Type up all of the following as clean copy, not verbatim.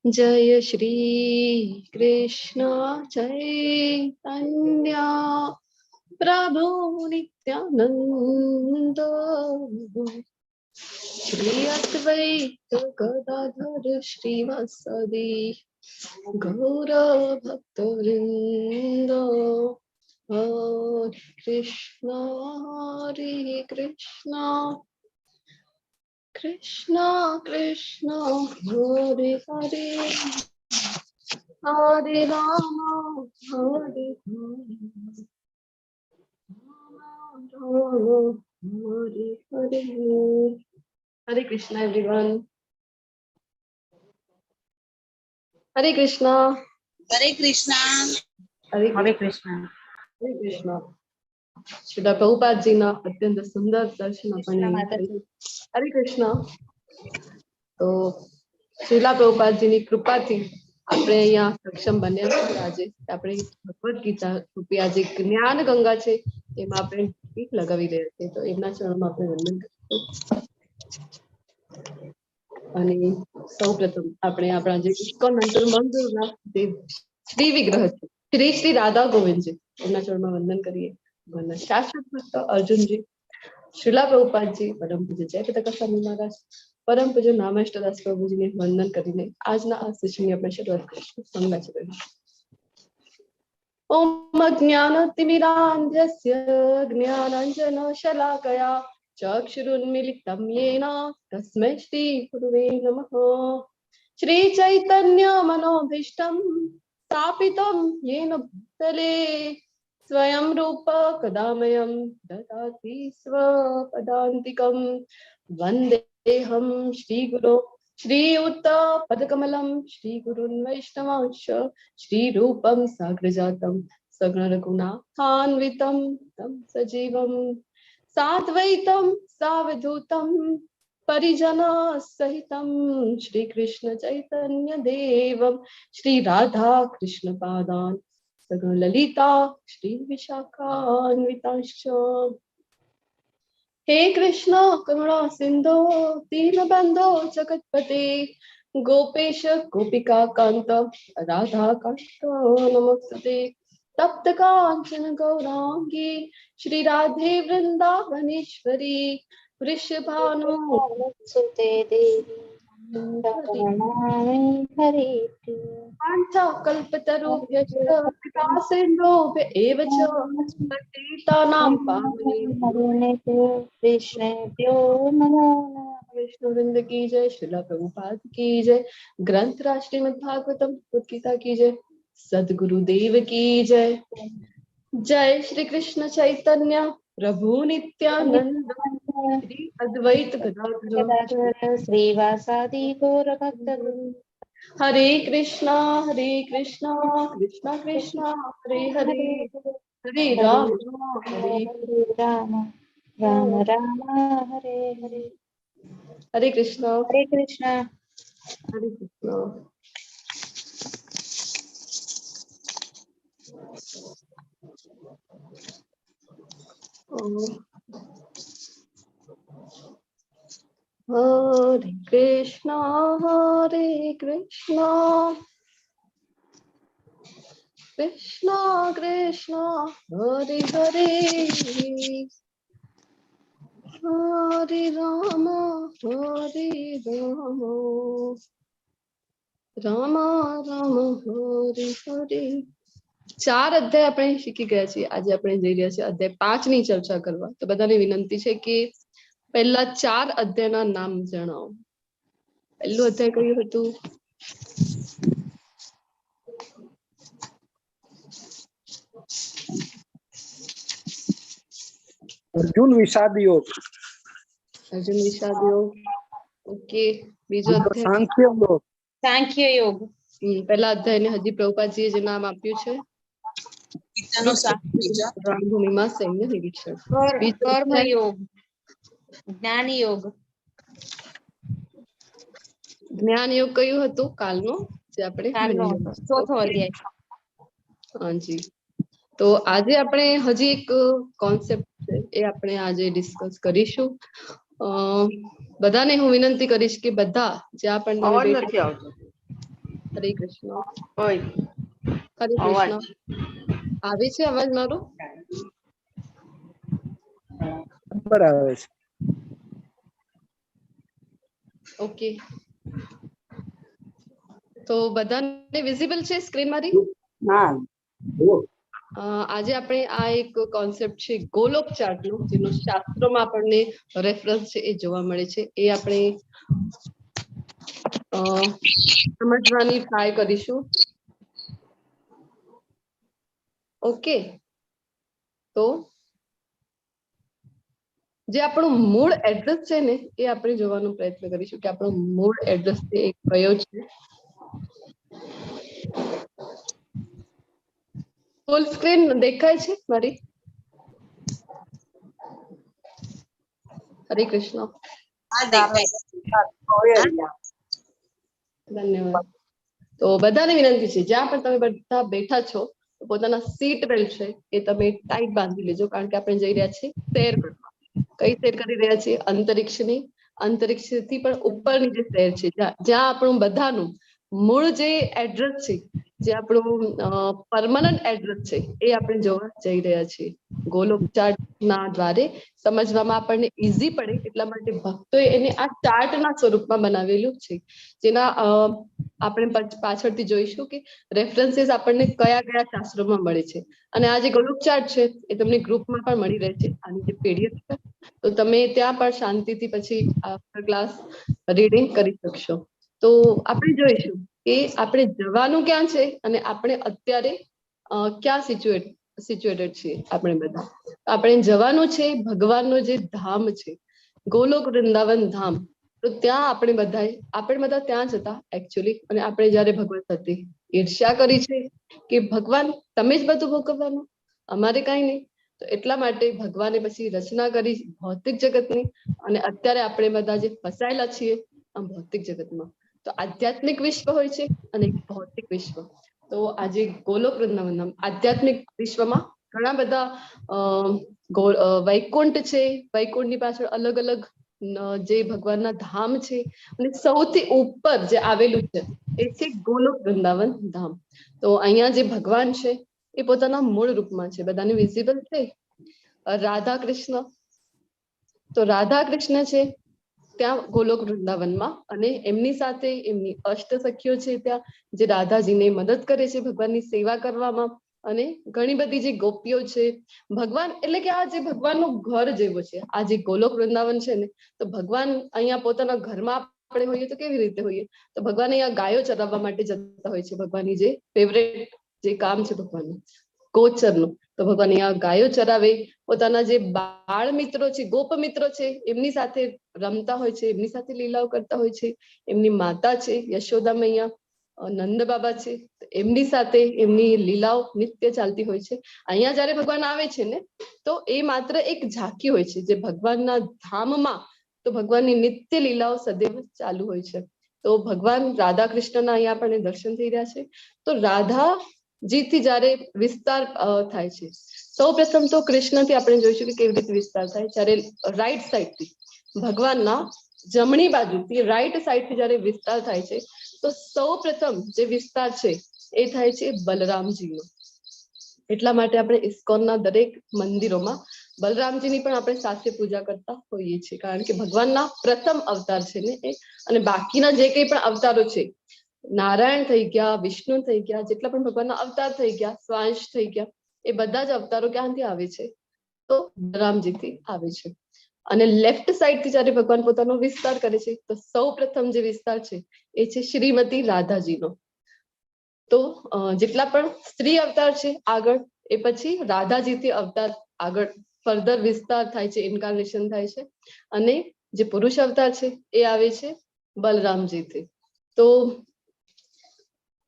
जय श्री कृष्ण चैतन्य प्रभु नित्यानंद श्री अद्वैत गदाधर श्रीवासदि गौर भक्तवृंद हरे कृष्णा कृष्णा कृष्णा हरे हरे हरे राम हरे हरे हरे हरे कृष्णा एवरीवन। हरे कृष्णा हरे कृष्णा हरे कृष्णा हरे कृष्णा। श्रीला प्रभुपाद जी ना अत्यंत सुंदर दर्शन अपने हरे कृष्णा। तो श्रीला प्रभुपाद जी ની કૃપાથી આપણે અહીંયા સક્ષમ બન્યા છીએ આજે આપણે ભગવદ ગીતા રૂપી આજે જ્ઞાન ગંગા છે એમાં આપણે ટીક લગાવી રહ્યા છીએ તો એમના ચરણમાં આપણે વંદન કરીશું અને સૌપ્રથમ આપણે આપણા જે ઇસ્કોન મંદિરના જે શ્રી વિગ્રહ છે શ્રી શ્રી રાધા ગોવિંદજી એમના ચરણમાં વંદન કરીએ ભગવાનના શાશ્વત ભક્ત અર્જુનજી श्रीला प्रभुपाद जी परम पूज्य जयप्रकाश स्वामी महाराज परम पूज्य नामेष्टदास प्रभु जी ने वंदन કરીને આજના આ સેશનની આપણે શરૂઆત કરીશું સંગત કરીશું। ओम अज्ञानतिमिरान्धस्य ज्ञानाञ्जनशलाकया चक्षुरुन्मीलितं येन तस्मै श्रीगुरुवे नमः। श्रीचैतन्यमनोभीष्टं स्थापितं येन भूतले स्वयं रूप कदा मह्यं ददाति स्वपदान्तिकं वन्देऽहं श्रीगुरो श्रीयुतपदकमलं श्रीगुरुन् वैष्णवांश्च श्रीरूपं साग्रजातं सगुणरघुनाथान्वितं तं सजीवं साद्वैतं सावधूतं परिजनसहितं श्रीकृष्ण चैतन्य देवं श्रीराधा कृष्णपादान् सगुणललिता श्रीविशाखान्वितांश्च। हे कृष्ण करुणा सिंधो दीनबन्धो जगत्पते गोपेश गोपिका कांत राधा कांत नमस्ते। तप्त कांचन गौरांगी श्री राधे वृंदावनेश्वरी वृषभानुसुते देवी कल्पतरुभ्यश्च कृपा सिन्धुभ्य एव च पतितानां पावनेभ्यो वैष्णवेभ्यो नमो नमः। वैष्णववृंद की जय। श्रीला प्रभुपाद की जय। ग्रंथराज श्रीमद् भागवतम गीता की जय। सद्गुरुदेव की जय। जय श्री कृष्ण चैतन्य प्रभु नित्यानंद श्री अद्वैत गदाधर श्रीवासादि गौर भक्तवृंद। हरे कृष्णा कृष्णा कृष्णा हरे हरे हरे राम राम राम हरे हरे। हरे कृष्णा हरे कृष्णा। हरे कृष्णा कृष्णा कृष्णा हरे हरे हरे राम राम राम हरे हरे। 4 અધ્યાય આપણે શીખી ગયા છીએ। આજે આપણે જઈ રહ્યા છીએ અધ્યાય 5 ની ચર્ચા કરવા। તો બધાને વિનંતી છે કે પહેલા 4 અધ્યાયના નામ જણાવો। પહેલું અધ્યાય કયું હતું? अर्जुन विषाद योग। अर्जुन विषाद योग। ओके। बीजो अध्याय सांख्य योग। सांख्य योग। પહેલા અધ્યાયને હજી પ્રભુપાદજીએ જે નામ આપ્યું છે રણભૂમિમાં સૈન્ય નિરીક્ષણ। कर्म योग, ज्ञान योग। જ્ઞાન યોગ કયું હતું? કાલનો જે આપણે ચોથો અધ્યાય। હાજી। તો આજે આપણે હજી એક કોન્સેપ્ટ છે એ આપણે આજે ડિસ્કસ કરીશું। બધાને હું વિનંતી કરીશ કે બધા જે આપણને હરે કૃષ્ણ. હોય હરે કૃષ્ણ. આવે છે અવાજ મારો? બરાબર છે. ઓકે. તો બધાને વિઝિબલ છે સ્ક્રીન મારી? હા. આજે આપણે આ એક કોન્સેપ્ટ છે ગોલોક ચાર્ટનો, જેનો શાસ્ત્રોમાં આપણને રેફરન્સ છે એ જોવા મળે છે. એ આપણે સમજવાની ટ્રાય કરીશું. ઓકે. તો જે આપણું મૂળ એડ્રેસ છે ને એ આપણે જોવાનો પ્રયત્ન કરીશું કે આપણો મૂળ એડ્રેસ છે એ કયો છે. ફૂલ સ્ક્રીન દેખાય છે મારી? હરે કૃષ્ણ. ધન્યવાદ. તો બધાને વિનંતી છે, જ્યાં પણ તમે બધા બેઠા છો પોતાના સીટ બેલ્ટ છે એ તમે ટાઈટ બાંધી લેજો, કારણ કે આપણે જઈ રહ્યા છીએ શેર કરવા. કઈ શેર કરી રહ્યા છીએ? અંતરિક્ષની. અંતરિક્ષથી પણ ઉપરની જે શેર છે, જ્યાં આપણું બધાનું મૂળ જે એડ્રેસ છે, જે આપણું પરમનન્ટ એડ્રેસ છે એ આપણે જોવા જઈ રહ્યા છીએ. ગોલોક ચાર્ટ ના દ્વારે સમજવામાં આપણને ઈઝી પડે એટલા માટે ભક્તોએ એને આ ચાર્ટના સ્વરૂપમાં બનાવેલું છે, જેના આપણે પાછળથી જોઈશું કે રેફરન્સીસ આપણને કયા કયા શાસ્ત્રોમાં મળે છે. અને આ જે ગોલોક ચાર્ટ છે એ તમને ગ્રુપમાં પણ મળી રહે છે, આની જે પીડીએફ છે, તો તમે ત્યાં પણ શાંતિથી પછી આફ્ટર ક્લાસ રીડિંગ કરી શકશો. તો આપણે જોઈશું કે આપણે જવાનું ક્યાં છે અને આપણે અત્યારે ક્યાં સિચ્યુએટેડ છીએ. આપણે બધા આપણે જવાનું છે ભગવાનનો જે ધામ છે, ગોલોક વૃંદાવન ધામ. તો ત્યાં આપણે બધા ત્યાં જ હતા એકચ્યુઅલી. અને આપણે જયારે ભગવાન સાથે ઈર્ષ્યા કરી છે કે ભગવાન તમે જ બધું ભોગવવાનું, અમારે કઈ નહીં. તો એટલા માટે ભગવાને પછી રચના કરી ભૌતિક જગતની, અને અત્યારે આપણે બધા જે ફસાયેલા છીએ આ ભૌતિક જગતમાં. તો આધ્યાત્મિક વિશ્વ હોય છે અને ભૌતિક વિશ્વ. તો આજે ગોલોક વૃંદાવન આધ્યાત્મિક વિશ્વમાં ઘણા બધા વૈકુંઠ છે. વૈકુંઠની પાછળ અલગ અલગ જે ભગવાનના ધામ છે, અને સૌથી ઉપર જે આવેલું છે એ છે ગોલોક વૃંદાવન ધામ. તો અહીંયા જે ભગવાન છે એ પોતાના મૂળ રૂપમાં છે. બધાને વિઝિબલ છે રાધા કૃષ્ણ. તો રાધા કૃષ્ણ છે ત્યાં ગોલોક વૃંદાવનમાં, અને એમની સાથે એમની અષ્ટ સખીઓ છે ત્યાં, જે રાધાજીને મદદ કરે છે ભગવાનની સેવા કરવામાં. અને ઘણી બધી જે ગોપીઓ છે, ભગવાન એટલે કે આ જે ભગવાનનું ઘર જેવો છે આ જે ગોલોક વૃંદાવન છે ને. તો ભગવાન અહીંયા પોતાના ઘરમાં આપણે હોઈએ તો કેવી રીતે હોઈએ? તો ભગવાન અહીંયા ગાયો ચરાવવા માટે જતા હોય છે. ભગવાનની જે ફેવરેટ જે કામ છે ભગવાનનું ગોચરનું. તો ભગવાન અહીંયા ગાયો ચરાવે, પોતાના જે બાળ મિત્રો છે, ગોપ મિત્રો છે, એમની સાથે રમતા હોય છે, એમની સાથે લીલાઓ કરતા હોય છે. એમની માતા છે યશોદા મૈયા, નંદ બાબા છે, એમની સાથે એમની લીલાઓ નિત્ય ચાલતી હોય છે. અહીંયા જયારે ભગવાન આવે છે ને, તો એ માત્ર એક ઝાંકી હોય છે. જે ભગવાનના ધામમાં તો ભગવાનની નિત્ય લીલાઓ સદૈવ ચાલુ હોય છે. તો ભગવાન રાધા કૃષ્ણના અહીંયા આપણને દર્શન થઈ રહ્યા છે. તો રાધાજીથી જયારે વિસ્તાર થાય છે, સૌ પ્રથમ તો કૃષ્ણથી આપણે જોઈશું કે કેવી રીતે વિસ્તાર થાય. જ્યારે રાઈટ સાઈડથી ભગવાનના જમણી બાજુથી રાઈટ સાઈડથી જયારે વિસ્તાર થાય છે, તો સૌ પ્રથમ જે વિસ્તાર છે એ થાય છે બલરામજીનો. એટલા માટે આપણે ઇસ્કોનના દરેક મંદિરોમાં બલરામજીની પણ આપણે સાથે પૂજા કરતા હોઈએ છીએ, કારણ કે ભગવાનના પ્રથમ અવતાર છે ને એ. અને બાકીના જે કંઈ પણ અવતારો છે, નારાયણ થઈ ગયા, વિષ્ણુ થઈ ગયા, જેટલા પણ ભગવાનના અવતાર થઈ ગયા, સ્વાંશ થઈ ગયા, એ બધા જ અવતારો ક્યાંથી આવે છે? તો બલરામજીથી આવે છે. અને લેફ્ટ સાઈડથી જયારે ભગવાન પોતાનો વિસ્તાર કરે છે, તો સૌ પ્રથમ જે વિસ્તાર છે એ છે શ્રીમતી રાધાજીનો. તો જેટલા પણ સ્ત્રી અવતાર છે આગળ, એ પછી રાધાજીથી અવતાર આગળ ફર્ધર વિસ્તાર થાય છે, ઇન્કાર્નેશન થાય છે. અને જે પુરુષ અવતાર છે એ આવે છે બલરામજીથી. તો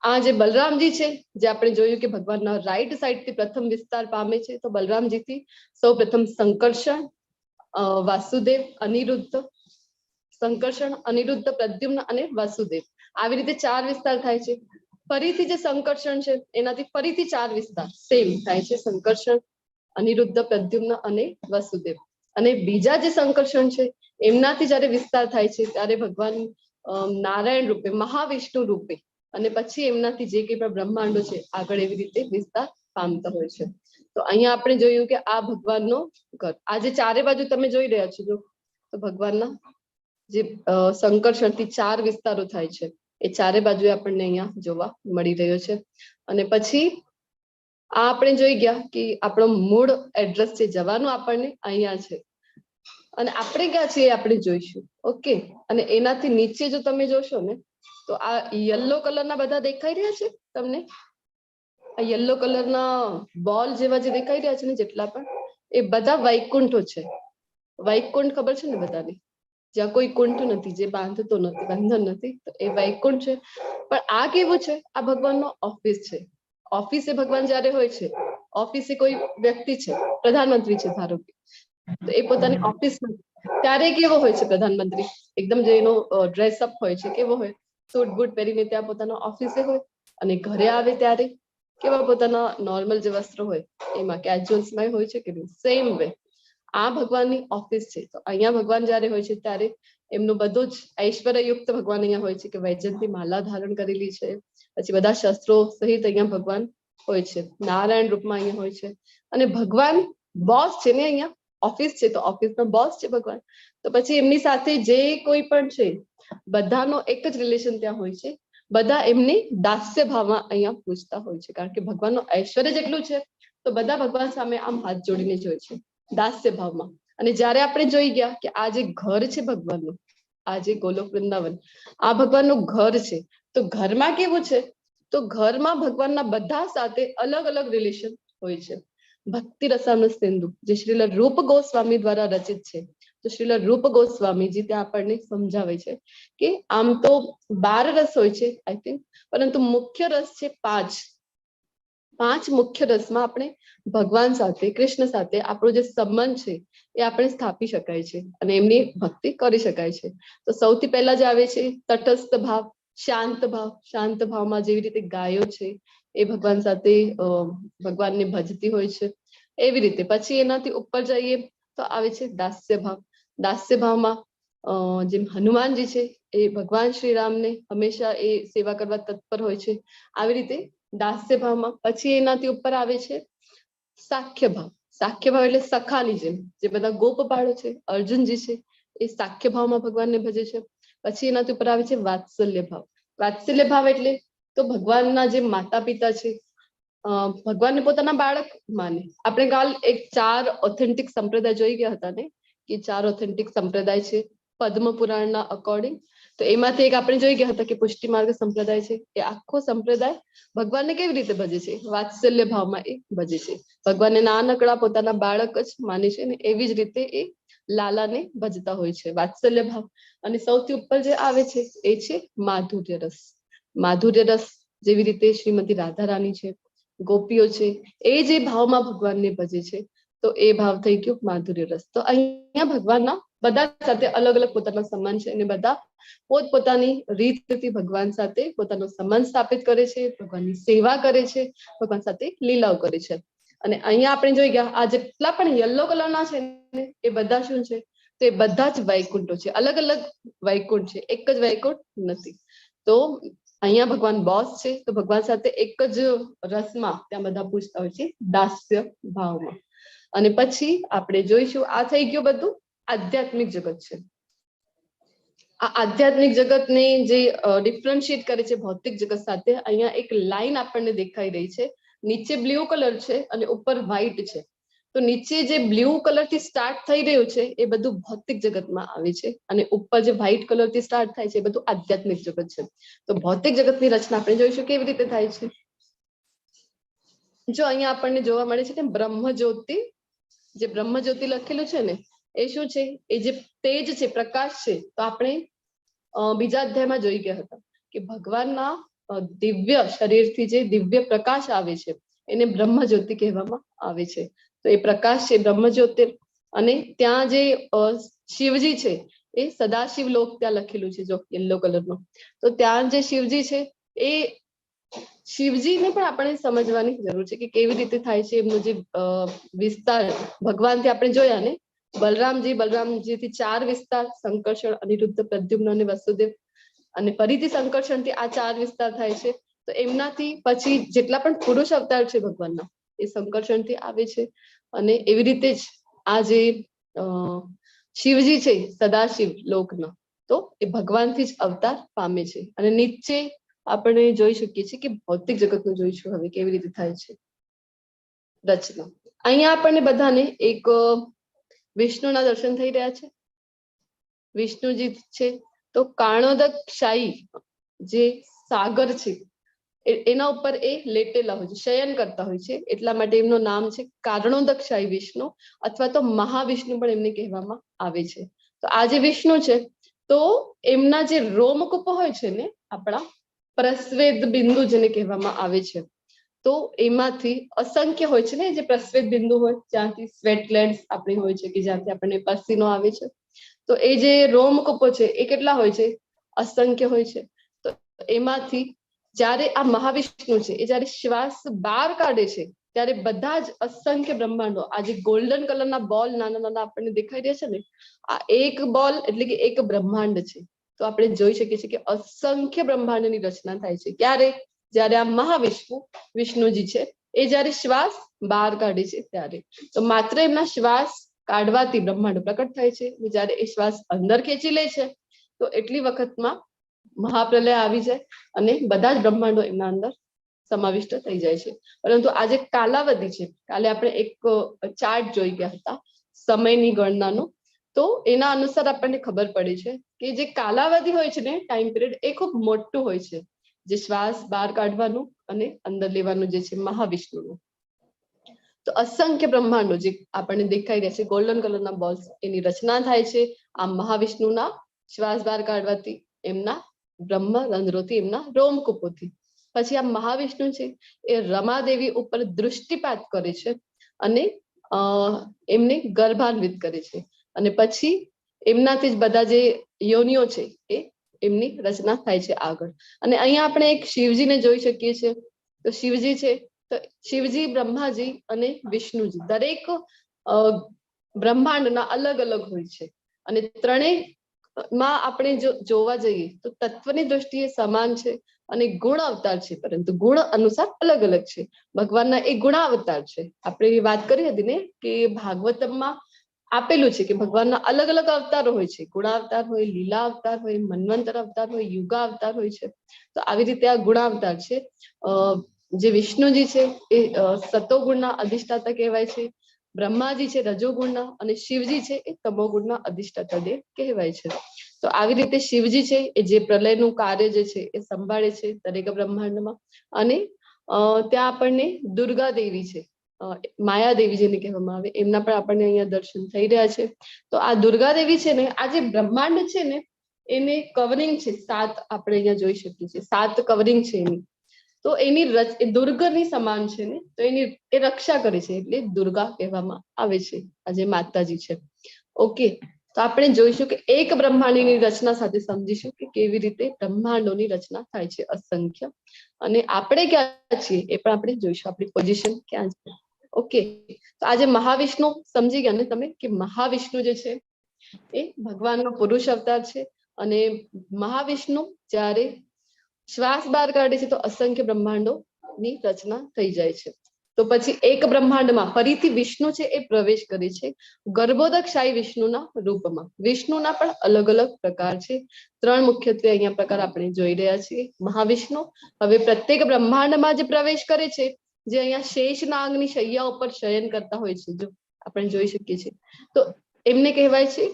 આ જે બલરામજી છે, જે આપણે જોયું કે ભગવાનના રાઈટ સાઈડથી પ્રથમ વિસ્તાર પામે છે, તો બલરામજીથી સૌ પ્રથમ સંકર્ષણ, વાસુદેવ, અનિરુદ્ધ, સંકર્ષણ, અનિરુદ્ધ, પ્રદ્યુમ્ન અને વાસુદેવ, આવી રીતે 4 વિસ્તાર થાય છે. ફરીથી જે સંકર્ષણ છે એનાથી ફરીથી 4 વિસ્તાર સેમ થાય છે, સંકર્ષણ, અનિરુદ્ધ, પ્રદ્યુમ્ન અને વાસુદેવ. અને બીજા જે સંકર્ષણ છે એમનાથી જયારે વિસ્તાર થાય છે, ત્યારે ભગવાન નારાયણ રૂપે, મહાવિષ્ણુ રૂપે અને પછી એમનાથી જે કંઈ પણ બ્રહ્માંડો છે આગળ એવી રીતે વિસ્તાર પામતા હોય છે. તો અહીંયા આપણે જોયું કે આ ભગવાનનો ઘર, આ જે ચારે બાજુ તમે જોઈ રહ્યા છો, જો તો ભગવાનના જે સંકર્ષણથી 4 વિસ્તારો થાય છે, એ ચારે બાજુ આપણને અહીંયા જોવા મળી રહ્યો છે. અને પછી આ આપણે જોઈ ગયા કે આપણો મૂળ એડ્રેસ છે જવાનું આપણને અહીંયા છે, અને આપણે ક્યાં છીએ આપણે જોઈશું. ઓકે, અને એનાથી નીચે જો તમે જોશો ને તો આ યલો કલરના બધા દેખાઈ રહ્યા છે તમને, આ યલો કલરના બોલ જેવા જે દેખાઈ રહ્યા છે ને જેટલા પણ, એ બધા વૈકુંઠો છે. વૈકુંઠ ખબર છે ને બધાને, જ્યાં કોઈ કુંઠ નથી, જે બાંધતો નથી, બંધન નથી, તો એ વૈકુંઠ છે. પણ આ કેવું છે, આ ભગવાનનો ઓફિસ છે. ઓફિસે ભગવાન જ્યારે હોય છે, ઓફિસે કોઈ વ્યક્તિ છે, પ્રધાનમંત્રી છે ધારો કે, તો એ પોતાની ઓફિસમાં ત્યારે કેવો હોય છે પ્રધાનમંત્રી, એકદમ જે એનો ડ્રેસઅપ હોય છે કેવો હોય, સૂટ બૂટ પહેરીને ત્યાં પોતાના ઓફિસે હોય, અને ઘરે આવે ત્યારે કેવા પોતાના નોર્મલ જે વસ્ત્રો હોય એમાં કેઝ્યુઅલ્સમાં હોય છે કે સેમ વે આ ભગવાનની ઓફિસ છે. તો અહીંયા ભગવાન જ્યારે હોય છે ત્યારે એમનું બધું જ ઐશ્વર્યયુક્ત ભગવાન અહીંયા હોય છે કે વૈજયંતી માલા ધારણ કરેલી છે, પછી બધા શસ્ત્રો સહિત અહીંયા ભગવાન હોય છે, નારાયણ રૂપમાં અહીંયા હોય છે. અને ભગવાન બોસ છે ને, અહીંયા ઓફિસ છે તો ઓફિસનો બોસ છે ભગવાન. તો પછી એમની સાથે જે કોઈ પણ છે બધાનો એક જ રિલેશન ત્યાં હોય છે, બધા એમની દાસ્ય ભાવમાં અહીંયા પૂછતા હોય છે, કારણ કે ભગવાનનો ઐશ્વર્ય જેટલું છે તો બધા ભગવાન સામે આમ હાથ જોડીને જ હોય છે દાસ્ય ભાવમાં. અને જ્યારે આપણે જોઈ ગયા કે આ જે ઘર છે ભગવાનનું, આ જે ગોલોક વૃંદાવન આ ભગવાનનું ઘર છે, તો ઘરમાં કેવું છે, તો ઘરમાં ભગવાનના બધા સાથે અલગ અલગ રિલેશન હોય છે. ભક્તિ રસામૃત સિંધુ જે શ્રીલ રૂપ ગોસ્વામી દ્વારા રચિત છે, તો શ્રીલ રૂપ ગોસ્વામીજી ત્યાં આપણને સમજાવે છે કે આમ તો 12 રસ હોય છે આઈ થિંક, પરંતુ મુખ્ય રસ છે 5. 5 મુખ્ય રસમાં આપણે ભગવાન સાથે, કૃષ્ણ સાથે આપણો જે સંબંધ છે એ આપણે સ્થાપી શકાય છે અને એમની ભક્તિ કરી શકાય છે. તો સૌથી પહેલા જ આવે છે તટસ્થ ભાવ, શાંત ભાવ. શાંત ભાવમાં જેવી રીતે ગાયો છે એ ભગવાન સાથે ભગવાનને ભજતી હોય છે, એવી રીતે પછી એનાથી ઉપર જઈએ તો આવે છે દાસ્ય ભાવ. દાસ્ય ભાવમાં જેમ હનુમાનજી છે એ ભગવાન શ્રીરામને હંમેશા એ સેવા કરવા તત્પર હોય છે, આવી રીતે દાસ્ય ભાવમાં. પછી એનાથી ઉપર આવે છે સાખ્ય ભાવ. સાખ્ય ભાવ એટલે સખાની જેમ, જે બધા ગોપ બાળો છે, અર્જુનજી છે, એ સાખ્ય ભાવમાં ભગવાનને ભજે છે. પછી એનાથી ઉપર આવે છે વાત્સલ્ય ભાવ. વાત્સલ્ય ભાવ એટલે તો ભગવાનના જે માતા પિતા છે ભગવાનને પોતાના બાળક માને. આપણે કાલ એક 4 ઓથેન્ટિક સંપ્રદાય જોઈ ગયા હતા ને, કે 4 ઓથેન્ટિક સંપ્રદાય છે પદ્મ પુરાણના અકોર્ડિંગ. તો એમાંથી એક આપણે જોઈ ગયા હતા કે પુષ્ટિ માર્ગ સંપ્રદાય છે, એ આખો સંપ્રદાય ભગવાનને કેવી રીતે ભજે છે, વાત્સલ્ય ભાવમાં એ ભજે છે. ભગવાનને નાનકડા પોતાના બાળક જ માને છે ને એવી જ રીતે એ લાલાને ભજતા હોય છે, વાત્સલ્ય ભાવ. અને સૌથી ઉપર જે આવે છે એ છે માધુર્ય રસ. માધુર્ય રસ જેવી રીતે શ્રીમતી રાધા રાણી છે, ગોપીઓ છે, એ જે ભાવમાં ભગવાનને ભજે છે, તો એ ભાવ થઈ ગયો માધુર્ય રસ. તો અહીંયા ભગવાનના બધા સાથે અલગ અલગ પોતાનો સંબંધ છે અને બધા પોતપોતાની રીતથી ભગવાન સાથે પોતાનો સંબંધ સ્થાપિત કરે છે, ભગવાનની સેવા કરે છે, ભગવાન સાથે લીલાઓ કરે છે. અને અહીંયા આપણે જોઈ ગયા આ જેટલા પણ યલો કલરના છે ને એ બધા શું છે, તો એ બધા જ વૈકુંઠો છે. અલગ અલગ વૈકુંઠ છે, એક જ વૈકુંઠ નથી. તો અહીંયા ભગવાન બોસ છે, તો ભગવાન સાથે એક જ રસમાં ત્યાં બધા પૂછતા હોય છે દાસ્ય ભાવમાં. અને પછી આપણે જોઈશું આ થઈ ગયું બધું આધ્યાત્મિક જગત છે. આ આધ્યાત્મિક જગતને જે ડિફરન્શિએટ કરે છે ભૌતિક જગત સાથે, અહીંયા એક લાઈન આપણને દેખાઈ રહી છે. નીચે બ્લુ કલર છે અને ઉપર વ્હાઈટ છે. તો નીચે જે બ્લુ કલર થી સ્ટાર્ટ થઈ રહ્યું છે એ બધું ભૌતિક જગતમાં આવે છે, અને ઉપર જે વ્હાઈટ કલર થી સ્ટાર્ટ થાય છે એ બધું આધ્યાત્મિક જગત છે. તો ભૌતિક જગતની રચના આપણે જોઈશું કેવી રીતે થાય છે. જો અહીંયા આપણને જોવા મળે છે કે બ્રહ્મજ્યોતિ, જે બ્રહ્મજ્યોતિ લખેલું છે ને એ શું છે, એ જે તેજ છે, પ્રકાશ છે. તો આપણે બીજા અધ્યાયમાં જોઈ ગયા હતા કે ભગવાનના દિવ્ય શરીરથી જે દિવ્ય પ્રકાશ આવે છે એને બ્રહ્મજ્યોતિ કહેવામાં આવે છે. તો એ પ્રકાશ છે બ્રહ્મજ્યોતિ. અને ત્યાં જે શિવજી છે એ સદાશિવ લોક ત્યાં લખેલું છે, જો યલો કલરનો. તો ત્યાં જે શિવજી છે એ શિવજીને પણ આપણે સમજવાની જરૂર છે કે કેવી રીતે થાય છે એમનો જે વિસ્તાર. ભગવાનથી આપણે જોયા ને બલરામજીથી 4 વિસ્તાર, સંકર્ષણ, અનિરુદ્ધ, પ્રદ્યુમ્ન અને વસુદેવ. અને ફરીથી સંકર્ષણથી આ 4 વિસ્તાર થાય છે. તો એમનાથી પછી જેટલા પણ પુરુષ અવતાર છે ભગવાનના એ સંકર્ષણથી આવે છે. અને એવી રીતે જ આ જે શિવજી છે સદાશિવ લોકના, તો એ ભગવાનથી જ અવતાર પામે છે. અને નીચે આપણે જોઈ શકીએ છીએ કે ભૌતિક જગતનું જોઈશું હવે કેવી રીતે થાય છે રચના. અહીંયા આપણને બધાને એક વિષ્ણુના દર્શન થઈ રહ્યા છે. વિષ્ણુજી છે તો કાણોદક શાહી જે સાગર છે એના ઉપર એ લેટેલા હોય છે, શયન કરતા હોય છે, એટલા માટે એમનું નામ છે કારણોદક શાહી વિષ્ણુ અથવા તો મહાવિષ્ણુ પણ એમને કહેવામાં આવે છે. તો આ જે વિષ્ણુ છે તો એમના જે રોમકૂપ હોય છે ને, આપણા પ્રસ્વેદ બિંદુ જેને કહેવામાં આવે છે, તો એમાંથી અસંખ્ય હોય છે ને જે પ્રસ્વેદ બિંદુ હોય જ્યાંથી સ્વેટલેન્ડ્સ આપણી હોય છે કે જ્યાંથી આપણને પસીનો આવે છે, તો એ જે રોમકૂપો છે એ કેટલા હોય છે? અસંખ્ય હોય છે. તો એમાંથી જ્યારે આ મહાવિષ્ણુ છે એ જ્યારે શ્વાસ બહાર કાઢે છે ત્યારે બધા જ અસંખ્ય બ્રહ્માંડો, આ જે ગોલ્ડન કલરના બોલ નાના નાના આપણને દેખાઈ રહ્યા છે ને, આ એક બોલ એટલે કે એક બ્રહ્માંડ છે. તો આપણે જોઈ શકીએ છીએ કે અસંખ્ય બ્રહ્માંડની રચના થાય છે. ક્યારે? જ્યારે આ મહાવિષ્ણુ વિષ્ણુજી છે એ જ્યારે શ્વાસ બહાર કાઢે છે ત્યારે. તો માત્ર એમના શ્વાસ કાઢવાથી બ્રહ્માંડ પ્રકટ થાય છે. જ્યારે એ શ્વાસ અંદર ખેંચી લે છે તો એટલી વખતમાં મહાપ્રલય આવી જાય અને બધા જ બ્રહ્માંડો એમના અંદર સમાવિષ્ટ થઈ જાય છે. પરંતુ આ જે કાલાવધિ છે, કાલે આપણે એક ચાર્ટ જોઈ ગયા હતા સમયની ગણનાનો, તો એના અનુસાર આપણને ખબર પડે છે કે જે કાલાવધિ હોય છે ને, ટાઈમ પિરિયડ, એ ખૂબ મોટું હોય છે. જે શ્વાસ બહાર કાઢવાનું અને અંદર લેવાનું જે છે મહાવિષ્ણુનું. તો અસંખ્ય બ્રહ્માંડો જે આપણને દેખાઈ રહ્યા છે ગોલ્ડન કલરના બોલ્સ, એની રચના થાય છે આ મહાવિષ્ણુના શ્વાસ બહાર કાઢવાથી, એમના બ્રહ્મ રંધ્રોથી, એમના રોમકૂપોથી. પછી આ મહાવિષ્ણુ છે એ રમાદેવી ઉપર દૃષ્ટિપાત કરે છે અને એમને ગર્ભાન્વિત કરે છે. અને પછી એમનાથી જ બધા જે યોનિઓ છે એ એમની રચના થાય છે આગળ. અને અહીંયા આપણે એક શિવજીને જોઈ શકીએ છીએ. તો શિવજી છે તો શિવજી, બ્રહ્માજી અને વિષ્ણુજી દરેક બ્રહ્માંડના અલગ અલગ હોય છે. અને ત્રણેય માં આપણે જો જોવા જઈએ તો તત્વની દ્રષ્ટિએ સમાન છે અને ગુણ અવતાર છે, પરંતુ ગુણ અનુસાર અલગ અલગ છે. ભગવાનના એ ગુણાવતાર છે. આપણે વાત કરી હતી ને કે ભાગવતમમાં આપેલું છે કે ભગવાનના અલગ અલગ અવતારો હોય છે. ગુણાવતાર હોય, લીલા અવતાર હોય, મન્વંતર અવતાર હોય, યુગા અવતાર હોય છે. તો આવી રીતે આ ગુણાવતાર છે. જે વિષ્ણુજી છે એ સતોગુણના અધિષ્ઠાતા કહેવાય છે, બ્રહ્માજી છે રજોગુણના, અને શિવજી છે એ તમોગુણના અધિષ્ઠાતા દેવ કહેવાય છે. તો આવી રીતે શિવજી છે એ જે પ્રલયનું કાર્ય જે છે એ સંભાળે છે દરેક બ્રહ્માંડમાં. અને ત્યાં આપણને દુર્ગા દેવી છે, માયાદેવી જેને કહેવામાં આવે, એમના પણ આપણને અહીંયા દર્શન થઈ રહ્યા છે. તો આ દુર્ગા દેવી છે ને, આ જે બ્રહ્માંડ છે ને એને કવરિંગ છે 7, આપણે અહીંયા જોઈ શકીએ છીએ 7 કવરિંગ છે એની. તો એની દુર્ગની સમાન છે ને, તો એની એ રક્ષા કરે છે એટલે દુર્ગા કહેવામાં આવે છે આ જે માતાજી છે. ઓકે, તો આપણે જોઈશું કે એક બ્રહ્માંડની રચના સાથે સમજીશું કે કેવી રીતે બ્રહ્માંડોની રચના થાય છે અસંખ્ય. અને આપણે ક્યાં છીએ એ પણ આપણે જોઈશું, આપણી પોઝિશન ક્યાં છે. ઓકે, તો આજે મહાવિષ્ણુ સમજી ગયા ને તમે કે મહાવિષ્ણુ જે છે એ ભગવાનનો પુરુષ અવતાર છે. અને મહાવિષ્ણુ જ્યારે શ્વાસ બહાર કાઢે છે તો અસંખ્ય બ્રહ્માંડોની રચના થઈ જાય છે. તો પછી એક બ્રહ્માંડમાં ફરીથી વિષ્ણુ છે એ પ્રવેશ કરે છે ગર્ભોદકશાહી વિષ્ણુના રૂપમાં. વિષ્ણુના પણ અલગ અલગ પ્રકાર છે. 3 મુખ્યત્વે અહીંયા પ્રકાર આપણે જોઈ રહ્યા છીએ. મહાવિષ્ણુ હવે પ્રત્યેક બ્રહ્માંડમાં જે પ્રવેશ કરે છે, જે અહીંયા શેષનાગની શૈયા ઉપર શયન કરતા હોય છે, જો આપણે જોઈ શકીએ છીએ, તો એમને કહેવાય છે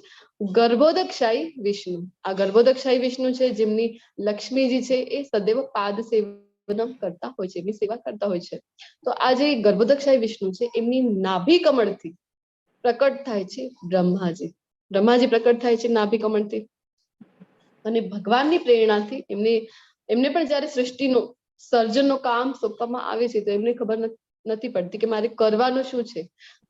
ગર્ભોદકશાહી વિષ્ણુ. આ ગર્ભોદકશાહી વિષ્ણુ છે જેમની લક્ષ્મીજી છે એ સદૈવ પાદ સેવનમ કરતા હોય છે, એમની સેવા કરતા હોય છે. તો આ જે ગર્ભોદકશાહી વિષ્ણુ છે એમની નાભી કમળથી પ્રકટ થાય છે બ્રહ્માજી. બ્રહ્માજી પ્રકટ થાય છે નાભી કમળથી. અને ભગવાનની પ્રેરણાથી એમને પણ જ્યારે સૃષ્ટિનું સર્જનનું કામ સોંપવામાં આવે છે તો એમને ખબર નથી પડતી કે મારે કરવાનું શું છે.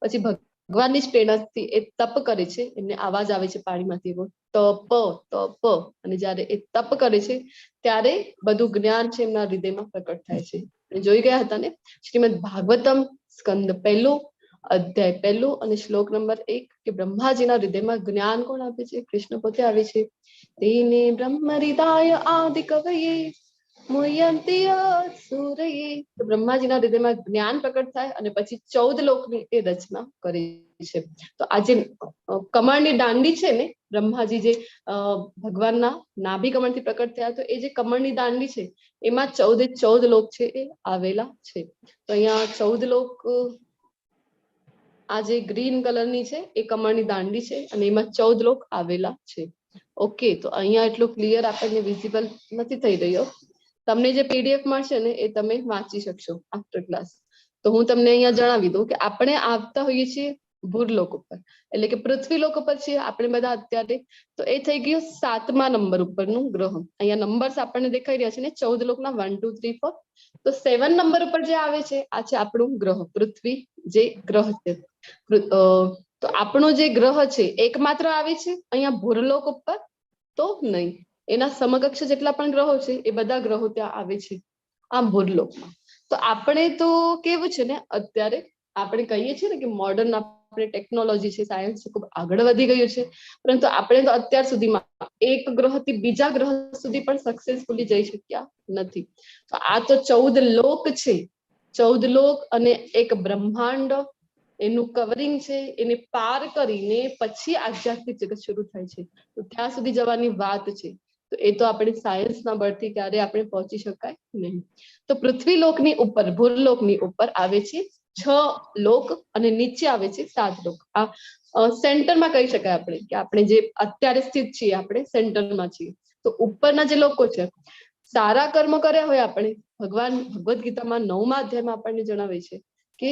પછી ભગવાનની જ પ્રેરણાથી એ તપ કરે છે. એમને આવાજ આવે છે પાણીમાંથી, એવો તપ તપ. અને જ્યારે એ તપ કરે છે ત્યારે બધું જ્ઞાન છે એમના હૃદયમાં પ્રકટ થાય છે. જોઈ ગયા હતા ને શ્રીમદ ભાગવતમ સ્કંદ 1 અધ્યાય 1 અને શ્લોક નંબર 1 કે બ્રહ્માજીના હૃદયમાં જ્ઞાન કોણ આપે છે? કૃષ્ણ પોતે આવે છે. તેને બ્રહ્મ હૃદય આદિ કવયે મુહ્યંતિ સૂરયે. તો બ્રહ્માજીના હૃદયમાં જ્ઞાન પ્રકટ થાય અને પછી 14 લોકની એ રચના કરી છે. તો આ જે કમળની દાંડી છે ને, બ્રહ્માજી જે ભગવાનના નાભી કમળથી પ્રકટ થયા, તો એ જે કમળની દાંડી છે એમાં 14 લોક છે એ આવેલા છે. તો અહીંયા 14 લોક, આ જે ગ્રીન કલરની છે એ કમળની દાંડી છે અને એમાં 14 લોક આવેલા છે. ઓકે, તો અહીંયા એટલું ક્લિયર આપણને વિઝિબલ નથી થઈ રહ્યો. તમને જે પીડીએફ મળશે ને એ તમે વાંચી શકશો આફ્ટર ક્લાસ. તો હું તમને અહીંયા જણાવી દઉં કે આપણે આવતા હોઈએ છીએ ભૂરલોક ઉપર, એટલે કે પૃથ્વી લોક ઉપર છીએ આપણે બધા અત્યારે. તો એ થઈ ગયું 7મા નંબર ઉપરનું ગ્રહ. અહીંયા નંબર્સ આપણને દેખાઈ રહ્યા છે ને, 14 લોકના 1 2 3 4. તો 7 નંબર ઉપર જે આવે છે આ છે આપણું ગ્રહ, પૃથ્વી જે ગ્રહ છે. તો આપણો જે ગ્રહ છે એકમાત્ર આવે છે અહીંયા ભૂરલોક ઉપર તો નહીં, એના સમકક્ષ જેટલા પણ ગ્રહો છે એ બધા ગ્રહો ત્યાં આવે છે આ ભૂરલોકમાં. તો આપણે તો કેવું છે ને, અત્યારે આપણે કહીએ છીએ ને કે મોડર્ન આપણે ટેકનોલોજી છે, સાયન્સ ખૂબ આગળ વધી ગયું છે, પરંતુ આપણે તો અત્યાર સુધીમાં એક ગ્રહથી બીજા ગ્રહ સુધી પણ સક્સેસફુલી જઈ શક્યા નથી. તો આ તો 14 લોક છે, 14 લોક અને એક બ્રહ્માંડ, એનું કવરિંગ છે, એને પાર કરીને પછી આધ્યાત્મિક જગત શરૂ થાય છે. તો ત્યાં સુધી જવાની વાત છે. તો એ તો આપણે સાયન્સના બળથી ક્યારે આપણે પહોંચી શકાય નહીં. તો પૃથ્વી લોકની ઉપર, ભૂરલોકની ઉપર આવે છે 6 લોક અને નીચે આવે છે 7 લોક. આ સેન્ટરમાં કહી શકાય આપણે કે આપણે જે અત્યારે સ્થિત છીએ આપણે સેન્ટરમાં છીએ. તો ઉપરના જે લોકો છે, સારા કર્મ કર્યા હોય આપણે, ભગવાન ભગવદ્ ગીતામાં 9મા અધ્યાયમાં આપણને જણાવે છે કે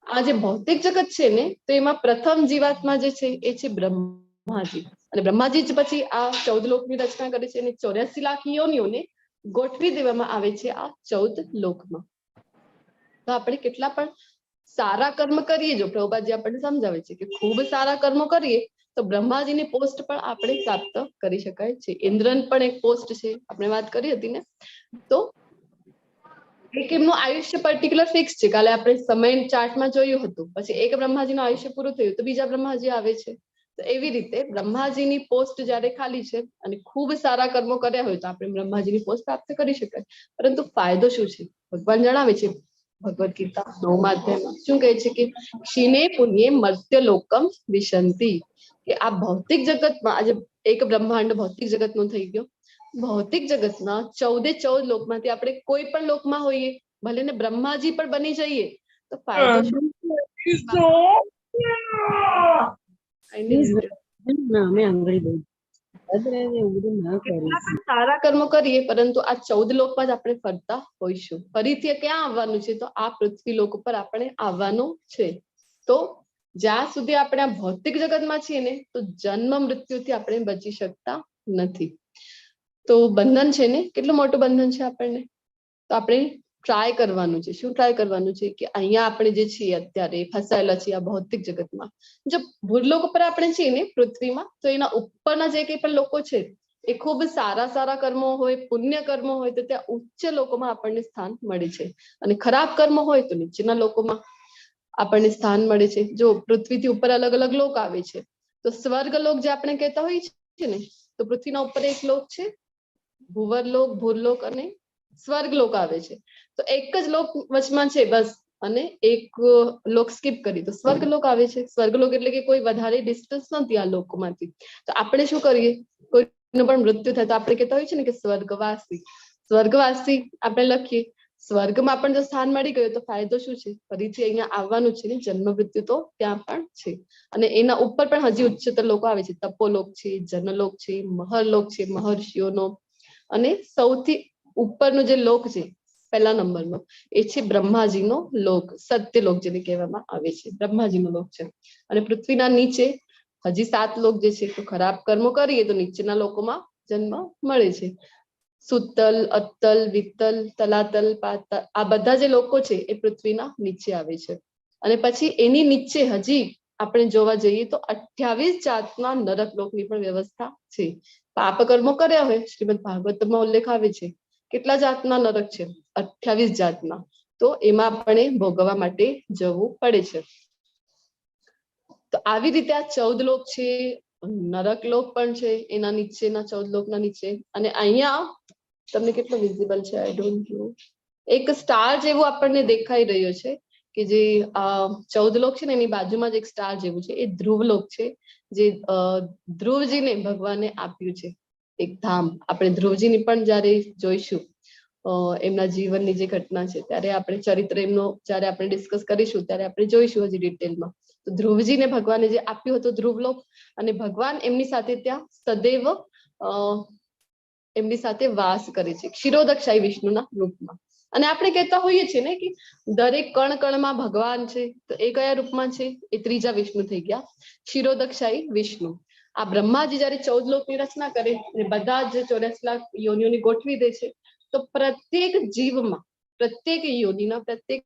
આ જે ભૌતિક જગત છે ને, તો એમાં પ્રથમ જીવાત્મા જે છે એ છે બ્રહ્માજી. અને બ્રહ્માજી જ પછી આ 14 લોકની રચના કરે છે અને 84 લાખ યોનિઓને ગોઠવી દેવામાં આવે છે આ 14 લોકમાં. તો આપણે કેટલા પણ સારા કર્મ કરીએ, જો પ્રભુપાદજી આપણને સમજાવે છે કે ખૂબ સારા કર્મો કરીએ તો બ્રહ્માજીની પોસ્ટ પણ આપણે પ્રાપ્ત કરી શકાય છે. ઇન્દ્રન પણ એક પોસ્ટ છે, આપણે વાત કરી હતી ને. તો એક એમનું આયુષ્ય પર્ટિક્યુલર ફિક્સ છે. કાલે આપણે સમય ચાર્ટમાં જોયું હતું. પછી એક બ્રહ્માજીનું આયુષ્ય પૂરું થયું તો બીજા બ્રહ્માજી આવે છે. તો એવી રીતે બ્રહ્માજીની પોસ્ટ જ્યારે ખાલી છે અને ખૂબ સારા કર્મો કર્યા હોય તો આપણે બ્રહ્માજીની પોસ્ટ પ્રાપ્ત કરી શકાય. પરંતુ ફાયદો શું છે? ભગવાન જણાવે છે ભગવદ્ ગીતા 9મા અધ્યાયમાં શું કહે છે કે ક્ષીણે પુણ્યે મર્ત્ય લોકમ વિશંતિ. કે આ ભૌતિક જગતમાં આજે એક બ્રહ્માંડ ભૌતિક જગતનો થઈ ગયો. ભૌતિક જગતના 14 લોકમાંથી આપણે કોઈ પણ લોકમાં હોઈએ, ભલે ને બ્રહ્માજી પણ બની જઈએ તો ફાયદો શું? સારા કર્મો કરીએ પરંતુ આ 14 લોકમાં જ આપણે ફરતા હોઈશું. ફરીથી ક્યાં આવવાનું છે? તો આ પૃથ્વી લોક ઉપર આપણે આવવાનું છે. તો જ્યાં સુધી આપણે આ ભૌતિક જગતમાં છીએ ને, તો જન્મ મૃત્યુથી આપણે બચી શકતા નથી. તો બંધન છે ને, કેટલું મોટું બંધન છે આપણને. તો આપણે ટ્રાય કરવાનું છે. શું ટ્રાય કરવાનું છે? કે અહીંયા આપણે જે છીએ અત્યારે ફસાયેલા છીએ આ ભૌતિક જગતમાં, જો ભૂરલોક ઉપર આપણે છીએ ને પૃથ્વીમાં, તો એના ઉપરના જે કંઈ પણ લોકો છે એ ખૂબ સારા કર્મો હોય, પુણ્ય કર્મો હોય તો ત્યાં ઉચ્ચ લોકોમાં આપણને સ્થાન મળે છે, અને ખરાબ કર્મો હોય તો નીચેના લોકોમાં આપણને સ્થાન મળે છે. જો પૃથ્વીથી ઉપર અલગ અલગ લોક આવે છે, તો સ્વર્ગ લોક જે આપણે કહેતા હોઈએ છીએ ને, તો પૃથ્વીના ઉપર એક લોક છે ભુવરલોક, ભૂરલોક અને સ્વર્ગલોક આવે છે. તો એક જ લોક વચમાં છે બસ, અને એક લોક સ્કીપ કરી તો સ્વર્ગલોક આવે છે. સ્વર્ગલોક એટલે કે કોઈ વધારે ડિસ્ટન્સ નથી આ લોકોમાંથી. તો આપણે શું કરીએ, કોઈનું પણ મૃત્યુ થાય તો આપણે કહેતા હોઈએ છીએ ને કે સ્વર્ગવાસી, સ્વર્ગવાસી આપણે લખીએ. સ્વર્ગમાં પણ જો સ્થાન મળી ગયું તો ફાયદો શું છે? ફરીથી અહીંયા આવવાનું છે ને, જન્મ મૃત્યુ તો ત્યાં પણ છે. અને એના ઉપર પણ હજી ઉચ્ચતર લોકો આવે છે. તપોલોક છે, જનલોક છે, મહરલોક છે, મહર્ષિઓનો, અને સૌથી ઉપરનો જે લોક છે પહેલા નંબરનો એ છે બ્રહ્માજીનો લોક, સત્યલોક જેને કહેવામાં આવે છે, બ્રહ્માજીનો લોક છે. અને પૃથ્વીના નીચે હજી 7 લોક જે છે, તો ખરાબ કર્મો કરીએ તો નીચેના લોકોમાં જન્મ મળે છે. સુતલ, અતલ, વિતલ, તલાતલ, પાતલ, આ બધા જે લોકો છે એ પૃથ્વીના નીચે આવે છે. અને પછી એની નીચે હજી આપણે જોવા જઈએ તો 28 જાતના નરક લોકની પણ વ્યવસ્થા છે. પાપ કર્મો કર્યા હોય, શ્રીમદ ભાગવતમાં ઉલ્લેખ આવે છે કેટલા જાતના નરક છે? 28 જાતના. તો એમાં આપણે ભોગવવા માટે જવું પડે છે. તો આવી રીતે આ 14 લોક છે, નરક લોક પણ છે, એના નીચેના 14 લોકના નીચે. અને અહીંયા તમને કેટલો વિઝિબલ છે આઈ ડોન્ટ નો, એક સ્ટાર જેવું આપણને દેખાઈ રહ્યો છે કે જે 14 લોક છે ને એની બાજુમાં જ એક સ્ટાર જેવું છે, એ ધ્રુવ લોક છે, જે ધ્રુવજીને ભગવાને આપ્યું છે એક ધામ. આપણે ધ્રુવજીની પણ જયારે જોઈશું એમના જીવનની જે ઘટના છે ત્યારે આપણે ચરિત્ર એમનો જયારે આપણે ડિસ્કસ કરીશું ત્યારે આપણે જોઈશું હજી ડિટેલમાં. તો ધ્રુવજીને ભગવાને જે આપ્યું હતું ધ્રુવલોક, અને ભગવાન એમની સાથે ત્યાં સદૈવ એમની સાથે વાસ કરે છે ક્ષીરોદક્ષાઈ વિષ્ણુના રૂપમાં. અને આપણે કહેતા હોઈએ છીએ ને કે દરેક કણ કણમાં ભગવાન છે, તો એ કયા રૂપમાં છે? એ ત્રીજા વિષ્ણુ થઈ ગયા, ક્ષીરોદક્ષાઈ વિષ્ણુ. આ બ્રહ્માજી જયારે 14 લોકની રચના કરે અને બધા જ 84 લાખ યોનિઓની ગોઠવી દે છે, તો પ્રત્યેક જીવમાં, પ્રત્યેક યોનિના પ્રત્યેક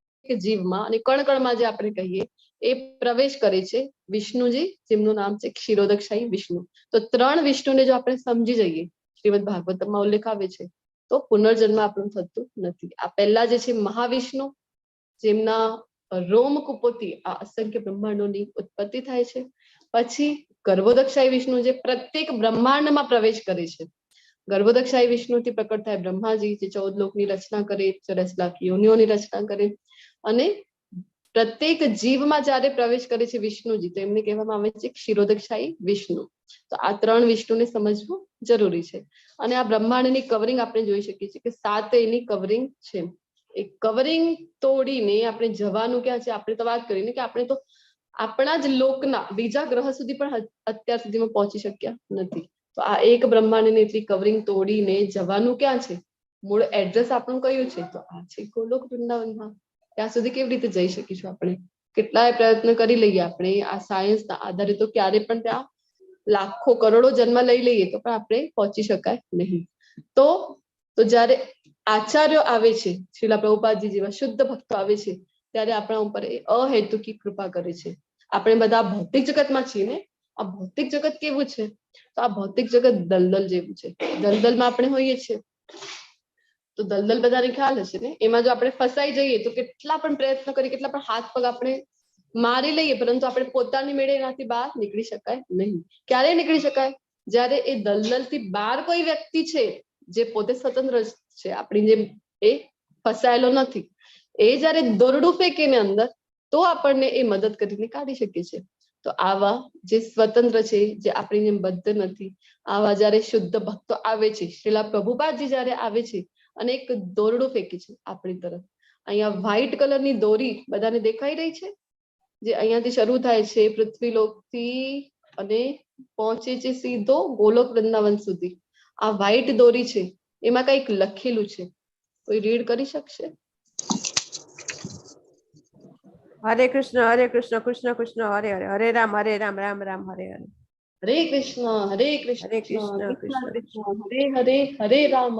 જીવમાં અને કણ કણમાં જે આપણે કહીએ એ પ્રવેશ કરે છે વિષ્ણુજી, જેમનું નામ છે ક્ષીરોદક્ષાઈ વિષ્ણુ. તો 3 વિષ્ણુને જો આપણે સમજી જઈએ, શ્રીમદ ભાગવતમાં ઉલ્લેખ આવે છે, તો પુનર્જન્મ આપણું થતું નથી. આ પહેલા જે છે મહાવિષ્ણુ, જેમના રોમકૂપોથી આ અસંખ્ય બ્રહ્માંડોની ઉત્પત્તિ થાય છે. પછી ગર્ભોદક્ષાઈ વિષ્ણુ, જે પ્રત્યેક બ્રહ્માંડમાં પ્રવેશ કરે છે. ગર્ભોદક્ષાઈ વિષ્ણુથી પ્રકટ થાય બ્રહ્માજી, જે 14 લોકની રચના કરે, 84 લાખ યોનિઓની રચના કરે. અને પ્રત્યેક જીવમાં જયારે પ્રવેશ કરે છે વિષ્ણુજી, તો એમને કહેવામાં આવે છે ક્ષીરોદક્ષાઈ વિષ્ણુ. તો આ 3 વિષ્ણુને સમજવું જરૂરી છે. અને આ બ્રહ્માંડની કવરિંગ આપણે જોઈ શકીએ છીએ કે 7 એની કવરિંગ છે. એ કવરિંગ તોડીને આપણે જવાનું ક્યાં છે? આપણે તો વાત કરીને કે આપણે તો આપણા જ લોકના બીજા ગ્રહ સુધી પણ અત્યાર સુધીમાં પહોંચી શક્યા નથી. તો આ એક બ્રહ્માંડની એટલી કવરિંગ તોડીને જવાનું ક્યાં છે? મૂળ એડ્રેસ આપણું કયું છે? તો આ છે ગોલોક વૃંદાવનમાં. ત્યાં સુધી કેવી રીતે જઈ શકીશું આપણે? કેટલાય પ્રયત્ન કરી લઈએ આપણે આ સાયન્સના આધારે, તો ક્યારે પણ ત્યાં લાખો કરોડો જન્મ લઈ લઈએ તો પણ આપણે પહોંચી શકાય નહીં. તો જ્યારે આચાર્યો આવે છે, શ્રીલા પ્રભુપાદજી જેવા શુદ્ધ ભક્તો આવે છે, ત્યારે આપણા ઉપર એ અહેતુકી કૃપા કરે છે. આપણે બધા ભૌતિક જગતમાં છીએ ને, આ ભૌતિક જગત કેવું છે? તો આ ભૌતિક જગત દલદલ જેવું છે. દલદલમાં આપણે હોઈએ છીએ, તો દલદલ બધાને ખ્યાલ હશે ને, એમાં જો આપણે ફસાઈ જઈએ તો કેટલા પણ પ્રયત્ન કરીએ, કેટલા પણ હાથ પગ આપણે મારી લઈએ, પરંતુ આપણે પોતાની મેળે એનાથી બહાર નીકળી શકાય નહીં. ક્યારે નીકળી શકાય? જ્યારે એ દલદલથી બહાર કોઈ વ્યક્તિ છે જે પોતે સ્વતંત્ર છે, આપણી જેમ એ ફસાયેલો નથી, એ જ્યારે દોરડું ફેંકે ને અંદર, તો આપણને એ મદદ કરીને કાઢી શકે છે. તો આવા જે સ્વતંત્ર છે, જે આપણી જેમ બદ્ધ નથી, આવા જ્યારે શુદ્ધ ભક્તો આવે છે, શ્રીલા પ્રભુપાદજી જ્યારે આવે છે અને એક દોરડું ફેંકે છે આપણી તરફ. અહીંયા વ્હાઈટ કલરની દોરી બધાને દેખાઈ રહી છે, જે અહીંયાથી શરૂ થાય છે પૃથ્વીલોકથી અને પહોંચે છે સીધો ગોલોક વૃંદાવન સુધી. આ વ્હાઈટ દોરી છે, એમાં કંઈક લખેલું છે, કોઈ રીડ કરી શકશે? હરે કૃષ્ણ કૃષ્ણ કૃષ્ણ હરે હરે, હરે રામ રામ રામ હરે હરે. હરે કૃષ્ણ હરે કૃષ્ણ કૃષ્ણ કૃષ્ણ કૃષ્ણ કૃષ્ણ હરે હરે, હરે રામ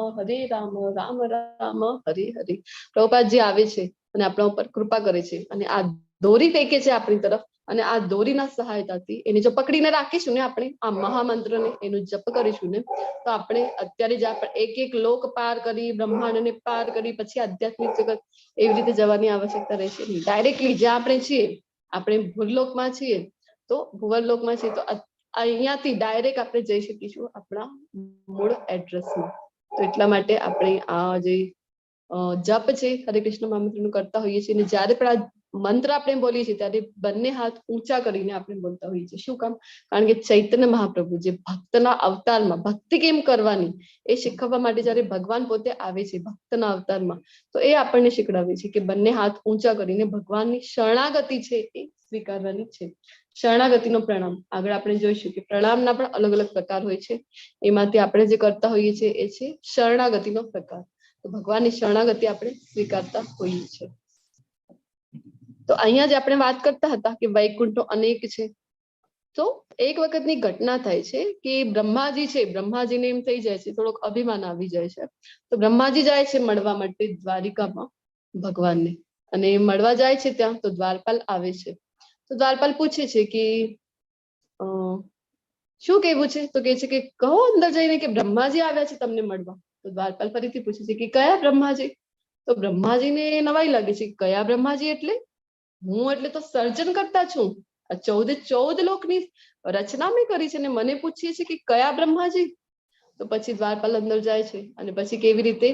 રામ રામ હરે હરે. પ્રભુપાદજી આવે છે અને આપણા ઉપર કૃપા કરે છે અને આ દોરી ફેંકે છે આપણી તરફ. અને આ દોરીના સહાયતાથી એને જો પકડીને રાખીશું ને, આપણે આ મહામંત્રને એનું જપ કરીશું ને, તો આપણે અત્યારે જ આપણે એક એક લોક પાર કરી, બ્રહ્માંડને પાર કરી, પછી આધ્યાત્મિક જગત એવી રીતે જવાની આવશ્યકતા રહેશે નહીં. ડાયરેક્ટલી જ્યાં આપણે છીએ, આપણે ભૂલોકમાં છીએ, તો ભુવનલોકમાં છીએ, તો અહીંયાથી ડાયરેક્ટ આપણે જઈ શકીશું આપણા મૂળ એડ્રેસમાં. તો એટલા માટે આપણે આ જે જપ છે હરે કૃષ્ણ મહામંત્રનું કરતા હોઈએ છીએ, અને જ્યારે પણ આ મંત્ર આપણે બોલીએ છીએ ત્યારે બંને હાથ ઊંચા કરીને આપણે બોલતા હોઈએ છીએ. શું કામ? કારણ કે ચૈતન્ય મહાપ્રભુ જે ભક્તના અવતારમાં ભક્તિ કેમ કરવાની એ શીખવવા માટે જ્યારે ભગવાન પોતે આવે છે ભક્તના અવતારમાં, તો એ આપણને શીખડાવે છે કે બંને હાથ ઊંચા કરીને ભગવાનની શરણાગતિ છે એ સ્વીકારવાની છે. શરણાગતિનો પ્રણામ આગળ આપણે જોઈશું કે પ્રણામના પણ અલગ અલગ પ્રકાર હોય છે. એમાંથી આપણે જે કરતા હોઈએ છીએ એ છે શરણાગતિનો પ્રકાર. તો ભગવાનની શરણાગતિ આપણે સ્વીકારતા હોઈએ છીએ. તો અહીંયા જે આપણે વાત કરતા હતા કે વૈકુંઠો અનેક છે, તો એક વખતની ઘટના થાય છે કે બ્રહ્માજી છે, બ્રહ્માજીને એમ થઈ જાય છે, થોડોક અભિમાન આવી જાય છે. તો બ્રહ્માજી જાય છે મળવા માટે દ્વારિકામાં ભગવાનને, અને મળવા જાય છે ત્યાં તો દ્વારપાલ આવે છે. તો દ્વારપાલ પૂછે છે કે શું કેવું છે? તો કહે છે કે કહો અંદર જઈને કે બ્રહ્માજી આવ્યા છે તમને મળવા. તો દ્વારપાલ ફરીથી પૂછે છે કે કયા બ્રહ્માજી? તો બ્રહ્માજીને નવાઈ લાગે છે, કયા બ્રહ્માજી એટલે? હું એટલે તો સર્જન કરતા છું, આ 14 લોકની રચના મેં કરી છે ને મને પૂછીએ છે કે કયા બ્રહ્માજી, તો પછી દ્વારપાલ અંદર જાય છે અને પછી કેવી રીતે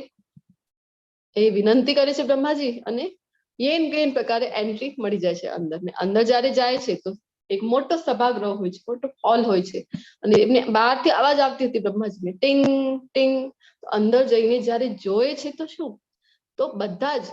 એ વિનંતી કરે છે બ્રહ્માજી અને યેન કેન પ્રકારે એન્ટ્રી મળી જાય છે અંદર. ને અંદર જ્યારે જાય છે તો એક મોટો સભાગૃહ હોય છે, મોટો હોલ હોય છે અને એમને બહારથી અવાજ આવતી હતી બ્રહ્માજીને, ટિંગ ટિંગ. અંદર જઈને જ્યારે જોયે છે તો શું, તો બધા જ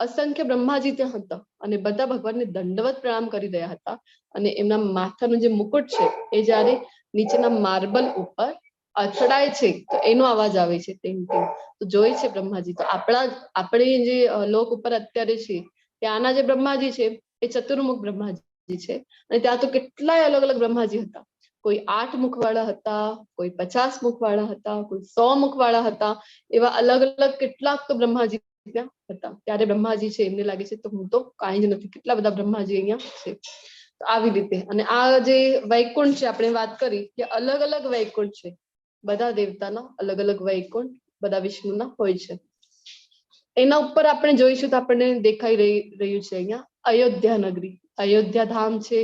અસંખ્ય બ્રહ્માજી ત્યાં હતા અને બધા ભગવાનને દંડવત પ્રણામ કરી રહ્યા હતા અને એમના માથાનું જે મુકુટ છે એ જ્યારે નીચેના માર્બલ ઉપર અથડાય છે તો એનો અવાજ આવે છે ટિંગ ટિંગ. તો જોઈ છે બ્રહ્માજી. તો આપણે જે લોક ઉપર અત્યારે છે ત્યાંના જે બ્રહ્માજી છે એ ચતુર્મુખ બ્રહ્માજી છે અને ત્યાં તો કેટલાય અલગ અલગ બ્રહ્માજી હતા. કોઈ 8 મુખવાળા હતા, કોઈ 50 મુખવાળા હતા, કોઈ 100 મુખવાળા હતા. એવા અલગ અલગ કેટલાક તો બ્રહ્માજી ત્યાં હતા. ત્યારે બ્રહ્માજી છે એમને લાગે છે તો હું તો કાંઈ જ નથી, કેટલા બધા બ્રહ્માજી અહીંયા છે. તો આવી રીતે અને આ જે વૈકુંઠ છે આપણે વાત કરી કે અલગ અલગ વૈકુંઠ છે, બધા દેવતાના અલગ અલગ વૈકુંઠ બધા વિષ્ણુના હોય છે. એના ઉપર આપણે જોઈશું તો આપણને દેખાઈ રહ્યું છે અહીંયા અયોધ્યા નગરી, અયોધ્યા ધામ છે,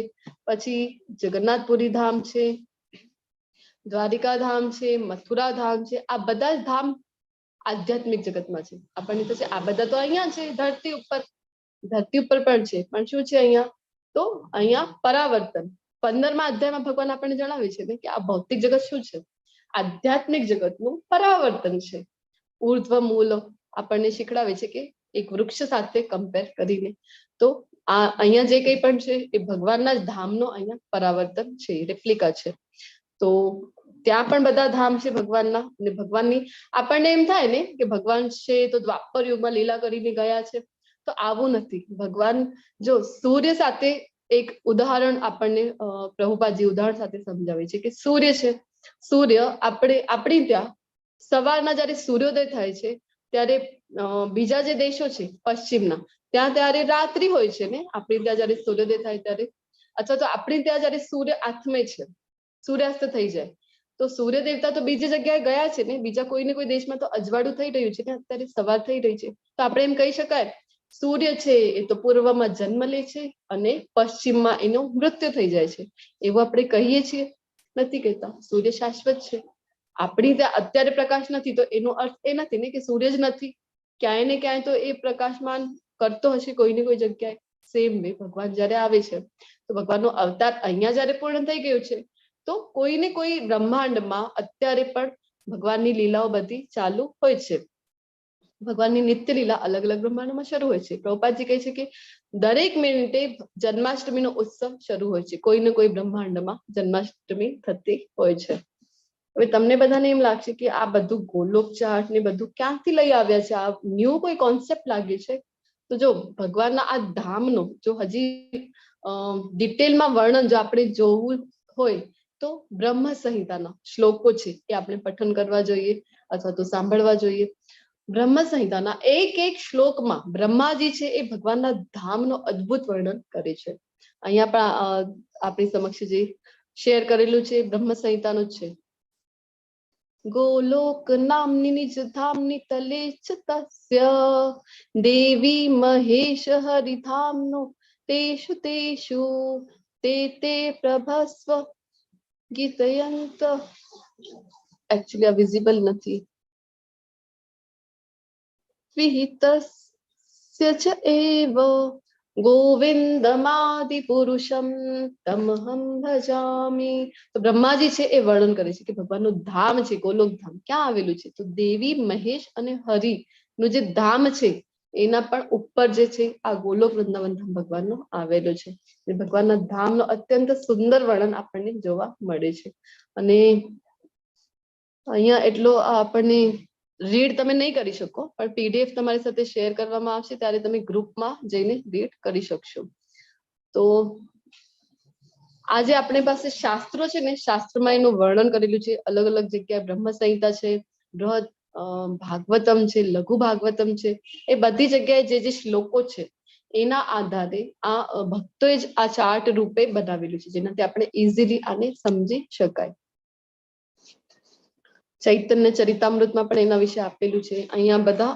પછી જગન્નાથપુરી ધામ છે, દ્વારિકા ધામ છે, મથુરા ધામ છે. આ બધા જ ધામ આધ્યાત્મિક જગતમાં છે. આપણને થશે આ બધા તો અહીંયા છે ધરતી ઉપર પણ છે, પણ શું છે અહીંયા, તો અહીંયા પરાવર્તન 15મા અધ્યાયમાં ભગવાન આપણને જણાવે છે ને કે આ ભૌતિક જગત શું છે, આધ્યાત્મિક જગતનું પરાવર્તન છે. ઉર્ધ્વ મૂલ આપણને શીખડાવે છે કે એક વૃક્ષ સાથે કમ્પેર કરીને. તો આ અહીંયા જે કંઈ પણ છે એ ભગવાનના જ ધામનો અહીંયા પરાવર્તન છે, રેપ્લિકા છે. તો ત્યાં પણ બધા ધામ છે ભગવાનના અને ભગવાનની આપણને એમ થાય ને કે ભગવાન છે તો દ્વાપર યુગમાં લીલા કરીને ગયા છે, તો આવું નથી. ભગવાન જો સૂર્ય સાથે એક ઉદાહરણ આપણને પ્રભુપાદજી ઉદાહરણ સાથે સમજાવે છે કે સૂર્ય છે, સૂર્ય આપણી ત્યાં સવારના જ્યારે સૂર્યોદય થાય છે ત્યારે બીજા જે દેશો છે પશ્ચિમના ત્યાં ત્યારે રાત્રિ હોય છે ને, આપણી ત્યાં જ્યારે સૂર્યોદય થાય ત્યારે, અથવા તો આપણી ત્યાં જ્યારે સૂર્ય આથમે છે, સૂર્યાસ્ત થઈ જાય, તો સૂર્ય દેવતા તો બીજી જગ્યાએ ગયા છે ને, બીજા કોઈને કોઈ દેશમાં તો અજવાળું થઈ રહ્યું છે ને, અત્યારે સવાર થઈ રહી છે. તો આપણે એમ કહી શકાય સૂર્ય છે એ તો પૂર્વમાં જન્મ લે છે અને પશ્ચિમમાં એનું મૃત્યુ થઈ જાય છે, એવું આપણે કહીએ છીએ? નથી કહેતા. સૂર્ય શાશ્વત છે. આપણી ત્યાં અત્યારે પ્રકાશ નથી તો એનો અર્થ એ નથી ને કે સૂર્ય જ નથી, ક્યાંય ને ક્યાંય તો એ પ્રકાશમાન કરતો હશે કોઈ ને કોઈ જગ્યાએ. સેમ વે ભગવાન જ્યારે આવે છે તો ભગવાનનો અવતાર અહીંયા જ્યારે પૂર્ણ થઈ ગયું છે તો કોઈ ને કોઈ બ્રહ્માંડમાં અત્યારે પણ ભગવાનની લીલાઓ બધી ચાલુ હોય છે. ભગવાનની નિત્ય લીલા અલગ અલગ બ્રહ્માંડોમાં શરૂ હોય છે. પ્રભુપાદજી કહે છે કે દરેક મિનિટે જન્માષ્ટમીનો ઉત્સવ શરૂ હોય છે, કોઈ ને કોઈ બ્રહ્માંડમાં જન્માષ્ટમી થતી હોય છે. હવે તમને બધાને એમ લાગશે કે આ બધું ગોલોક ચાર્ટ ને બધું ક્યાંથી લઈ આવ્યા છે, આ ન્યૂ કોઈ કોન્સેપ્ટ લાગે છે? તો જો ભગવાનના આ ધામનો જો હજી ડિટેલમાં વર્ણન જો આપણે જોવું હોય તો બ્રહ્મ સંહિતાના શ્લોકો છે એ આપણે પઠન કરવા જોઈએ અથવા તો સાંભળવા જોઈએ. બ્રહ્મ સંહિતાના એક શ્લોકમાં બ્રહ્માજી છે એ ભગવાનના ધામનો અદ્ભુત વર્ણન કરે છે. અહીંયા પણ આપણી સમક્ષ જે શેર કરેલું છે બ્રહ્મ સંહિતાનું જ છે. गोलोक नाम्नि निज धाम्नि तले च तस्य देवी महेश हरिधाम्नो तेषु तेषु ते ते प्रभस्व गीतयन्त. एक्चुअली આ વિઝિબલ નથી. વિહિતસ્ય ચ એવ ગોવિંદમાદિ પુરુષમ તમહમ ભજામી. તો બ્રહ્માજી છે એ વર્ણન કરે છે કે ભગવાનનું ધામ છે ગોલોક ધામ ક્યાં આવેલું છે, તો દેવી મહેશ અને હરિ નું જે ધામ છે એના પણ ઉપર જે છે આ ગોલોક વૃંદાવન ધામ ભગવાનનું આવેલું છે. ભગવાનના ધામનો અત્યંત સુંદર વર્ણન આપણને જોવા મળે છે. અને અહીંયા એટલો આપણને રીડ તમે નહીં કરી શકો, પણ પીડીએફ તમારી સાથે શેર કરવામાં આવશે ત્યારે તમે ગ્રુપમાં જઈને રીડ કરી શકશો. તો આજે આપણી પાસે શાસ્ત્રો છે ને, શાસ્ત્રમાં એનું વર્ણન કરેલું છે. અલગ અલગ જગ્યાએ બ્રહ્મ સંહિતા છે, બૃહદ ભાગવતમ છે, લઘુ ભાગવતમ છે, એ બધી જગ્યાએ જે શ્લોકો છે એના આધારે આ ભક્તોએ જ આ ચાર્ટ રૂપે બનાવેલું છે, જેનાથી આપણે ઇઝીલી આને સમજી શકાય. ચૈતન્ય ચરિતામૃતમાં પણ એના વિશે આપેલું છે. અહીંયા બધા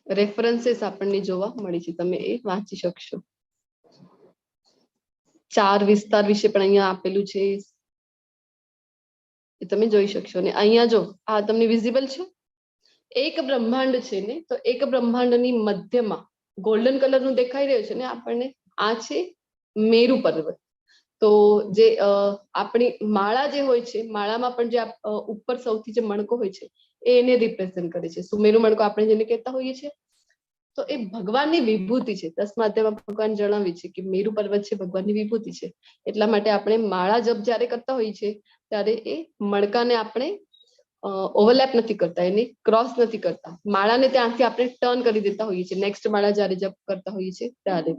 રેફરન્સીસ આપણને જોવા મળી છે, તમે એ વાંચી શકશો. ચાર વિસ્તાર વિશે પણ અહીંયા આપેલું છે, એ તમે જોઈ શકશો. ને અહીંયા જો આ તમને વિઝિબલ છે, એક બ્રહ્માંડ છે ને, તો એક બ્રહ્માંડની મધ્યમાં ગોલ્ડન કલરનું દેખાઈ રહ્યું છે ને આપણને, આ છે મેરુ પર્વત. તો જે આપણી માળા જે હોય છે, માળામાં પણ જે ઉપર સૌથી જે મણકો હોય છે એ એને રિપ્રેઝન્ટ કરે છે. સુમેરુ મણકો આપણે જેને કહેતા હોઈએ છીએ, તો એ ભગવાનની વિભૂતિ છે. 10મા અધ્યાયમાં ભગવાન જણાવે છે કે મેરુ પર્વત છે ભગવાનની વિભૂતિ છે. એટલા માટે આપણે માળા જપ જ્યારે કરતા હોઈએ છીએ ત્યારે એ મણકાને આપણે ઓવરલેપ નથી કરતા, એને ક્રોસ નથી કરતા. માળાને ત્યાંથી આપણે ટર્ન કરી દેતા હોઈએ છીએ નેક્સ્ટ માળા જ્યારે જપ કરતા હોઈએ છીએ ત્યારે.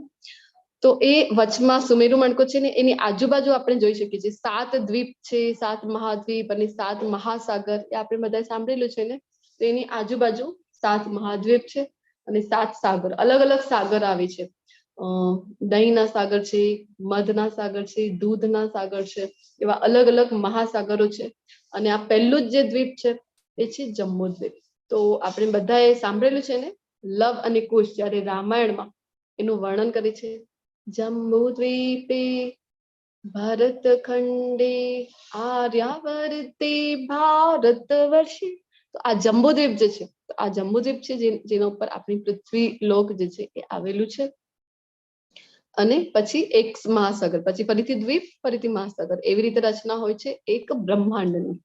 તો એ વચમાં સુમેરુ મણકો છે ને, એની આજુબાજુ આપણે જોઈ શકીએ છીએ 7 દ્વીપ છે, 7 મહાદ્વીપ અને 7 મહાસાગર. એ આપણે બધા સાંભળેલું છે ને. તો એની આજુબાજુ 7 મહાદ્વીપ છે અને 7 સાગર, અલગ અલગ સાગર આવે છે. દહીંના સાગર છે, મધના સાગર છે, દૂધના સાગર છે, એવા અલગ અલગ મહાસાગરો છે. અને આ પહેલું જ જે દ્વીપ છે એ છે જમ્બુ દ્વીપ. તો આપણે બધાએ સાંભળેલું છે ને, લવ અને કુશ જ્યારે રામાયણમાં એનું વર્ણન કરે છે, જમ્બુ દ્વીપે ભારત ખંડે આર્યાવર્તે ભારત વર્ષે. તો આ જમ્બુદ્વીપ જે છે, તો આ જમ્બુદ્વીપ છે જેના ઉપર આપણી પૃથ્વી લોક જે છે એ આવેલું છે. અને પછી એક મહાસાગર, પછી ફરીથી દ્વીપ, ફરીથી મહાસાગર, એવી રીતે રચના હોય છે એક બ્રહ્માંડની.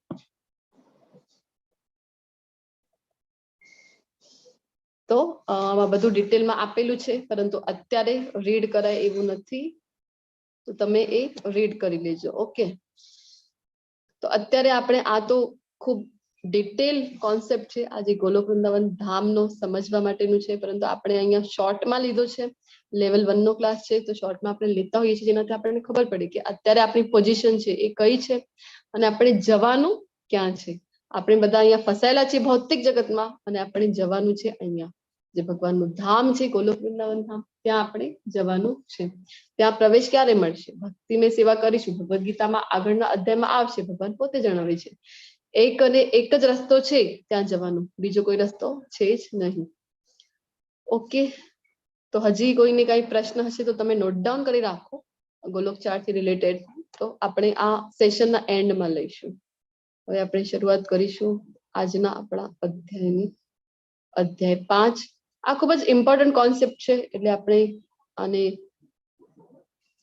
તો આમાં બધું ડિટેલમાં આપેલું છે, પરંતુ અત્યારે રીડ કરાય એવું નથી, તો તમે એ રીડ કરી લેજો. ઓકે, તો અત્યારે આપણે આ તો ખૂબ ડિટેલ કોન્સેપ્ટ છે આજે ગોલોક વૃંદાવન ધામનો સમજવા માટેનું છે, પરંતુ આપણે અહીંયા શોર્ટમાં લીધો છે. લેવલ 1 નો ક્લાસ છે, તો શોર્ટમાં આપણે લેતા હોઈએ છીએ, જેનાથી આપણને ખબર પડે કે અત્યારે આપણી પોઝિશન છે એ કઈ છે અને આપણે જવાનું ક્યાં છે. આપણે બધા અહીંયા ફસાયેલા છીએ ભૌતિક જગતમાં, અને આપણે જવાનું છે અહીંયા જે ભગવાનનું ધામ છે, ગોલોક વૃંદાવન ધામ, ત્યાં આપણે જવાનું છે. ત્યાં પ્રવેશ ક્યારે મળશે? ભક્તિમય સેવા કરીશું. ભગવદ ગીતામાં આગળના અધ્યાયમાં આવશે, ભગવાન પોતે જણાવે છે એક અને એક જ રસ્તો છે ત્યાં જવાનો, બીજો કોઈ રસ્તો છે જ નહીં. ઓકે, તો હજી કોઈને કઈ પ્રશ્ન હશે તો તમે નોટ ડાઉન કરી રાખો ગોલોક ચાર્ટ થી રિલેટેડ. તો આપણે આ સેશનના એન્ડમાં લઈશું. હવે આપણે શરૂઆત કરીશું આજના આપણા અધ્યાયની. અધ્યાય 5 આ ખૂબ જ ઇમ્પોર્ટન્ટ કોન્સેપ્ટ છે, એટલે આપણે આને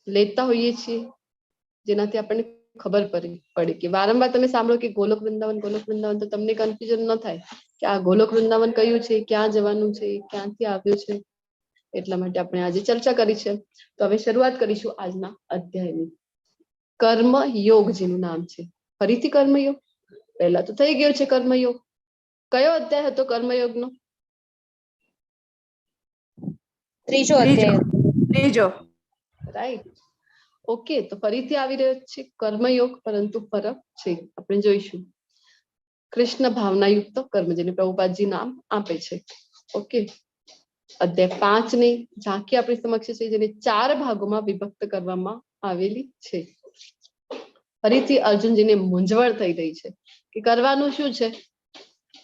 લેતા હોઈએ છીએ, જેનાથી આપણને ખબર પડે કે વારંવાર તમે સાંભળો કે ગોલોક વૃંદાવન, ગોલોક વૃંદાવન, તો તમને કન્ફ્યુઝન ન થાય કે આ ગોલોક વૃંદાવન કયું છે, ક્યાં જવાનું છે, ક્યાંથી આવ્યું છે. એટલા માટે આપણે આજે ચર્ચા કરી છે. તો હવે શરૂઆત કરીશું આજના અધ્યાયની. કર્મ યોગ જેનું નામ છે. ફરીથી કર્મયોગ, પહેલા તો થઈ ગયો છે કર્મયોગ. કયો અધ્યાય હતો કર્મયોગનો? ત્રીજો અધ્યાય. ત્રીજો. રાઈટ. ઓકે, તો ફરીથી આવી રહ્યો છે કર્મયોગ, પરંતુ ફરક છે આપણે જોઈશું. કૃષ્ણ ભાવનાયુક્ત કર્મ, જેને પ્રભુપાદજી નામ આપે છે. ઓકે, અધ્યાય 5 ની ઝાંખી આપણી સમક્ષ છે, જેને 4 ભાગોમાં વિભક્ત કરવામાં આવેલી છે. ફરીથી અર્જુનજીને મૂંઝવણ થઈ રહી છે કે કરવાનું શું છે,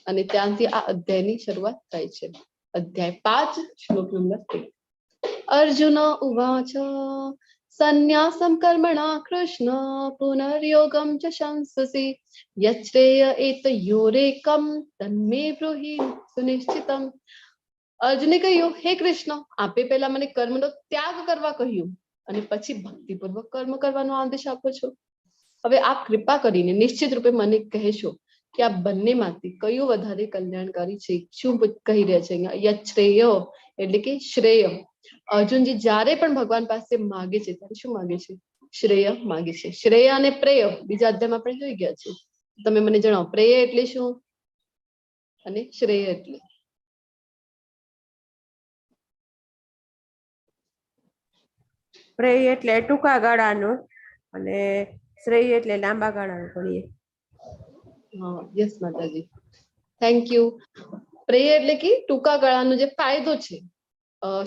અને ત્યાંથી આ અધ્યાયની શરૂઆત થાય છે. અધ્યાય 5 શ્લોક નંબર 1. અર્જુન ઉવાચ સંન્યાસમ કર્મણા કૃષ્ણ પુનર્યોગમ ચ શંસસી યચ્છ્રેય એતયોરેકમ તન્મે બ્રૂહિ સુનિશ્ચિતમ. અર્જુને કહ્યું, હે કૃષ્ણ, આપે પહેલા મને કર્મનો ત્યાગ કરવા કહ્યું અને પછી ભક્તિપૂર્વક કર્મ કરવાનો આદેશ આપો છો. હવે આપ કૃપા કરીને નિશ્ચિત રૂપે મને કહેશો કે આ બંનેમાંથી કયું વધારે કલ્યાણકારી છે. શું કહી રહ્યા છે અહીંયા? યચ્છ્રેય એટલે કે શ્રેય. અર્જુનજી જ્યારે પણ ભગવાન પાસે માગે છે ત્યારે શું માગે છે? શ્રેય માગે છે. શ્રેય અને પ્રેય બીજા અધ્યાયમાં આપણે જોઈ ગયા છે. તમે મને જણાવો, પ્રેય એટલે શું અને શ્રેય એટલે? પ્રેય એટલે ટૂંકા ગાળાનું અને શ્રેય એટલે લાંબા ગાળાનું કરીએ. હા, યસ માતાજી, થેન્ક યુ. પ્રેય એટલે કે ટૂંકા ગાળાનો જે ફાયદો છે,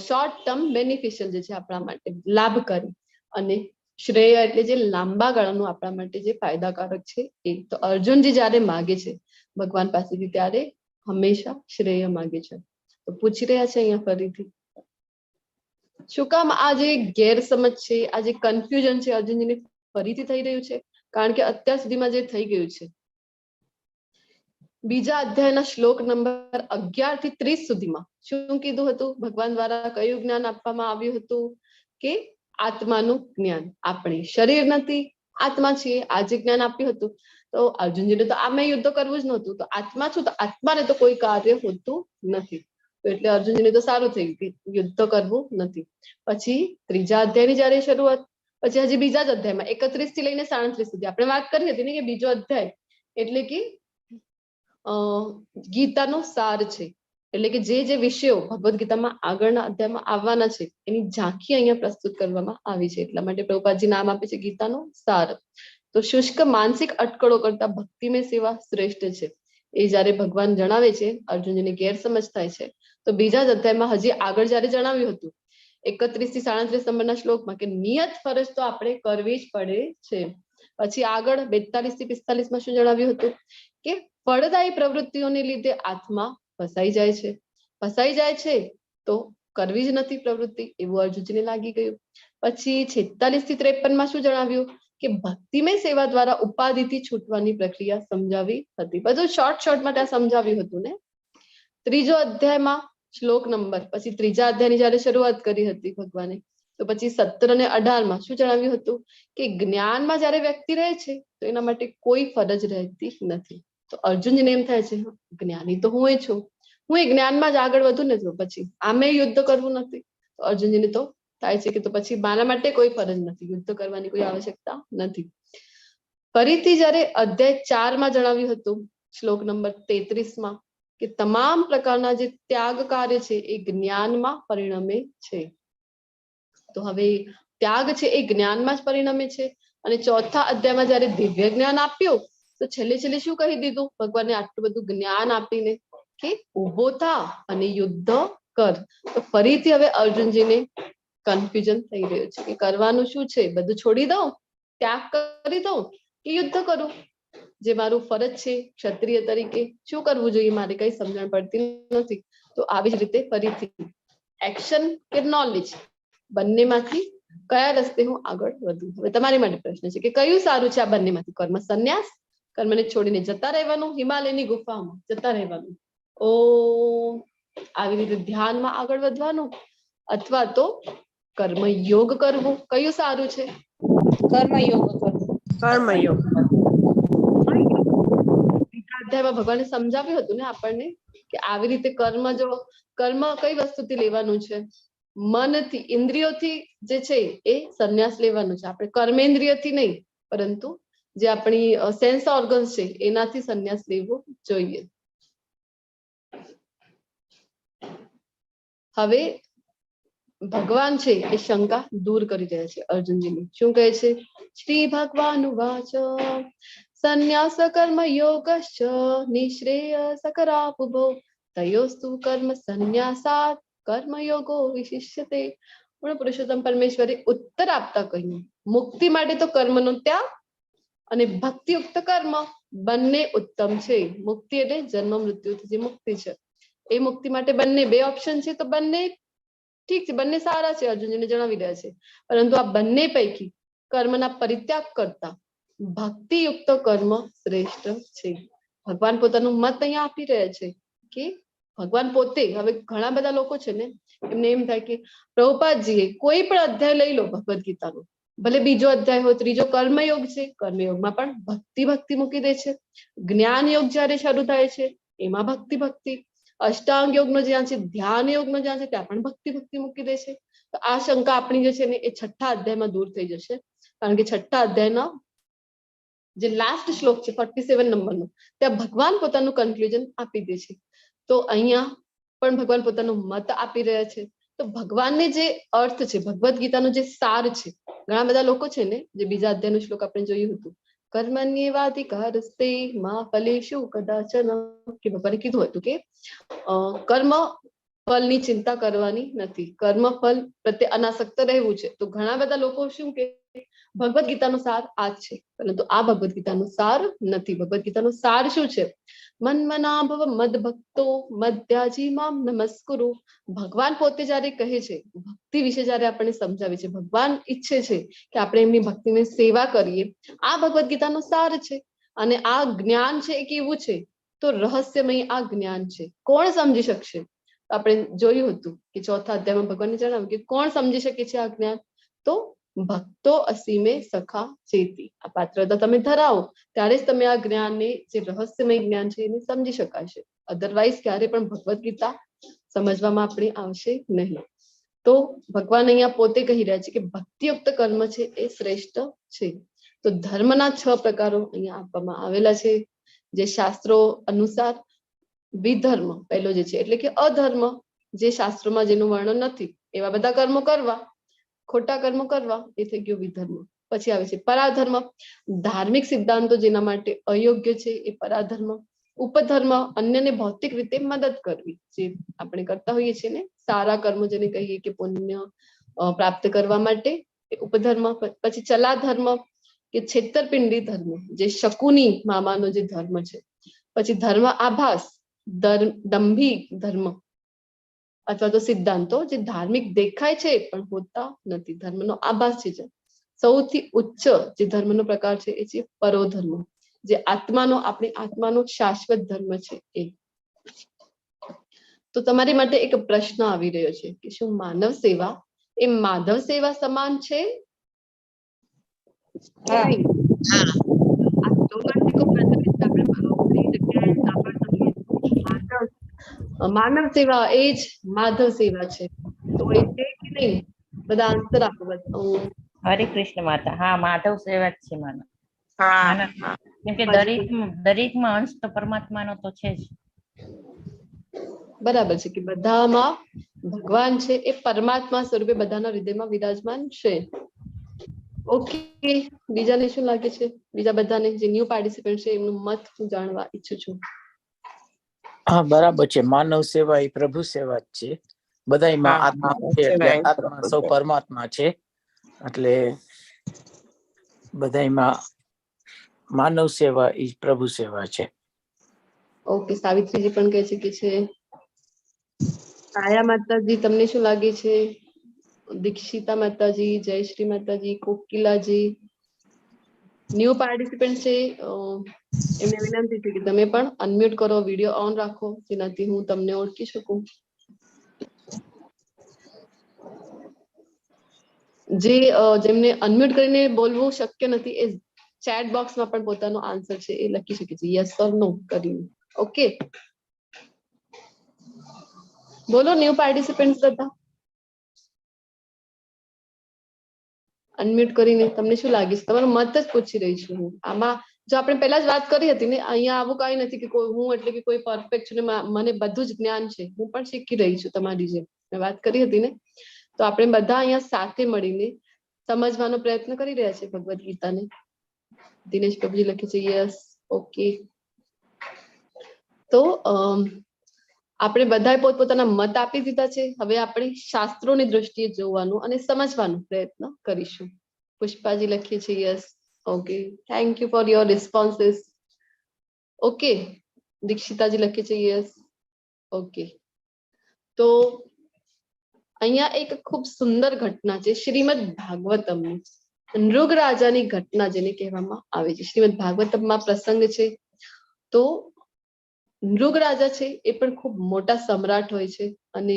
શોર્ટ ટર્મ બેનિફિશિયલ જે છે આપણા માટે લાભકારી, અને શ્રેય એટલે જે લાંબા ગાળાનું આપણા માટે જે ફાયદાકારક છે એ. તો અર્જુનજી જ્યારે માગે છે ભગવાન પાસેથી ત્યારે હંમેશા શ્રેય માગે છે. તો પૂછી રહ્યા છે અહીંયા ફરીથી, શું કામ આ જે ગેરસમજ છે, આ જે કન્ફ્યુઝન છે અર્જુનજીને ફરીથી થઈ રહ્યું છે? કારણ કે અત્યાર સુધીમાં જે થઈ ગયું છે, બીજા અધ્યાયના શ્લોક નંબર 11 થી 30 સુધીમાં શું કીધું હતું? ભગવાન દ્વારા કયું જ્ઞાન આપવામાં આવ્યું હતું? કે આત્માનું જ્ઞાન. આપણે શરીર નથી, આત્મા છીએ, આ જે જ્ઞાન આપ્યું હતું. તો અર્જુનજીને તો આમે યુદ્ધ કરવું જ નહોતું. તો આત્મા છું, તો આત્માને તો કોઈ કાર્ય હોતું નથી. તો એટલે અર્જુનજીને તો સારું થયું કે યુદ્ધ કરવું નથી. પછી ત્રીજા અધ્યાયની જયારે શરૂઆત, પછી હજી બીજા જ અધ્યાયમાં 31 થી લઈને 37 સુધી આપણે વાત કરી હતી ને કે બીજો અધ્યાય એટલે કે ગીતાનો સાર છે. એટલે કે જે જે વિષયો ભગવદ ગીતામાં આગળના અધ્યાયમાં આવવાના છે એની ઝાંખી અહીંયા પ્રસ્તુત કરવામાં આવી છે. એટલા માટે પ્રભુપાદજી નામ આપે છે ગીતાનો સાર. તો શુષ્ક માનસિક અટકળો કરતા ભક્તિમય સેવા શ્રેષ્ઠ છે એ જયારે ભગવાન જણાવે છે, અર્જુનજીને ગેરસમજ થાય છે. તો બીજા જ અધ્યાયમાં હજી આગળ જયારે જણાવ્યું હતું 31 થી 37 નંબરના શ્લોકમાં કે નિયત ફરજ તો આપણે કરવી જ પડે છે. પછી આગળ 42 થી 45 માં શું જણાવ્યું હતું? કે ફળદાયી પ્રવૃત્તિઓને લીધે આત્મા ફસાઈ જાય છે. ફસાઈ જાય છે તો કરવી જ નથી પ્રવૃત્તિ, એવું અર્જુનજીને લાગી ગયું. પછી 46 થી 53 માં શું જણાવ્યું? કે ભક્તિમય સેવા દ્વારા ઉપાધિથી છૂટવાની પ્રક્રિયા સમજાવી હતી. બધું શોર્ટમાં ત્યાં સમજાવ્યું હતું ને. ત્રીજો અધ્યાયમાં શ્લોક નંબર, પછી ત્રીજા અધ્યાયની જયારે શરૂઆત કરી હતી ભગવાને, તો પછી 17 અને 18 માં શું જણાવ્યું હતું? કે જ્ઞાનમાં જયારે વ્યક્તિ રહે છે તો એના માટે કોઈ ફરજ રહેતી નથી. તો અર્જુનજીને એમ થાય છે જ્ઞાની તો હું છું, હું એ જ્ઞાનમાં જ આગળ વધુ ને, તો પછી આમે યુદ્ધ કરવું નથી. તો અર્જુનજીને તો થાય છે કે તો પછી મારા માટે કોઈ ફરજ નથી, યુદ્ધ કરવાની કોઈ આવશ્યકતા નથી. ફરીથી જયારે અધ્યાય 4 માં જણાવ્યું હતું શ્લોક નંબર 33 માં કે તમામ પ્રકારના જે ત્યાગ કાર્ય છે એ જ્ઞાનમાં પરિણમે છે. તો હવે ત્યાગ છે એ જ્ઞાનમાં જ પરિણમે છે. અને ચોથા અધ્યાયમાં જયારે દિવ્ય જ્ઞાન આપ્યું તો છેલ્લે શું કહી દીધું ભગવાને આટલું બધું જ્ઞાન આપીને? કે ઉભો થા અને યુદ્ધ કર. તો ફરીથી હવે અર્જુનજીને કન્ફ્યુઝન થઈ રહ્યું છે કે કરવાનું શું છે? બધું છોડી દઉં, ત્યાગ કરી દઉં કે યુદ્ધ કરું? જે મારું ફરજ છે ક્ષત્રિય તરીકે શું કરવું જોઈએ મારે કઈ સમજણ પડતી નથી. તો આવી જ રીતે ફરીથી એક્શન કે નોલેજ બંનેમાંથી કયા રસ્તે હું આગળ વધું? હવે તમારી માટે પ્રશ્ન છે કે કયું સારું છે આ બંનેમાંથી? કર્મ સંન્યાસ, કર્મને છોડીને જતા રહેવાનું, હિમાલયની ગુફામાં જતા રહેવાનું, આવી રીતે ધ્યાનમાં આગળ વધવાનું, અથવા તો કર્મયોગ કરવું? કયું સારું છે? કર્મયોગ કરવો. કર્મયોગ. અધ્યાયમાં ભગવાને સમજાવ્યું હતું ને આપણને કે આવી રીતે કર્મ કઈ વસ્તુથી લેવાનું છે? મનથી, ઇન્દ્રિયોથી જે છે એ સંન્યાસ લેવાનું છે. આપણે કર્મેન્દ્રિયથી નહીં, પરંતુ જે આપણી સેન્સ ઓર્ગન્સ છે એનાથી સંન્યાસ લેવો જોઈએ. હવે ભગવાન છે એ શંકા દૂર કરી રહ્યા છે અર્જુનજીની. શું કહે છે? શ્રી ભગવાન વાચ સંન્યાસ કર્મ યોગશ્ચ નિશ્રેય સકરાપુભો તયોસ્તુ કર્મ સંન્યાસાત કર્મયોગો વિશિષ્યતે. પુરુષોત્તમ પરમેશ્વરે ઉત્તર આપતા કહ્યું મુક્તિ માટે તો કર્મનો ત્યાગ અને ભક્તિયુક્ત કર્મ બંને ઉત્તમ છે. મુક્તિ એટલે જન્મ મૃત્યુથી જે મુક્તિ છે એ મુક્તિ માટે બંને બે ઓપ્શન છે. તો બંને ઠીક છે, બંને સારા છે અર્જુનજીને જણાવી રહ્યા છે. પરંતુ આ બંને પૈકી કર્મના પરિત્યાગ કરતા ભક્તિયુક્ત કર્મ શ્રેષ્ઠ છે. ભગવાન પોતાનું મત અહીંયા આપી રહ્યા છે કે ભગવાન પોતે, હવે ઘણા બધા લોકો છે ને એમને એમ થાય કે પ્રભુપાદજીએ કોઈ પણ અધ્યાય લઈ લો ભગવદ ગીતાનો, ભલે બીજો અધ્યાય હોય, ત્રીજો કર્મયોગ છે, કર્મયોગમાં પણ ભક્તિ મૂકી દે છે. જ્ઞાન યોગ જયારે શરૂ થાય છે એમાં ભક્તિ, અષ્ટાંગ યોગનો જ્યાં છે, ધ્યાન યોગનો જ્યાં છે ત્યાં પણ ભક્તિ મૂકી દે છે. તો આ શંકા આપણી જે છે ને એ છઠ્ઠા અધ્યાયમાં દૂર થઈ જશે. કારણ કે છઠ્ઠા અધ્યાયનો જે લાસ્ટ શ્લોક છે 47 નંબરનો, ત્યાં ભગવાન પોતાનું કન્ક્લુઝન આપી દે છે. તો અહીંયા પણ ભગવાન પોતાનો મત આપી રહ્યા છે. તો ભગવાનને જે અર્થ છે, ભગવદ ગીતાનો જે સાર છે, ઘણા બધા લોકો છે ને જે બીજા અધ્યાયનો શ્લોક આપણે જોયું હતું કર્મણ્યેવાધિકારસ્તે મા ફલેષુ કદાચન, કે ભગવાને કીધું હતું કે કર્મ ફળની ચિંતા કરવાની નથી, કર્મ ફળ પ્રત્યે અનાસક્ત રહેવું છે. તો ઘણા બધા લોકો શું કે ભગવદ ગીતાનો સાર આ જ છે, પરંતુ આ ભગવદ ગીતાનો સાર નથી. ભગવદ ગીતાનો સાર શું છે? મન્મના ભવ મદ ભક્તો મધ્યાજી મામ નમસ્કુરુ. ભગવાન પોતે જયારે કહે છે, ભક્તિ વિશે જયારે આપણને સમજાવે છે, ભગવાન ઈચ્છે છે કે આપણે એમની ભક્તિની સેવા કરીએ, આ ભગવદ ગીતાનો સાર છે. અને આ જ્ઞાન છે એ કેવું છે? તો રહસ્યમય આ જ્ઞાન છે. કોણ સમજી શકશે? આપણે જોયું હતું કે ચોથા અધ્યાયમાં ભગવાનને જણાવ્યું કે કોણ સમજી શકે છે આ જ્ઞાન? તો ભક્તો અસીમે સખા ચેતી. આ પાત્રતા તમે ધરાવો ત્યારે જ તમે આ જ્ઞાનને, જે રહસ્યમય જ્ઞાન છે, એને સમજી શકાશે. અધરવાઇઝ ક્યારે પણ ભગવદ ગીતા સમજવામાં આપણે આવશે નહીં. તો ભગવાન અહીંયા પોતે કહી રહ્યા છે કે ભક્તિયુક્ત કર્મ છે એ શ્રેષ્ઠ છે. તો ધર્મના 6 પ્રકારો અહીંયા આપવામાં આવેલા છે, જે શાસ્ત્રો અનુસાર. વિધર્મ પહેલો જે છે, એટલે કે અધર્મ, જે શાસ્ત્રોમાં જેનું વર્ણન નથી એવા બધા કર્મો કરવા, ખોટા કર્મો કરવા, એ થઈ ગયો વિધર્મ. પછી આવે છે પરાધર્મ, ધાર્મિક સિદ્ધાંતો જેના માટે અયોગ્ય છે એ પરાધર્મ. ઉપધર્મ, અન્યને ભૌતિક રીતે મદદ કરવી, જે આપણે કરતા હોઈએ છીએ ને, સારા કર્મો જેને કહીએ કે પુણ્ય પ્રાપ્ત કરવા માટે, એ ઉપધર્મ. પછી ચલાધર્મ કે છેતરપિંડી ધર્મ, જે શકુની મામાનો જે ધર્મ છે. પછી ધર્મ આભાસ, દંભી ધર્મ અથવા તો સિદ્ધાંતો જે ધાર્મિક દેખાય છે પણ હોતા નથી, ધર્મનો આભાસ છે. સૌથી ઉચ્ચ જે ધર્મનો પ્રકાર છે એ છે પરોધર્મ, જે આત્માનો, આપણી આત્માનો શાશ્વત ધર્મ છે એ. તો તમારી માટે એક પ્રશ્ન આવી રહ્યો છે કે શું માનવ સેવા એ માધવ સેવા સમાન છે? માનવ સેવા એ જ માધવ સેવા છે. તો એ છે કે નહીં? બધા આન્સર આપો. હરે કૃષ્ણ માતા. હા, માધવ સેવા જ છે માનવ. કેમ કે દરેકમાં અંશ તો પરમાત્માનો તો છે જ. બરાબર છે કે બધામાં ભગવાન છે એ પરમાત્મા સ્વરૂપે બધાના હૃદયમાં વિરાજમાન છે. ઓકે, બીજાને શું લાગે છે? બીજા બધાને જે ન્યૂ પાર્ટિસિપન્ટ છે એમનું મત હું જાણવા ઈચ્છું છું. હા, બરાબર છે. માનવ સેવા એ પ્રભુ સેવા જ છે. બધાયમાં આત્મા છે એટલે આત્મા સૌ પરમાત્મા છે, એટલે બધાયમાં માનવ સેવા એ પ્રભુ સેવા છે. ઓકે, સાવિત્રીજી પણ કહે છે કે છે. કાયા માતાજી, તમને શું લાગે છે? દીક્ષિતા માતાજી, જયશ્રી માતાજી, કોકિલાજી, ન્યૂ પાર્ટિસિપન્ટ છે, એમને વિનંતી છે કે તમે પણ અનમ્યુટ કરો, વિડીયો ઓન રાખો, જેનાથી હું તમને ઓળખી શકું. જેમને અનમ્યુટ કરીને બોલવું શક્ય નથી એ ચેટ બોક્સમાં પણ પોતાનો આન્સર છે એ લખી શકે છે, યસ ઓર નો કરીને. ઓકે, બોલો ન્યૂ પાર્ટિસિપન્ટ બધા અનમ્યુટ કરીને. તમને શું લાગે છે? તમારો મત જ પૂછી રહી છું હું. આમાં જો આપણે પહેલા જ વાત કરી હતી ને, અહીંયા આવું કઈ નથી કે હું એટલે કે કોઈ પરફેક્ટ છું ને મને બધું જ જ્ઞાન છે. હું પણ શીખી રહી છું તમારી જેમ. મેં વાત કરી હતી ને, તો આપણે બધા અહીંયા સાથે મળીને સમજવાનો પ્રયત્ન કરી રહ્યા છે ભગવદ ગીતાને. દિનેશ પ્રભુજી લખે છે યસ. ઓકે, તો આપણે બધાએ પોતપોતાના મત આપી દીધા છે. હવે આપણે શાસ્ત્રોની દ્રષ્ટિએ જોવાનું અને સમજવાનો પ્રયત્ન કરીશું. પુષ્પાજી લખીએ છીએ yes. Okay, thank you for your responses. Okay, Dikshitaji લખીએ છીએ યસ. ઓકે, તો અહીંયા એક ખૂબ સુંદર ઘટના છે શ્રીમદ ભાગવતમની. નૃગ રાજાની ઘટના જેને કહેવામાં આવે છે. શ્રીમદ ભાગવતમમાં પ્રસંગ છે. તો નૃગ રાજા છે એ પણ ખૂબ મોટા સમ્રાટ હોય છે અને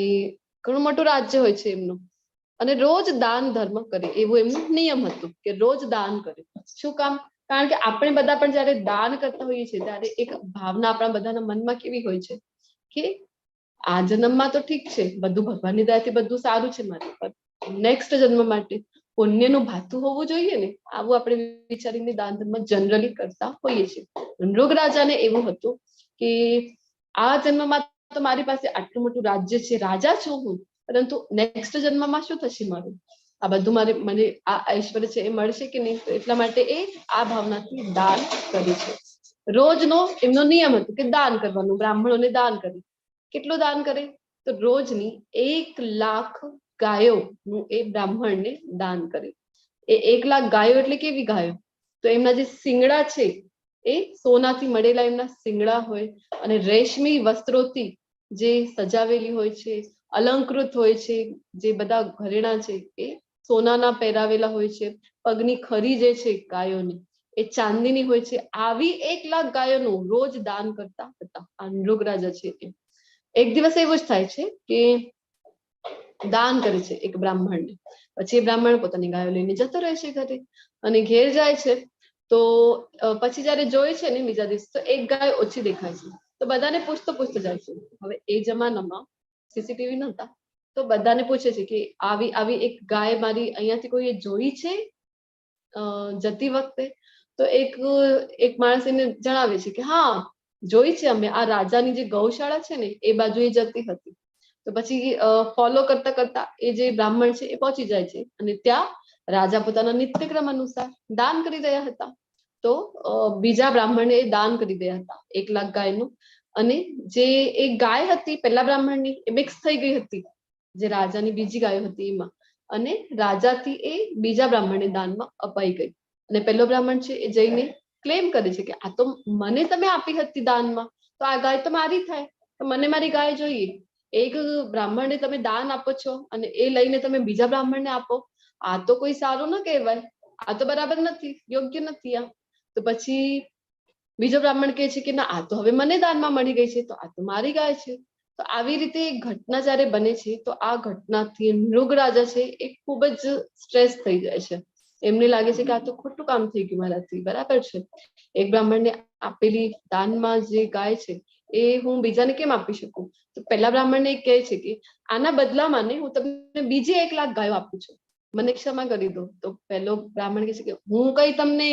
ઘણું મોટું રાજ્ય હોય છે એમનું, અને રોજ દાન ધર્મ કરે એવું એમનું નિયમ હતું કે રોજ દાન કરે. શું કામ? કારણ કે આપણે બધા પણ જયારે દાન કરતા હોઈએ છીએ ત્યારે એક ભાવના આપણા બધાના મનમાં કેવી હોય છે કે આ જન્મમાં તો ઠીક છે, બધું ભગવાનની દયાથી બધું સારું છે મારે, પણ નેક્સ્ટ જન્મ માટે પુણ્યનું ભાથું હોવું જોઈએ ને, આવું આપણે વિચારીને દાન ધર્મ જનરલી કરતા હોઈએ છીએ. નૃગ રાજાને એવું હતું કે આ જન્મમાં તો મારી પાસે આટલું મોટું રાજ્ય છે, રાજા છું હું, પરંતુ નેક્સ્ટ જન્મમાં શું થશે મારું? આ બધું મને આ ઐશ્વર્ય છે એ મળશે કે નહીં? તો એટલા માટે એ આ ભાવનાથી દાન કરે છે. રોજનો એમનો નિયમ હતો કે દાન કરવાનું, બ્રાહ્મણોને દાન કરે. કેટલું દાન કરે? તો રોજની 1,00,000 ગાયોનું એ બ્રાહ્મણને દાન કરે. એ 1,00,000 ગાયો એટલે કેવી ગાયો? તો એમના જે શિંગડા છે એ સોનાથી મળેલા એમના શિંગડા હોય, અને રેશમી વસ્ત્રોથી જે સજાવેલી હોય છે, અલંકૃત હોય છે, જે બધા ઘરેણા છે એ સોનાના પહેરાવેલા હોય છે, પગની ખરી જે છે ગાયોની એ ચાંદીની હોય છે. આવી 1,00,000 ગાયોનું રોજ દાન કરતા હતા આ નૃગ રાજા છે એ. એક દિવસ એવું જ થાય છે કે દાન કરે છે એક બ્રાહ્મણને, પછી એ બ્રાહ્મણ પોતાની ગાયો લઈને જતો રહે છે ઘરે, અને ઘેર જાય છે તો પછી જયારે જોઈ છે ને બીજા દિવસ, તો એક ગાય ઓછી દેખાય છે. તો બધાને પૂછતો જાય છે. હવે એ જમાનામાં સીસીટીવી નહોતા, તો બધાને પૂછે છે કે આવી આવી એક ગાય મારી અહીંયાથી કોઈએ જોઈ છે જતી વખતે? તો એક માણસ એને જણાવે છે કે હા જોઈ છે અમે, આ રાજાની જે ગૌશાળા છે ને એ બાજુ એ જતી હતી. તો પછી ફોલો કરતા કરતા એ જે બ્રાહ્મણ છે એ પહોંચી જાય છે, અને ત્યાં રાજા પોતાના નિત્યક્રમ અનુસાર દાન કરી રહ્યા હતા. તો બીજા બ્રાહ્મણને એ દાન કરી રહ્યા હતા 1,00,000 ગાયનું, અને જે એક ગાય હતી પહેલા બ્રાહ્મણની એ મિક્સ થઈ ગઈ હતી જે રાજાની બીજી ગાયો હતી એમાં, અને રાજાથી એ બીજા બ્રાહ્મણને દાનમાં અપાઈ ગઈ. અને પહેલો બ્રાહ્મણ છે એ જઈને ક્લેમ કરે છે કે આ તો મને તમે આપી હતી દાનમાં, તો આ ગાય તો મારી થાય, તો મને મારી ગાય જોઈએ. એક બ્રાહ્મણને તમે દાન આપો છો અને એ લઈને તમે બીજા બ્રાહ્મણને આપો, આ તો કોઈ સારું ન કહેવાય, આ તો બરાબર નથી, યોગ્ય નથી આ. તો પછી બીજો બ્રાહ્મણ કહે છે કે ના, આ તો હવે મને દાનમાં મળી ગઈ છે, તો આ તો મારી ગાય છે. તો આવી રીતે ઘટના જયારે બને છે, તો આ ઘટનાથી નૃગ રાજા છે એ ખૂબ જ સ્ટ્રેસ થઈ જાય છે. એમને લાગે છે કે આ તો ખોટું કામ થઈ ગયું મારાથી, બરાબર છે. એક બ્રાહ્મણને આપેલી દાનમાં જે ગાય છે એ હું બીજાને કેમ આપી શકું? તો પહેલા બ્રાહ્મણને કહે છે કે આના બદલામાં ને હું તમને બીજી 1,00,000 ગાયો આપું છું, મને ક્ષમા કરી દો. તો પહેલો બ્રાહ્મણ કહે છે કે હું કઈ તમને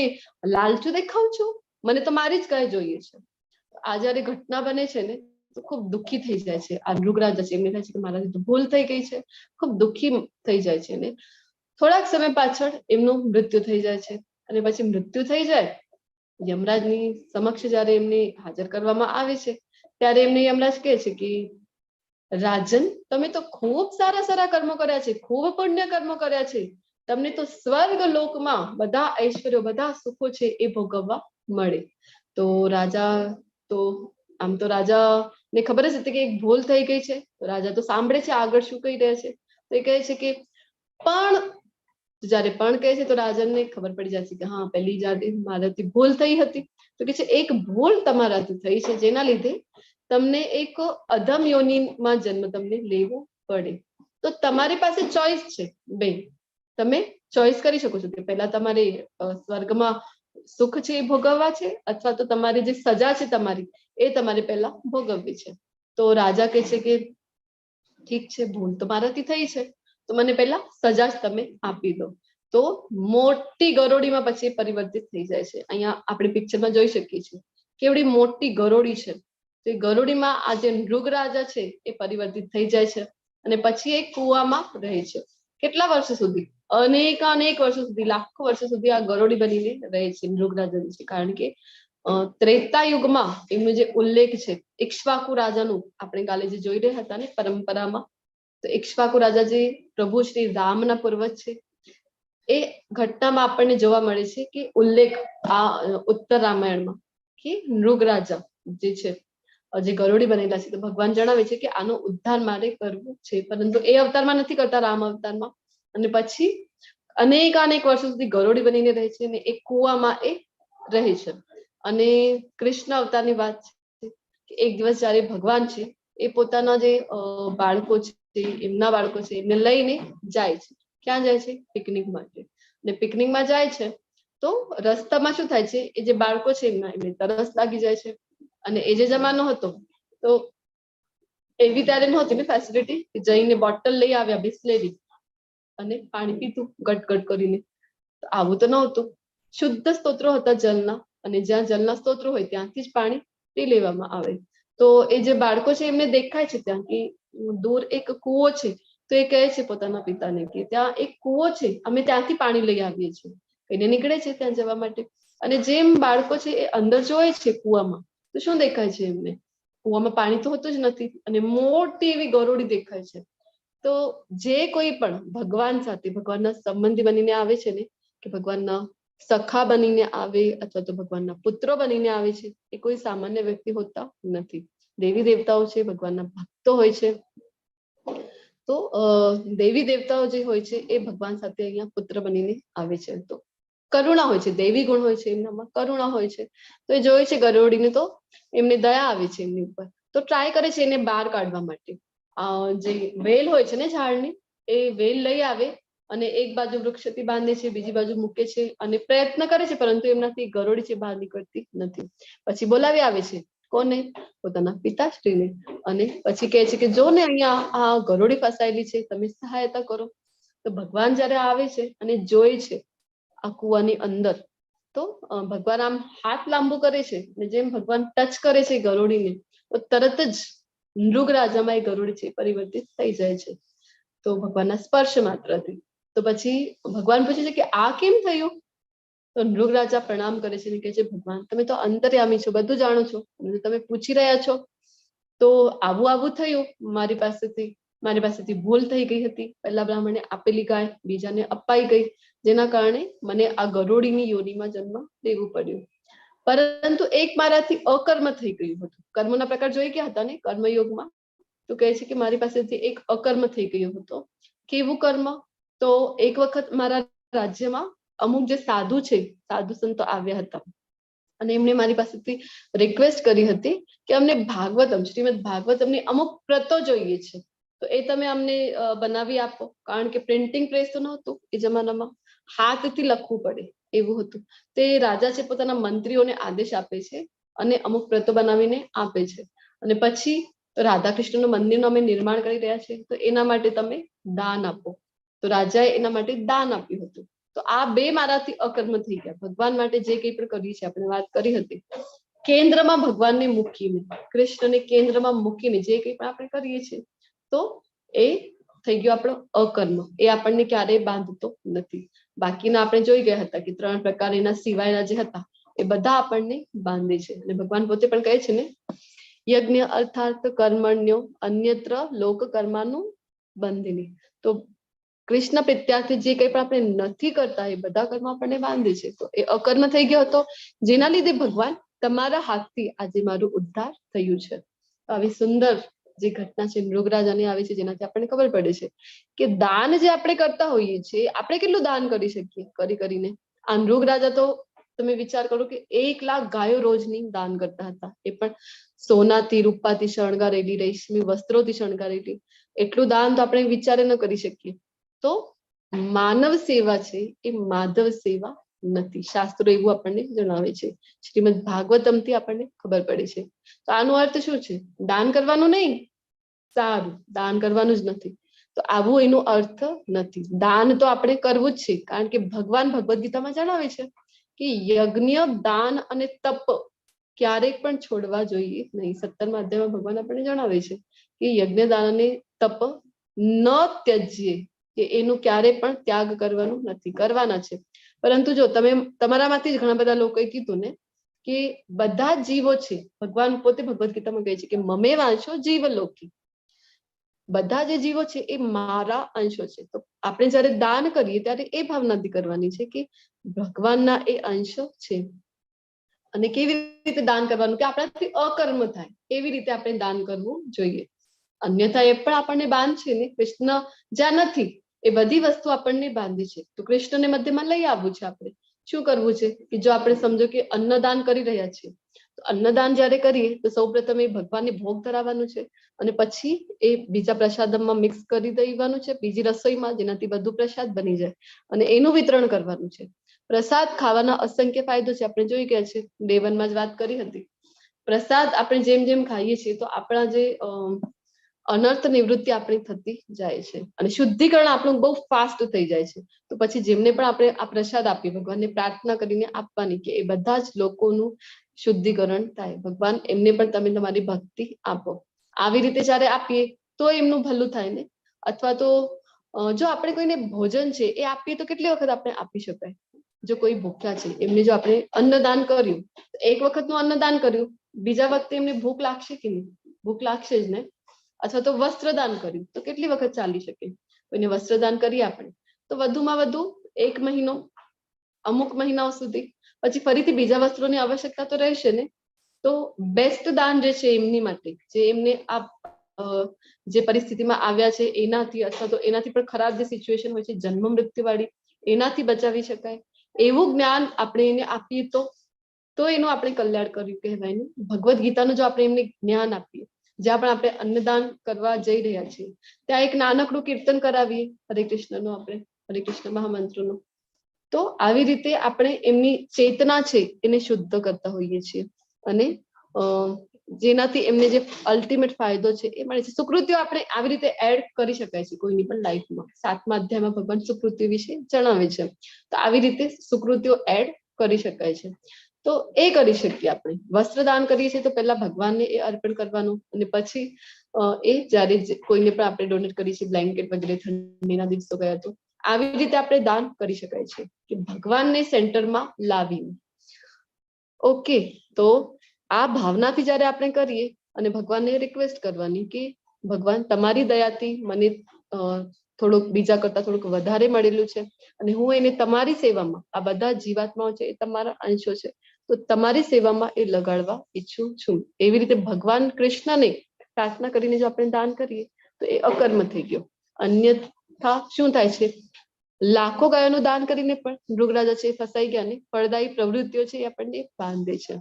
લાલચુ દેખાઉં છું? મને તો મારી જ ગાય જોઈએ છે. આ જયારે ઘટના બને છે ને તો ખૂબ દુઃખી થઈ જાય છે આ નૃગ રાજા છે. એમને થાય છે કે મારાથી તો ભૂલ થઈ ગઈ છે, ખૂબ દુઃખી થઈ જાય છે. ને થોડાક સમય પાછળ એમનું મૃત્યુ થઈ જાય છે. અને પછી મૃત્યુ થઈ જાય, યમરાજની સમક્ષ જયારે એમને હાજર કરવામાં આવે છે ત્યારે એમને યમરાજ કહે છે કે રાજન, તમે તો ખૂબ સારા સારા કર્મો કર્યા છે, ખૂબ પુણ્ય કર્મો કર્યા છે, તમને તો સ્વર્ગ લોકમાં બધા ઐશ્વર્યો, બધા સુખો છે એ ભોગવવા મળે. તો રાજા તો આમ તો રાજાને ખબર જ હતી કે એક ભૂલ થઈ ગઈ છે. તો રાજા તો સાંભળે છે આગળ શું કહી રહ્યા છે. તો એ કહે છે કે પણ જયારે પણ કહે છે તો રાજાને ખબર પડી જાય છે કે હા પહેલી જયારે મારાથી ભૂલ થઈ હતી. તો કે છે એક ભૂલ તમારાથી થઈ છે જેના લીધે તમને એક અધમ યોનિમાં જન્મ તમને લેવો પડે. તો તમારી પાસે ચોઈસ છે બેન, તમે ચોઈસ કરી શકો છો કે પહેલા તમારે સ્વર્ગમાં સુખ છે એ ભોગવવા છે, અથવા તો તમારી જે સજા છે તમારી એ તમારે પહેલા ભોગવવી છે. તો રાજા કહે છે કે ઠીક છે, ભૂલ તો મારાથી થઈ છે, તો મને પહેલા સજા જ તમે આપી દો. તો મોટી ગરોડીમાં પછી પરિવર્તિત થઈ જાય છે. અહીંયા આપણે પિક્ચરમાં જોઈ શકીએ છીએ કેવડી મોટી ગરોડી છે. તો એ ગરોડીમાં આ જે નૃગ રાજા છે એ પરિવર્તિત થઈ જાય છે, અને પછી એક કુવામાં રહે છે. કેટલા વર્ષો સુધી? અનેક વર્ષો સુધી, લાખો વર્ષો સુધી આ ગરોડી બનીને રહે છે નૃગ રાજા છે. કારણ કે ત્રેતા યુગમાં એમનો જે ઉલ્લેખ છે ઇક્ષ્વાકુ રાજાનું, આપણે કાલે જે જોઈ રહ્યા હતા ને પરંપરામાં, તો ઇક્ષ્વાકુ રાજા જે પ્રભુ શ્રી રામના પૂર્વજ છે એ ઘટનામાં આપણને જોવા મળે છે કે ઉલ્લેખ આ ઉત્તર રામાયણમાં કે નૃગ રાજા જે છે જે ગરોડી બનેલા છે, તો ભગવાન જણાવે છે કે આનો ઉદ્ધાર મારે કરવું છે, પરંતુ એ અવતારમાં નથી કરતા, રામ અવતારમાં. અને પછી અનેક વર્ષો સુધી ગરોડી બનીને રહે છે અને એક કુવામાં એ રહે છે. અને કૃષ્ણ અવતારની વાત છે કે એક દિવસ જયારે ભગવાન છે એ પોતાના જે બાળકો છે, એમના બાળકો છે, એમને લઈને જાય છે. ક્યાં જાય છે? પિકનિક માટે. અને પિકનિકમાં જાય છે તો રસ્તામાં શું થાય છે, એ જે બાળકો છે એમને તરસ લાગી જાય છે. અને એ જે જમાનો હતો તો એવી ત્યારે નહોતી ને ફેસિલિટી કે જઈને બોટલ લઈ આવ્યા બિસ્લેરી અને પાણી પીતું ગટ કરીને. તો આવું તો નહોતું. શુદ્ધ સ્તોત્રો હતા જલના, અને જ્યાં જલના સ્તોત્રો હોય ત્યાંથી જ પાણી પી લેવામાં આવે. તો એ જે બાળકો છે એમને દેખાય છે ત્યાં કે દૂર એક કૂવો છે. તો એ કહે છે પોતાના પિતાને કે ત્યાં એક કૂવો છે, અમે ત્યાંથી પાણી લઈ આવીએ છીએ. એને નીકળે છે ત્યાં જવા માટે. અને જેમ બાળકો છે એ અંદર જોવે છે કૂવામાં, તો શું દેખાય છે એમને? કુવામાં પાણી તો હોતું જ નથી અને મોટી એવી ગરોળી દેખાય છે. તો જે કોઈ પણ ભગવાન સાથે ભગવાનના સંબંધી બનીને આવે છે ને, કે ભગવાનના સખા બનીને આવે અથવા તો ભગવાનના પુત્રો બનીને આવે છે, એ કોઈ સામાન્ય વ્યક્તિ હોતા નથી. દેવી દેવતાઓ છે, ભગવાનના ભક્તો હોય છે. તો દેવી દેવતાઓ જે હોય છે એ ભગવાન સાથે અહીંયા પુત્ર બનીને આવે છે. તો કરુણા હોય છે, દેવી ગુણ હોય છે, એમનામાં કરુણા હોય છે. તો એ જોઈ છે ગરોળીને, તો એમને દયા આવે છે એમની ઉપર. તો ટ્રાય કરે છે એને બહાર કાઢવા માટે. જે વેલ હોય છે ને ઝાડની, એ વેલ લઈ આવે અને એક બાજુ વૃક્ષથી બાંધે છે, બીજી બાજુ મૂકે છે અને પ્રયત્ન કરે છે, પરંતુ એમનાથી ગરોળી છે બહાર નીકળતી નથી. પછી બોલાવી આવે છે, કોને? પોતાના પિતાશ્રીને. અને પછી કહે છે કે જો ને અહીંયા આ ગરોળી ફસાયેલી છે, તમે સહાયતા કરો. તો ભગવાન જયારે આવે છે અને જોઈ છે આ કુવાની અંદર, તો ભગવાન આમ હાથ લાંબુ કરે છે અને જેમ ભગવાન ટચ કરે છે ગરોળીને, તો તરત જ મૃગરાજામાં એ ગરોળી છે પરિવર્તિત થઈ જાય છે. તો ભગવાનના સ્પર્શ માત્રથી. તો પછી ભગવાન પૂછે છે કે આ કેમ થયું? તો મૃગરાજા પ્રણામ કરે છે અને કહે છે, ભગવાન તમે તો અંતર્યામી છો, બધું જાણો છો, તમે પૂછી રહ્યા છો. તો આવું થયું મારી પાસેથી ભૂલ થઈ ગઈ હતી. પહેલા બ્રાહ્મણે આપેલી ગાય બીજાને અપાઈ ગઈ, જેના કારણે મને આ ગરોળીની યોનિમાં જન્મ લેવું પડ્યું. પરંતુ એક મારાથી અકર્મ થઈ ગયું હતું. કર્મના પ્રકાર જોઈ ગયા હતા ને કર્મયોગમાં. તો કહે છે કે મારી પાસેથી એક અકર્મ થઈ ગયો હતો. કેવું કર્મ? તો એક વખત મારા રાજ્યમાં અમુક જે સાધુ છે, સાધુ સંતો આવ્યા હતા અને એમને મારી પાસેથી રિક્વેસ્ટ કરી હતી કે અમને ભાગવતમ, શ્રીમદ ભાગવતમની અમુક પ્રતો જોઈએ છે, તો એ તમે અમને બનાવી આપો. કારણ કે પ્રિન્ટિંગ પ્રેસ તો નહોતું એ જમાનામાં, હાથથી લખવું પડે એવું હતું. તે રાજા છે પોતાના મંત્રીઓને આદેશ આપે છે અને અમુક પ્રતો બનાવીને આપે છે. અને પછી રાધા કૃષ્ણનું મંદિરનું અમે નિર્માણ કરી રહ્યા છે, તો એના માટે તમે દાન આપો. તો રાજાએ એના માટે દાન આપ્યું હતું. તો આ બે મારાથી અકર્મ થઈ ગયા. ભગવાન માટે જે કંઈ પણ કરીએ છીએ, આપણે વાત કરી હતી, કેન્દ્રમાં ભગવાનને મૂકીને, કૃષ્ણને કેન્દ્રમાં મૂકીને જે કંઈ પણ આપણે કરીએ છીએ, તો એ થઈ ગયો આપણો અકર્મ. એ આપણને ક્યારેય બાંધતો નથી. બાકીના આપણે જોઈ ગયા હતા કે 3 પ્રકાર એના સિવાયના જે હતા એ બધા આપણને બાંધે છે. અને ભગવાન પોતે પણ કહે છે ને, યજ્ઞ અર્થાર્થ કર્મણ્યો અન્યત્ર લોક કર્માનું બંધિની. તો કૃષ્ણ પ્રત્યાર્થી જે કંઈ પણ આપણે નથી કરતા, એ બધા કર્મ આપણને બાંધે છે. તો એ અકર્મ થઈ ગયો હતો, જેના લીધે ભગવાન તમારા હાથથી આજે મારું ઉદ્ધાર થયું છે. આવી સુંદર જે ઘટના છે મૃગરાજાની આવે છે, જેનાથી આપણને ખબર પડે છે કે દાન જે આપણે કરતા હોઈએ છીએ, આપણે કેટલું દાન કરી શકીએ કરીને. આ મૃગરાજા તો તમે વિચાર કરો કે 1 લાખ ગાયો રોજની દાન કરતા હતા. એ પણ સોનાથી રૂપાથી શણગારેલી, રેશમી વસ્ત્રોથી શણગારેલી. એટલું દાન તો આપણે વિચારે ન કરી શકીએ. તો માનવ સેવા છે એ માધવ સેવા નથી. શાસ્ત્રો એવું આપણને જણાવે છે. શ્રીમદ ભાગવતમથી આપણને ખબર પડે છે. તો આનો અર્થ શું છે? દાન કરવાનું નહીં? સારું, દાન કરવાનું જ નથી, તો આવું એનો અર્થ નથી. દાન તો આપણે કરવું જ છે, કારણ કે ભગવાન ભગવદ્ ગીતામાં જણાવે છે કે યજ્ઞ, દાન અને તપ ક્યારેક પણ છોડવા જોઈએ નહીં. 17મા અધ્યાયમાં ભગવાન આપણને જણાવે છે કે યજ્ઞ, દાન અને તપ ન ત્યજ્ય, કે એનું ક્યારે પણ ત્યાગ કરવાનું નથી, કરવાના છે. પરંતુ જો તમે તમારામાંથી જ ઘણા બધા લોકોએ કીધું ને કે બધા જ જીવો છે, ભગવાન પોતે ભગવદ્ ગીતામાં કહે છે કે મમે વાંચો જીવલોકી, બધા જે જીવો છે એ મારા અંશો છે. તો આપણે જયારે દાન કરીએ ત્યારે એ ભાવનાથી કરવાની છે કે ભગવાનના એ અંશો છે. અને કેવી રીતે દાન કરવાનું? કે આપણાથી અકર્મ થાય એવી રીતે આપણે દાન કરવું જોઈએ. અન્યથા એ પણ આપણને બાંધ છે ને. કૃષ્ણ જ્યાં નથી એ બધી વસ્તુ આપણને બાંધી છે. તો કૃષ્ણને મધ્યમાં લઈ આવવું છે. આપણે શું કરવું છે કે જો આપણે સમજો કે અન્નદાન કરી રહ્યા છીએ, તો અન્નદાન જયારે કરીએ તો સૌપ્રથમ એ ભગવાનને ભોગ ધરાવવાનું છે અને પછી એ બીજા પ્રસાદમાં મિક્સ કરી દેવાનું છે, બીજી રસોઈમાં, જેનાથી બધું પ્રસાદ બની જાય અને એનું વિતરણ કરવાનું છે. પ્રસાદ ખાવાના અસંખ્ય ફાયદો છે, આપણે જોઈ ગયા છે, ડે 1માં જ વાત કરી હતી. પ્રસાદ આપણે જેમ જેમ ખાઈએ છીએ તો આપણા જે અનર્થ નિવૃત્તિ આપણી થતી જાય છે અને શુદ્ધિકરણ આપણું બહુ ફાસ્ટ થઈ જાય છે. તો પછી જેમને પણ આપણે આ પ્રસાદ આપીએ, ભગવાનને પ્રાર્થના કરીને આપવાની કે એ બધા જ લોકોનું શુદ્ધિકરણ થાય. ભગવાન એમને પણ તમે તમારી ભક્તિ આપો. આવી રીતે જયારે આપીએ તો એમનું ભલું થાય ને. અથવા તો જો આપણે કોઈને ભોજન છે એ આપીએ તો કેટલી વખત આપણે આપી શકાય? જો કોઈ ભૂખ્યા છે એમને જો આપણે અન્નદાન કર્યું, એક વખતનું અન્નદાન કર્યું, બીજા વખતે એમને ભૂખ લાગશે કે નહીં? ભૂખ લાગશે જ ને. અથવા તો વસ્ત્રદાન કર્યું તો કેટલી વખત ચાલી શકે? કોઈને વસ્ત્રદાન કરીએ આપણે તો વધુમાં વધુ 1 મહિનો, અમુક મહિનાઓ સુધી, પછી ફરીથી બીજા વસ્ત્રોની આવશ્યકતા તો રહેશે ને. તો બેસ્ટ દાન જે છે એમની માટે, જે એમને આ જે પરિસ્થિતિમાં આવ્યા છે એનાથી, અથવા તો એનાથી પણ ખરાબ જે સિચ્યુએશન હોય છે જન્મ મૃત્યુ વાળી, એનાથી બચાવી શકાય એવું જ્ઞાન આપણે એને આપીએ તો એનું આપણે કલ્યાણ કર્યું કહેવાય ને. ભગવદ્ ગીતાનું જો આપણે એમને જ્ઞાન આપીએ, જ્યાં પણ આપણે અન્નદાન કરવા જઈ રહ્યા છીએ ત્યાં એક નાનકડું કીર્તન કરાવીએ હરે કૃષ્ણનું, આપણે હરે કૃષ્ણ મહામંત્રનું, તો આવી રીતે આપણે એમની ચેતના છે એને શુદ્ધ કરતા હોઈએ છીએ. અને જેનાથી એમને જે અલ્ટિમેટ ફાયદો છે એ મળે છે. સુકૃતિઓ આપણે આવી રીતે એડ કરી શકાય છે કોઈની પણ લાઈફમાં. 7મા અધ્યાયમાં ભગવાન સુકૃતિઓ વિશે જણાવે છે, તો આવી રીતે સુકૃતિઓ એડ કરી શકાય છે. તો એ કરી શકીએ આપણે. વસ્ત્રદાન કરીએ છીએ તો પહેલા ભગવાનને એ અર્પણ કરવાનું, અને પછી એ જ્યારે કોઈને પણ આપણે ડોનેટ કરીએ છીએ, બ્લેન્કેટ વગેરે ઠંડીના દિવસો ગયા તો આવી રીતે આપણે દાન કરી શકાય છે કે ભગવાનને સેન્ટરમાં લાવીને. ઓકે, તો આ ભાવનાથી જ્યારે આપણે કરીએ અને ભગવાનને રિક્વેસ્ટ કરવાની કે ભગવાન તમારી દયાથી મને થોડુંક બીજા કરતા થોડુંક વધારે મળેલું છે અને હું એને તમારી સેવામાં, આ બધા જીવાત્માઓ છે એ તમારા અંશો છે, તો તમારી સેવામાં એ લગાડવા ઈચ્છું છું. એવી રીતે ભગવાન કૃષ્ણને પ્રાર્થના કરીને જો આપણે દાન કરીએ તો એ અકર્મ થઈ ગયો. અન્યથા શું થાય છે? લાખો ગાયોનું દાન કરીને પણ મૃગરાજા છે ફસાઈ ગયા ને ફળદાયી પ્રવૃત્તિઓ છે એ આપણને બાંધે છે.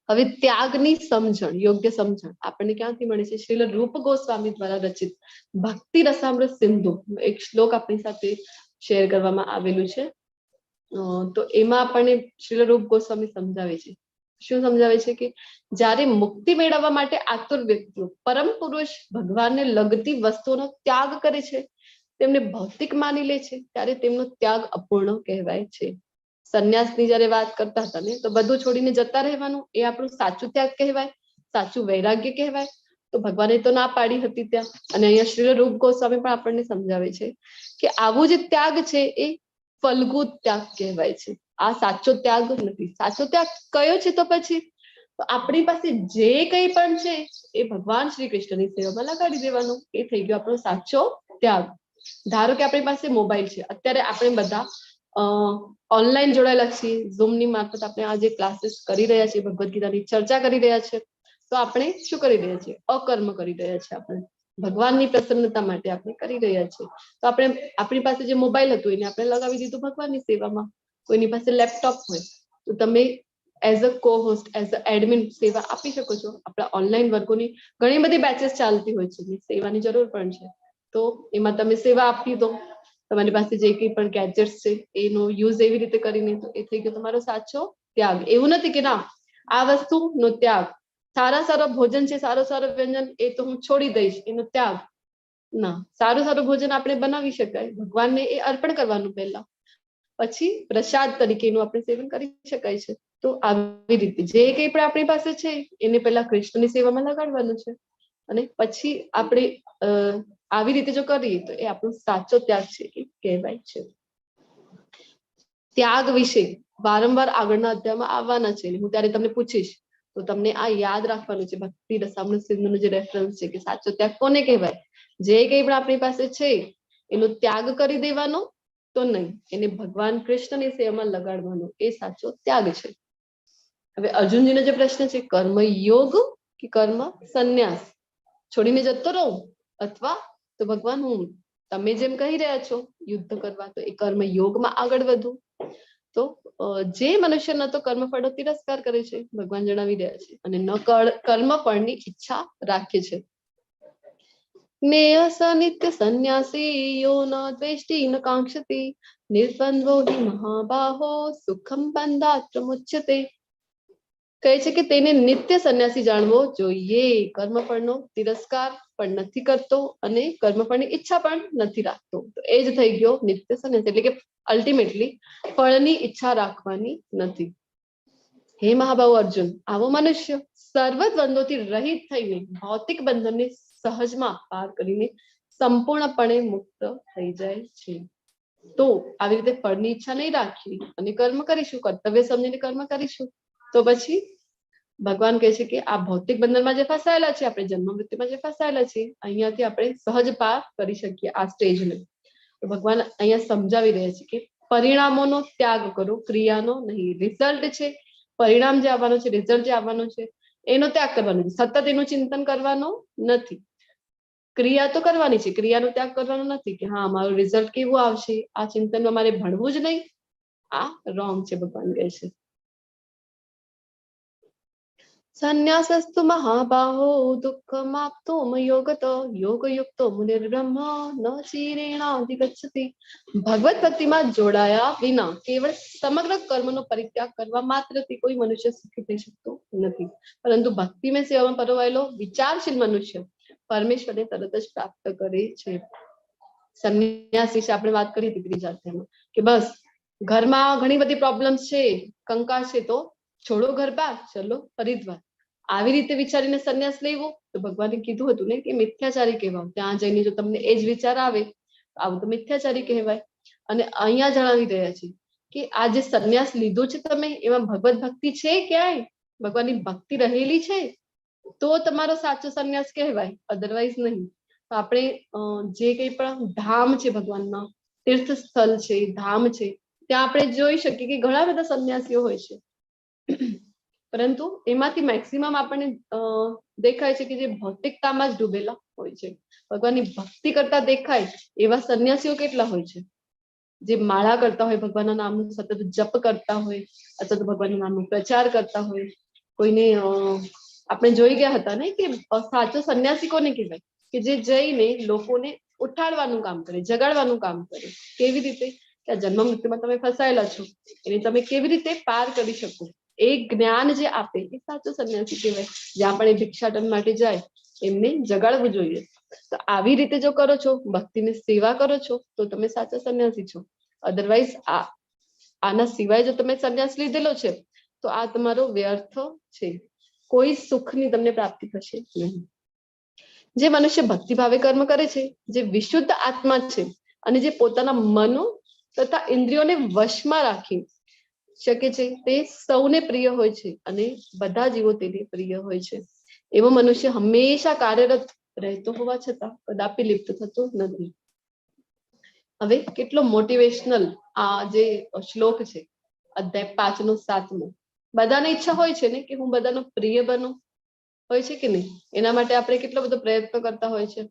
હવે ત્યાગની સમજણ, યોગ્ય સમજણ આપણને ક્યાંથી મળે છે? શ્રીલ રૂપ ગોસ્વામી દ્વારા રચિત ભક્તિ રસામૃત સિંધુ એક શ્લોક આપણી સાથે શેર કરવામાં આવેલું છે. તો એમાં આપણને શ્રીલ રૂપ ગોસ્વામી સમજાવે છે. શું સમજાવે છે? કે જ્યારે મુક્તિ મેળવવા માટે આતુર વ્યક્તિઓ પરમ પુરુષ ભગવાનને લગતી વસ્તુઓનો ત્યાગ કરે છે, તેમને ભૌતિક માની લે છે, ત્યારે તેમનો ત્યાગ અપૂર્ણ કહેવાય છે. સંન્યાસની જયારે વાત કરતા હતા ને, તો બધું છોડીને જતા રહેવાનું એ આપણું સાચું ત્યાગ કહેવાય, સાચું વૈરાગ્ય કહેવાય. તો ભગવાને તો ના પાડી હતી ત્યાં, અને અહીંયા શ્રી રૂપ ગોસ્વામી પણ આપણને સમજાવે છે કે આવું જે ત્યાગ છે એ ફલગુ ત્યાગ કહેવાય છે. આ સાચો ત્યાગ નથી. સાચો ત્યાગ કયો છે? તો પછી આપણી પાસે જે કંઈ પણ છે એ ભગવાન શ્રી કૃષ્ણની સેવામાં લગાડી દેવાનો, એ થઈ ગયો આપણો સાચો ત્યાગ. ધારો કે આપણી પાસે મોબાઈલ છે, અત્યારે આપણે બધા ઓનલાઈન જોડાયેલા છીએ, ઝૂમની મારફત આપણે આ જે ક્લાસીસ કરી રહ્યા છીએ, ભગવદ્ ગીતાની ચર્ચા કરી રહ્યા છીએ, તો આપણે શું કરી રહ્યા છીએ? અકર્મ કરી રહ્યા છીએ. આપણે ભગવાનની પ્રસન્નતા માટે આપણે કરી રહ્યા છીએ. તો આપણે આપણી પાસે જે મોબાઈલ હતું એને આપણે લગાવી દીધું ભગવાનની સેવામાં. કોઈની પાસે લેપટોપ હોય તો તમે એઝ અ કો હોસ્ટ, એઝ અ એડમિન સેવા આપી શકો છો. આપણા ઓનલાઈન વર્ગોની ઘણી બધી બેચેસ ચાલતી હોય છે, સેવાની જરૂર પણ છે, તો એમાં તમે સેવા આપી દો. તમારી પાસે જે કંઈ પણ ગેજેટ્સ છે એનો યુઝ એવી રીતે કરીને, તો એ થઈ ગયો તમારો સાચો ત્યાગ. એવું નથી કે ના આ વસ્તુનો ત્યાગ, સારા ભોજન છે, સારો વ્યંજન એ તો હું છોડી દઈશ, એનો ત્યાગ ના. સારું ભોજન આપણે બનાવી શકાય, ભગવાનને એ અર્પણ કરવાનું પહેલા, પછી પ્રસાદ તરીકે એનું આપણે સેવન કરી શકાય છે. તો આવી રીતે જે કંઈ પણ આપણી પાસે છે એને પહેલા કૃષ્ણની સેવામાં લગાડવાનું છે, અને પછી આપણે આવી રીતે જો કરીએ તો એ આપણો સાચો ત્યાગ છે એ કહેવાય છે. ત્યાગ વિશે વારંવાર આગળના અધ્યાયમાં આવવાના છે. હું ત્યારે તમને પૂછીશ તો તમને આ યાદ રાખવાનું છે. ભક્તિ રસામૃત સિંધુનો જે રેફરન્સ છે કે સાચો ત્યાગ કોને કહેવાય? જે કંઈ પણ આપણી પાસે છે એનો ત્યાગ કરી દેવાનો તો નહીં, એને ભગવાન કૃષ્ણની સેવામાં લગાડવાનો, એ સાચો ત્યાગ છે. હવે અર્જુનજીનો જે પ્રશ્ન છે, કર્મ યોગ કે કર્મ સંન્યાસ, છોડીને જતો રહું અથવા તો ભગવાન હું તમે જેમ કહી રહ્યા છો યુદ્ધ કરવા, તો એ કર્મ યોગમાં આગળ વધું. તો જે મનુષ્ય ન તો કર્મફળનો તિરસ્કાર કરે છે, ભગવાન જણાવી રહ્યા છે, અને ન કર્મફળની ઈચ્છા રાખે છે. જ્ઞેય સ નિત્ય સંન્યાસી યો ન દ્વેષ્ટિ ન કાંક્ષતિ નિર્દ્વંદ્વો હિ મહાબાહો સુખમ બંધાત પ્રમુચ્યતે. કહે છે કે તેને નિત્ય સંન્યાસી જાણવો જોઈએ, કર્મફળનો તિરસ્કાર પણ નથી કરતો અને કર્મફળની ઈચ્છા પણ નથી રાખતો. તો એ જ થઈ ગયો નિત્ય સંન્યાસી, એટલે કે અલ્ટિમેટલી ફળની ઈચ્છા રાખવાની નથી. હે મહાબાહુ અર્જુન, આવો મનુષ્ય સર્વ દ્વંદ્વોથી રહિત થઈને ભૌતિક બંધનને સહજમાં પાર કરીને સંપૂર્ણપણે મુક્ત થઈ જાય છે. તો આવી રીતે ફળની ઈચ્છા નહીં રાખી અને કર્મ કરીશું, કર્તવ્ય સમજીને કર્મ કરીશું, તો પછી ભગવાન કહે છે કે આ ભૌતિક બંધનમાં જે ફસાયેલા છે, આપણે જન્મ મૃત્યુમાં જે ફસાયેલા છે, અહીંયાથી આપણે સહજ પાર કરી શકીએ આ સ્ટેજને. તો ભગવાન અહીંયા સમજાવી રહ્યા છે કે પરિણામોનો ત્યાગ કરો, ક્રિયાનો નહીં. રિઝલ્ટ છે, પરિણામ જે આવવાનું છે, રિઝલ્ટ જે આવવાનું છે, એનો ત્યાગ કરવાનો છે, સતત એનું ચિંતન કરવાનો નથી. ક્રિયા તો કરવાની છે, ક્રિયાનો ત્યાગ કરવાનો નથી કે હા મારું રિઝલ્ટ કેવું આવશે, આ ચિંતનમાં મારે ભણવું જ નહીં. આ રોંગ છે, ભગવાન કહે છે. સંન્યાસસ્તુ મહાબાહો દુઃખમાપ્તુમ યોગતો યોગયુક્તો મુનિર્બ્રહ્મ ન ચિરેણાધિગચ્છતિ. ભગવત ભક્તિમાં જોડાયા વિના કેવળ સમગ્ર કર્મનો પરિત્યાગ કરવા માત્રથી કોઈ મનુષ્ય સુખી થઈ શકતો નથી, પરંતુ ભક્તિમય સેવામાં પરોવાયેલો વિચારશીલ મનુષ્ય પરમેશ્વરને તરત જ પ્રાપ્ત કરે છે. સંન્યાસ વિશે આપણે વાત કરી હતી ત્રીજા અધ્યાયમાં કે બસ ઘરમાં ઘણી બધી પ્રોબ્લેમ્સ છે, કંકાસ છે, તો છોડો ઘર બાર ચલો હરિદ્વાર, આવી રીતે વિચારીને સંન્યાસ લેવો તો ભગવાને કીધું હતું ને કે મિથ્યાચારી કહેવાય. ત્યાં જઈને જો તમને એ જ વિચાર આવે આવું તો મિથ્યાચારી કહેવાય. અને અહીંયા જણાવી રહ્યા છે કે આ જે સંન્યાસ લીધો છે તમે, એમાં ભગવત ભક્તિ છે, ક્યાંય ભગવાનની ભક્તિ રહેલી છે તો તમારો સાચો સંન્યાસ કહેવાય, અધરવાઇઝ નહીં. તો આપણે જે કંઈ પણ ધામ છે, ભગવાનના તીર્થ સ્થળ છે, ધામ છે, ત્યાં આપણે જોઈ શકીએ કે ઘણા બધા સંન્યાસીઓ હોય છે, પરંતુ એમાંથી મેક્સિમમ આપણને દેખાય છે કે જે ભૌતિકતામાં જ ડૂબેલા હોય છે. ભગવાનની ભક્તિ કરતા દેખાય એવા સંન્યાસીઓ કેટલા હોય છે, જે માળા કરતા હોય, ભગવાનના નામનું સતત જપ કરતા હોય, અથવા તો ભગવાનના નામનો પ્રચાર કરતા હોય. કોઈને આપણે જોઈ ગયા હતા ને કે સાચો સંન્યાસી કોને કહેવાય, કે જે જઈને લોકોને ઉઠાડવાનું કામ કરે, જગાડવાનું કામ કરે. કેવી રીતે કે આ જન્મ મૃત્યુમાં તમે ફસાયેલા છો એને તમે કેવી રીતે પાર કરી શકો, એ જ્ઞાન જે આપે એ સાચો સંન્યાસી કહેવાય. જ્યાં પણ એ ભિક્ષાટન માટે જાય એમને જગાડવું જોઈએ. તો આવી રીતે જો કરો છો, ભક્તિની સેવા કરો છો, તો તમે સાચા સંન્યાસી છો. અધરવાઇઝ આના સિવાય જો તમે સંન્યાસ લીધેલો છે તો આ તમારો વ્યર્થ છે, કોઈ સુખની તમને પ્રાપ્તિ થશે નહીં. જે મનુષ્ય ભક્તિભાવે કર્મ કરે છે, જે વિશુદ્ધ આત્મા છે અને જે પોતાના મનો તથા ઇન્દ્રિયોને વશમાં રાખી શકે છે, તે સૌને પ્રિય હોય છે અને બધા જીવો તેને પ્રિય હોય છે. એવો મનુષ્ય હંમેશા કાર્યરત રહેતો હોવા છતાં કદાપી લિપ્ત થતો નથી. હવે કેટલો મોટિવેશનલ આ જે શ્લોક છે, અધ્યાય 5 નો 7મો. બધાને ઈચ્છા હોય છે ને કે હું બધાનો પ્રિય બનું, હોય છે કે નહીં? એના માટે આપણે કેટલો બધો પ્રયત્ન કરતા હોય છે.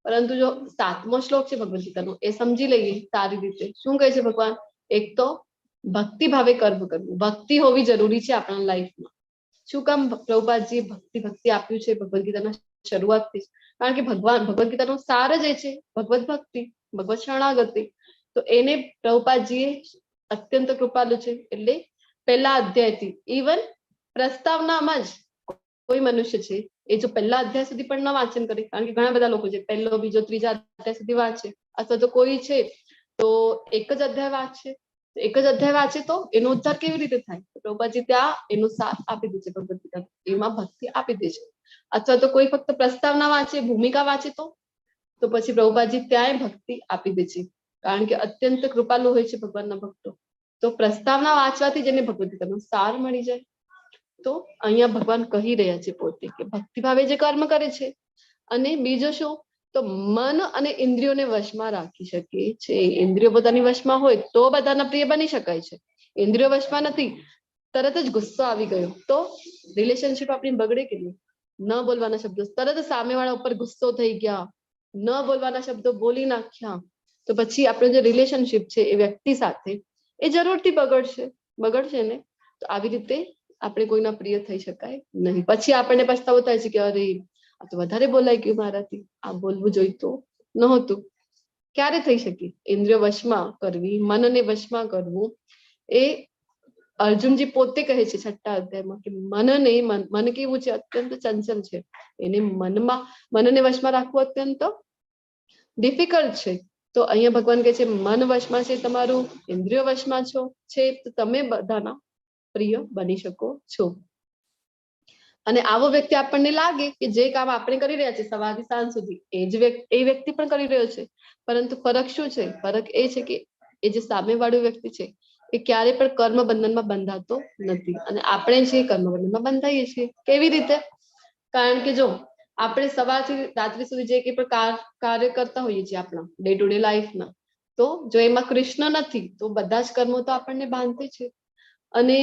પરંતુ જો 7મો શ્લોક છે ભગવદ ગીતાનો, એ સમજી લઈએ સારી રીતે. શું કહે છે ભગવાન? એક તો ભક્તિ ભાવે કર્મ કરવું, ભક્તિ હોવી જરૂરી છે આપણા લાઈફમાં. શું કામ પ્રભુપાદજીએ ભક્તિ આપ્યું છે ભગવદ ગીતાના શરૂઆતથી? કારણ કે ભગવદ ગીતાનો સાર જ એ છે ભગવદ ભક્તિ, ભગવદ શરણાગતિ. તો એને પ્રભુપાદજીએ અત્યંત કૃપાલુ છે એટલે પહેલા અધ્યાયથી ઇવન પ્રસ્તાવનામાં જ કોઈ મનુષ્ય છે એ જો પહેલા અધ્યાય સુધી પણ ન વાંચન કરે, કારણ કે ઘણા બધા લોકો છે પહેલો બીજો ત્રીજા અધ્યાય સુધી વાંચે, અથવા તો કોઈ છે તો એક જ અધ્યાય વાંચે, એક જ અધ્યાય વાંચે તો એનો ઉદ્ધાર કેવી રીતે થાય? પ્રભુપાદજી ત્યાં એનો સાથ આપી દે છે ભગવદ ગીતા, એમાં ભક્તિ આપી દે છે. અથવા તો કોઈ ફક્ત પ્રસ્તાવના વાંચે, ભૂમિકા વાંચે તો પછી પ્રભુપાદજી ત્યાંય ભક્તિ આપી દે છે, કારણ કે અત્યંત કૃપાલુ હોય છે ભગવાનના ભક્તો. તો પ્રસ્તાવના વાંચવાથી જેને ભગવદ ગીતાનો સાર મળી જાય. તો અહીંયા ભગવાન કહી રહ્યા છે પોતે કે ભક્તિભાવે જે કર્મ કરે છે, અને બીજો શું, તો મન અને ઇન્દ્રિયોને વશમાં રાખી શકે છે. ઇન્દ્રિયો પોતાની વશમાં હોય તો બધાના પ્રિય બની શકાય છે. ઇન્દ્રિયો વશમાં નથી, તરત જ ગુસ્સો આવી ગયો તો રિલેશનશિપ આપણી બગડે કે નહીં? ન બોલવાના શબ્દો, તરત સામેવાળા ઉપર ગુસ્સો થઈ ગયા, ન બોલવાના શબ્દો બોલી નાખ્યા, તો પછી આપણો જે રિલેશનશિપ છે એ વ્યક્તિ સાથે એ જરૂરથી બગડશે ને. તો આવી રીતે આપણે કોઈના પ્રિય થઈ શકાય નહીં. પછી આપણને પછતાવો થાય છે કે અરે આ તો વધારે બોલાઈ ગયું મારાથી, આ બોલવું જોઈતું નહોતું. ક્યારે થઈ શકે? ઇન્દ્રિય વશમાં કરવી, મનને વશમાં કરવું. એ અર્જુનજી પોતે કહે છે 6ઠ્ઠા અધ્યાયમાં કે મન કેવું છે? અત્યંત ચંચલ છે. એને મનને વશમાં રાખવું અત્યંત ડિફિકલ્ટ છે. તો અહીંયા ભગવાન કહે છે મન વશમાં છે તમારું, ઇન્દ્રિયો વશમાં છે, તો તમે બધાના પ્રિય બની શકો છો. અને આવો વ્યક્તિ આપણને લાગે કે જે કામ આપણે કરી રહ્યા છે સવારથી સાંજ સુધી એ વ્યક્તિ પણ કરી રહ્યો છે, પરંતુ ફરક શું છે? ફરક એ છે કે એ જે સામેવાળું વ્યક્તિ છે એ ક્યારે પણ કર્મ બંધનમાં બંધાતો નથી અને આપણે જે કર્મ બંધનમાં બંધાઈએ છીએ. કેવી રીતે? કારણ કે જો આપણે સવારથી રાત્રિ સુધી જે કંઈ પણ કાર્ય કરતા હોઈએ છીએ આપણા ડે ટુ ડે લાઈફના, તો જો એમાં કૃષ્ણ નથી તો બધા જ કર્મો તો આપણને બાંધે છે. અને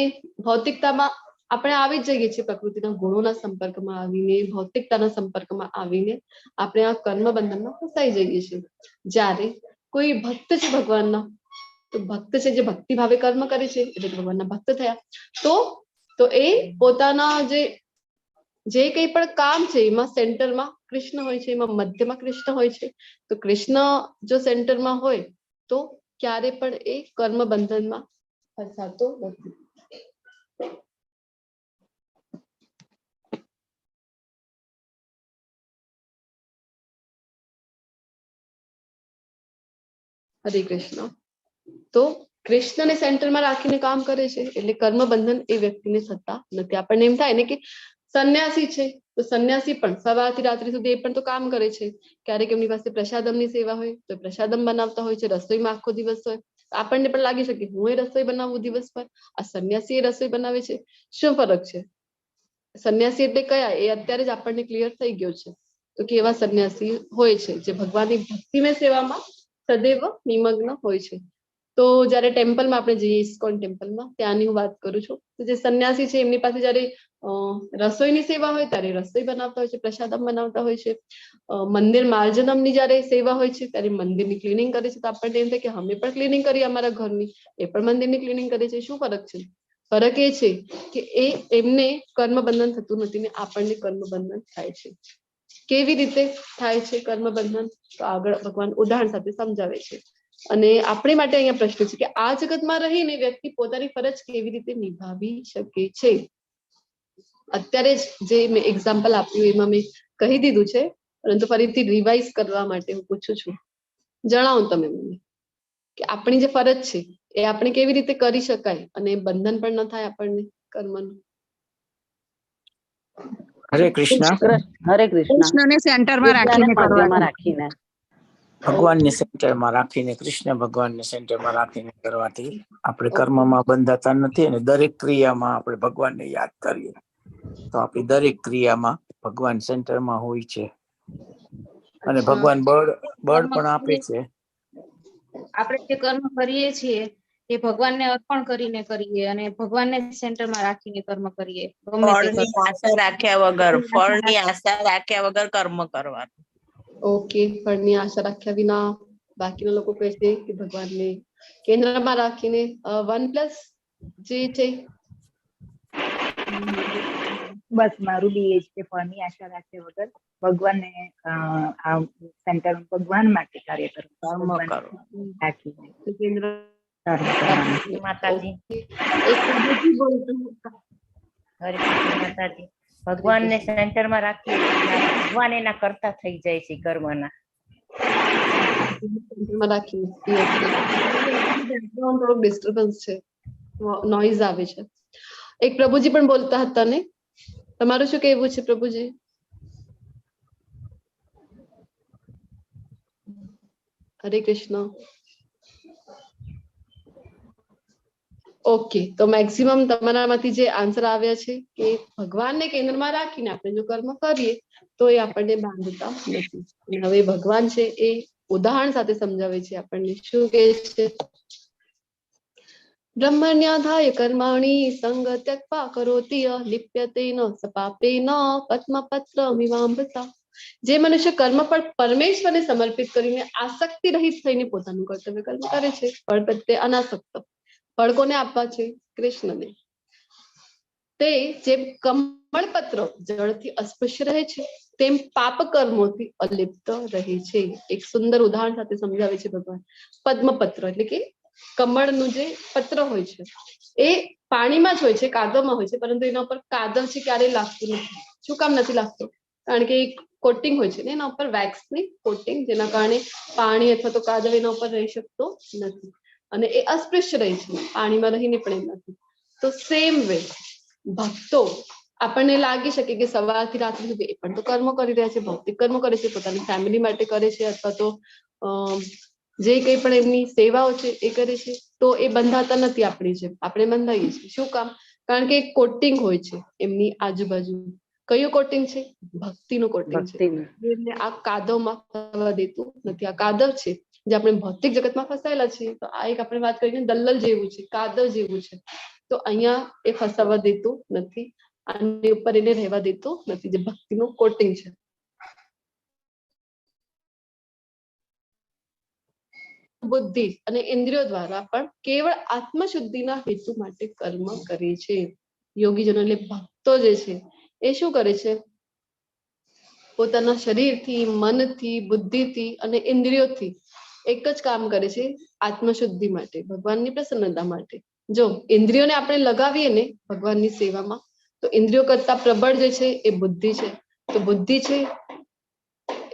ભૌતિકતામાં આપણે આવી જ જઈએ છીએ, પ્રકૃતિના ગુણોના સંપર્કમાં આવીને, ભૌતિકતાના સંપર્કમાં આવીને આપણે આ કર્મ બંધનમાં ફસાઈ જઈએ છીએ. જ્યારે કોઈ ભક્ત છે ભગવાનના, તો ભક્ત છે જે ભક્તિ ભાવે કર્મ કરે છે એટલે ભગવાનના ભક્ત થયા, તો એ પોતાના જે કંઈ પણ કામ છે એમાં સેન્ટરમાં કૃષ્ણ હોય છે, એમાં મધ્યમાં કૃષ્ણ હોય છે. તો કૃષ્ણ જો સેન્ટરમાં હોય તો ક્યારે પણ એ કર્મ બંધનમાં ફસાતો નથી. હરે કૃષ્ણ. તો કૃષ્ણને સેન્ટરમાં રાખીને કામ કરે છે એટલે કર્મ બંધન એ વ્યક્તિને થતા નથી. આપણને એમ થાય ને કે સંન્યાસી છે તો સંન્યાસી પણ સવારથી રાત્રિ સુધી એ પણ તો કામ કરે છે. ક્યારેક એમની પાસે પ્રસાદમની સેવા હોય તો પ્રસાદમ બનાવતા હોય છે, રસોઈમાં આખો દિવસ હોય. આપણને પણ લાગી શકે હું એ રસોઈ બનાવું દિવસ પર, આ સંન્યાસી એ રસોઈ બનાવે છે, શું ફરક છે? સંન્યાસી એટલે કયા એ અત્યારે જ આપણને ક્લિયર થઈ ગયો છે. તો કેવા સંન્યાસી હોય છે જે ભગવાનની ભક્તિમય સેવામાં સદૈવ નિમગ્ન હોય છે. તો જયારે ટેમ્પલમાં આપણે જઈએ, ઇસ્કોન ટેમ્પલમાં, ત્યાંની હું વાત કરું છું, તો જે સંન્યાસી છે એમની પાસે જયારે રસોઈની સેવા હોય ત્યારે રસોઈ બનાવતા હોય છે, પ્રસાદમ બનાવતા હોય છે. મંદિર માર્જનમની જયારે સેવા હોય છે ત્યારે મંદિરની ક્લિનિંગ કરે છે. તો આપણને એમ થાય કે અમે પણ ક્લિનિંગ કરીએ અમારા ઘરની, એ પણ મંદિરની ક્લિનિંગ કરે છે. શું ફરક છે? ફરક એ છે કે એમને કર્મ બંધન થતું નથી ને આપણને કર્મ બંધન થાય છે. કેવી રીતે થાય છે કર્મ બંધન? તો આગળ ભગવાન ઉદાહરણ સાથે સમજાવે છે. અને આપણે માટે અહીંયા પ્રશ્ન છે કે આ જગતમાં રહીને વ્યક્તિ પોતાની ફરજ કેવી રીતે નિભાવી શકે છે? અત્યારે જે મેં એક્ઝામ્પલ આપ્યું એમાં મેં કહી દીધું છે, પરંતુ ફરીથી રિવાઇઝ કરવા માટે હું પૂછું છું. જણાવો તમે મને કે આપણી જે ફરજ છે એ આપણે કેવી રીતે કરી શકાય અને બંધન પણ ન થાય આપણને કર્મનું. હરે કૃષ્ણ. હરે કૃષ્ણ. કૃષ્ણને સેન્ટરમાં રાખીને કરવાનું. ભગવાનને સેન્ટરમાં રાખીને, કૃષ્ણ ભગવાનને સેન્ટરમાં રાખીને કરવાથી આપણે કર્મમાં બંધાતા નથી અને દરેક ક્રિયામાં આપણે ભગવાનને યાદ કરીએ તો આપણી દરેક ક્રિયામાં ભગવાન સેન્ટરમાં હોય છે અને ભગવાન બળ પણ આપે છે. આપણે જે કર્મ કરીએ છીએ એ ભગવાનને અર્પણ કરીને કરીએ અને ભગવાનને સેન્ટરમાં રાખીને કર્મ કરીએ. ફળની આશા રાખ્યા વગર કર્મ કરવાનું. ઓકે, ફળની આશા રાખ્યા વિના. બાકીના લોકો કહે છે કે ભગવાનને કેન્દ્રમાં રાખીને 1+ જે છે. બસ મારું બી એ જ કે ફળની આશા રાખ્યા વગર ભગવાનને આ સેન્ટર ભગવાન માટે કાર્ય કરવું, માતાજી. માતાજી ભગવાનને સેન્ટરમાં રાખીએ ભગવાન એના કરતા થઈ જાય છે કર્મના. થોડુંક ડિસ્ટર્બન્સ છે, નોઈઝ આવે છે. એક પ્રભુજી પણ બોલતા હતા ને, તમારું શું કહેવું છે પ્રભુજી? હરે કૃષ્ણ. ઓકે, તો મેક્સિમમ તમારામાંથી જે આન્સર આવ્યા છે કે ભગવાનને કેન્દ્રમાં રાખીને આપણે જો કર્મ કરીએ તો એ આપણને બાંધતા નથી. અને હવે ભગવાન છે એ ઉદાહરણ સાથે સમજાવે છે આપણને. શું કહે છે? બ્રહ્મણ્યાધાય કર્માણી સંગ ત્યક્ત્વા કરોતિ લિપ્યતે ન સપાપેન પદ્મપત્રમિવામ્ભસા. જે મનુષ્ય કર્મ પર પરમેશ્વરને સમર્પિત કરીને આસક્તિ રહિત થઈને પોતાનું કર્તવ્ય કર્મ કરે છે, ફળ પ્રત્યે અનાસક્ત. ફળ કોને આપવા છે? કૃષ્ણને. તે જેમ કમળપત્ર જળથી અસ્પૃશ્ય રહે છે તેમ પાપ કર્મોથી અલિપ્ત રહે છે. એક સુંદર ઉદાહરણ સાથે સમજાવે છે ભગવાન. પદ્મપત્ર એટલે કે કમળનું જે પત્ર હોય છે એ પાણીમાં જ હોય છે, કાદવમાં હોય છે, પરંતુ એના ઉપર કાદવ છે ક્યારેય લાગતું નથી. શું કામ નથી લાગતું? કારણ કે એક કોટિંગ હોય છે ને એના ઉપર, વેક્સની કોટિંગ, જેના કારણે પાણી અથવા તો કાદવ એના ઉપર રહી શકતો નથી અને એ અસ્પૃશ્ય રહે છે, પાણીમાં રહીને પણ એમ નથી. તો સેમ વે ભક્તો આપણને લાગી શકે કે સવારથી રાત્રિ સુધી એ પણ તો કર્મ કરી રહ્યા છે, ભૌતિક કર્મ કરે છે, પોતાની ફેમિલી માટે કરે છે, અથવા તો જે કંઈ પણ એમની સેવાઓ છે એ કરે છે, તો એ બંધાતા નથી આપણી જેમ. આપણે બંધાઈએ છીએ. શું કામ? કારણ કે એક કોટિંગ હોય છે એમની આજુબાજુ. કયું કોટિંગ છે? ભક્તિનું કોટિંગ છે. એમને આ કાદવમાં ફસાવા દેતું નથી. આ કાદવ છે જે આપણે ભૌતિક જગતમાં ફસાયેલા છીએ. તો આ એક આપણે વાત કરીને દલ્લલ જેવું છે, કાદવ જેવું છે. તો અહીંયા એ ફસાવા દેતું નથી. આની ઉપર એને રહેવા દેતું નથી, જે ભક્તિનું કોટિંગ છે. બુદ્ધિ અને ઇન્દ્રિયો દ્વારા પણ કેવળ આત્મશુદ્ધિના હેતુ માટે કર્મ કરે છે. યોગીજનો એટલે ભક્તો જે છે એ શું કરે છે? પોતાના શરીરથી, મનથી, બુદ્ધિથી અને ઇન્દ્રિયોથી એક જ કામ કરે છે, આત્મશુદ્ધિ માટે, ભગવાનની પ્રસન્નતા માટે. જો ઇન્દ્રિયોને આપણે લગાવીએ ને ભગવાનની સેવામાં, તો ઇન્દ્રિયો કરતા પ્રબળ જે છે એ બુદ્ધિ છે. તો બુદ્ધિ છે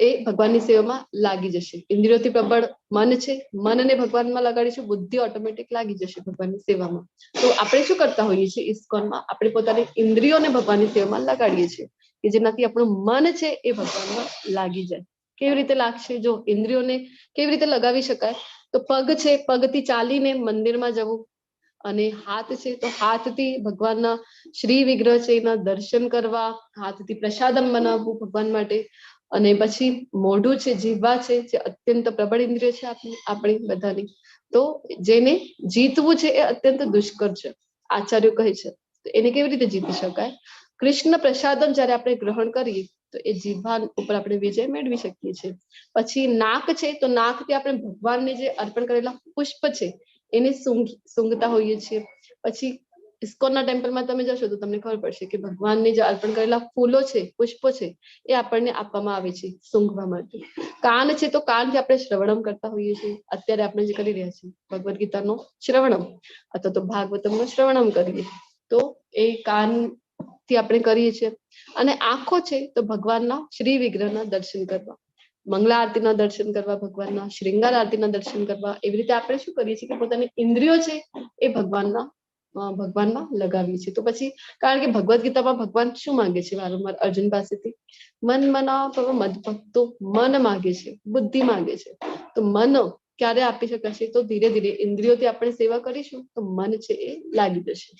એ ભગવાનની સેવામાં લાગી જશે. ઇન્દ્રિયોથી પ્રબળ મન છે, મનને ભગવાનમાં લગાડીશું, બુદ્ધિ ઓટોમેટિક લાગી જશે ભગવાનની સેવામાં. તો આપણે શું કરતા હોઈએ છીએ ઇસ્કોનમાં? આપણે પોતાની ઇન્દ્રિયોને ભગવાનની સેવામાં લગાડીએ છીએ કે જેનાથી આપણું મન છે એ ભગવાનમાં લાગી જાય. કેવી રીતે લાગશે? જો ઇન્દ્રિયોને કેવી રીતે લગાવી શકાય? તો પગ છે, પગથી ચાલીને મંદિરમાં જવું, અને હાથ છે તો હાથથી ભગવાનના શ્રી વિગ્રહ છે એના દર્શન કરવા, હાથથી પ્રસાદમ બનાવવું ભગવાન માટે. અને પછી મોઢું છે, જીહ્વા છે, જે અત્યંત પ્રબળ ઇન્દ્રિય છે આપણી બધાની. તો જેને જીતવું છે એ અત્યંત દુષ્કર છે, આચાર્યો કહે છે. તો એને કેવી રીતે જીતી શકાય? કૃષ્ણ પ્રસાદમ જયારે આપણે ગ્રહણ કરીએ તો એ જીહ્વા ઉપર આપણે વિજય મેળવી શકીએ છીએ. પછી નાક છે, તો નાકથી આપણે ભગવાનને જે અર્પણ કરેલા પુષ્પ છે એને સૂંઘતા હોઈએ છીએ. પછી ઇસ્કોનના ટેમ્પલમાં તમે જશો તો તમને ખબર પડશે કે ભગવાનને જે અર્પણ કરેલા ફૂલો છે, પુષ્પો છે, એ આપણને આપવામાં આવે છે સૂંઘવા માટે. કાન છે, તો કાનથી આપણે શ્રવણમ કરતા હોઈએ છીએ. અત્યારે આપણે જે કરી રહ્યા છીએ ભગવદ ગીતાનો શ્રવણમ અથવા તો ભાગવતમનો શ્રવણમ કરીએ, તો એ કાનથી આપણે કરીએ છીએ. અને આંખો છે, તો ભગવાનના શ્રી વિગ્રહના દર્શન કરવા, મંગળા આરતીના દર્શન કરવા, ભગવાનના શ્રૃંગાર આરતીના દર્શન કરવા. એવી રીતે આપણે શું કરીએ છીએ કે પોતાની ઇન્દ્રિયો છે એ ભગવાનમાં લગાવીએ છીએ. તો પછી કારણ કે ભગવદ ગીતામાં ભગવાન શું માંગે છે વારંવાર અર્જુન પાસેથી? મન મના ભવ મદભક્તો, મન માંગે છે, બુદ્ધિ માંગે છે. તો મન ક્યારે આપી શકાશે? તો ધીરે ધીરે ઇન્દ્રિયોથી આપણે સેવા કરીશું તો મન છે એ લાગી જશે.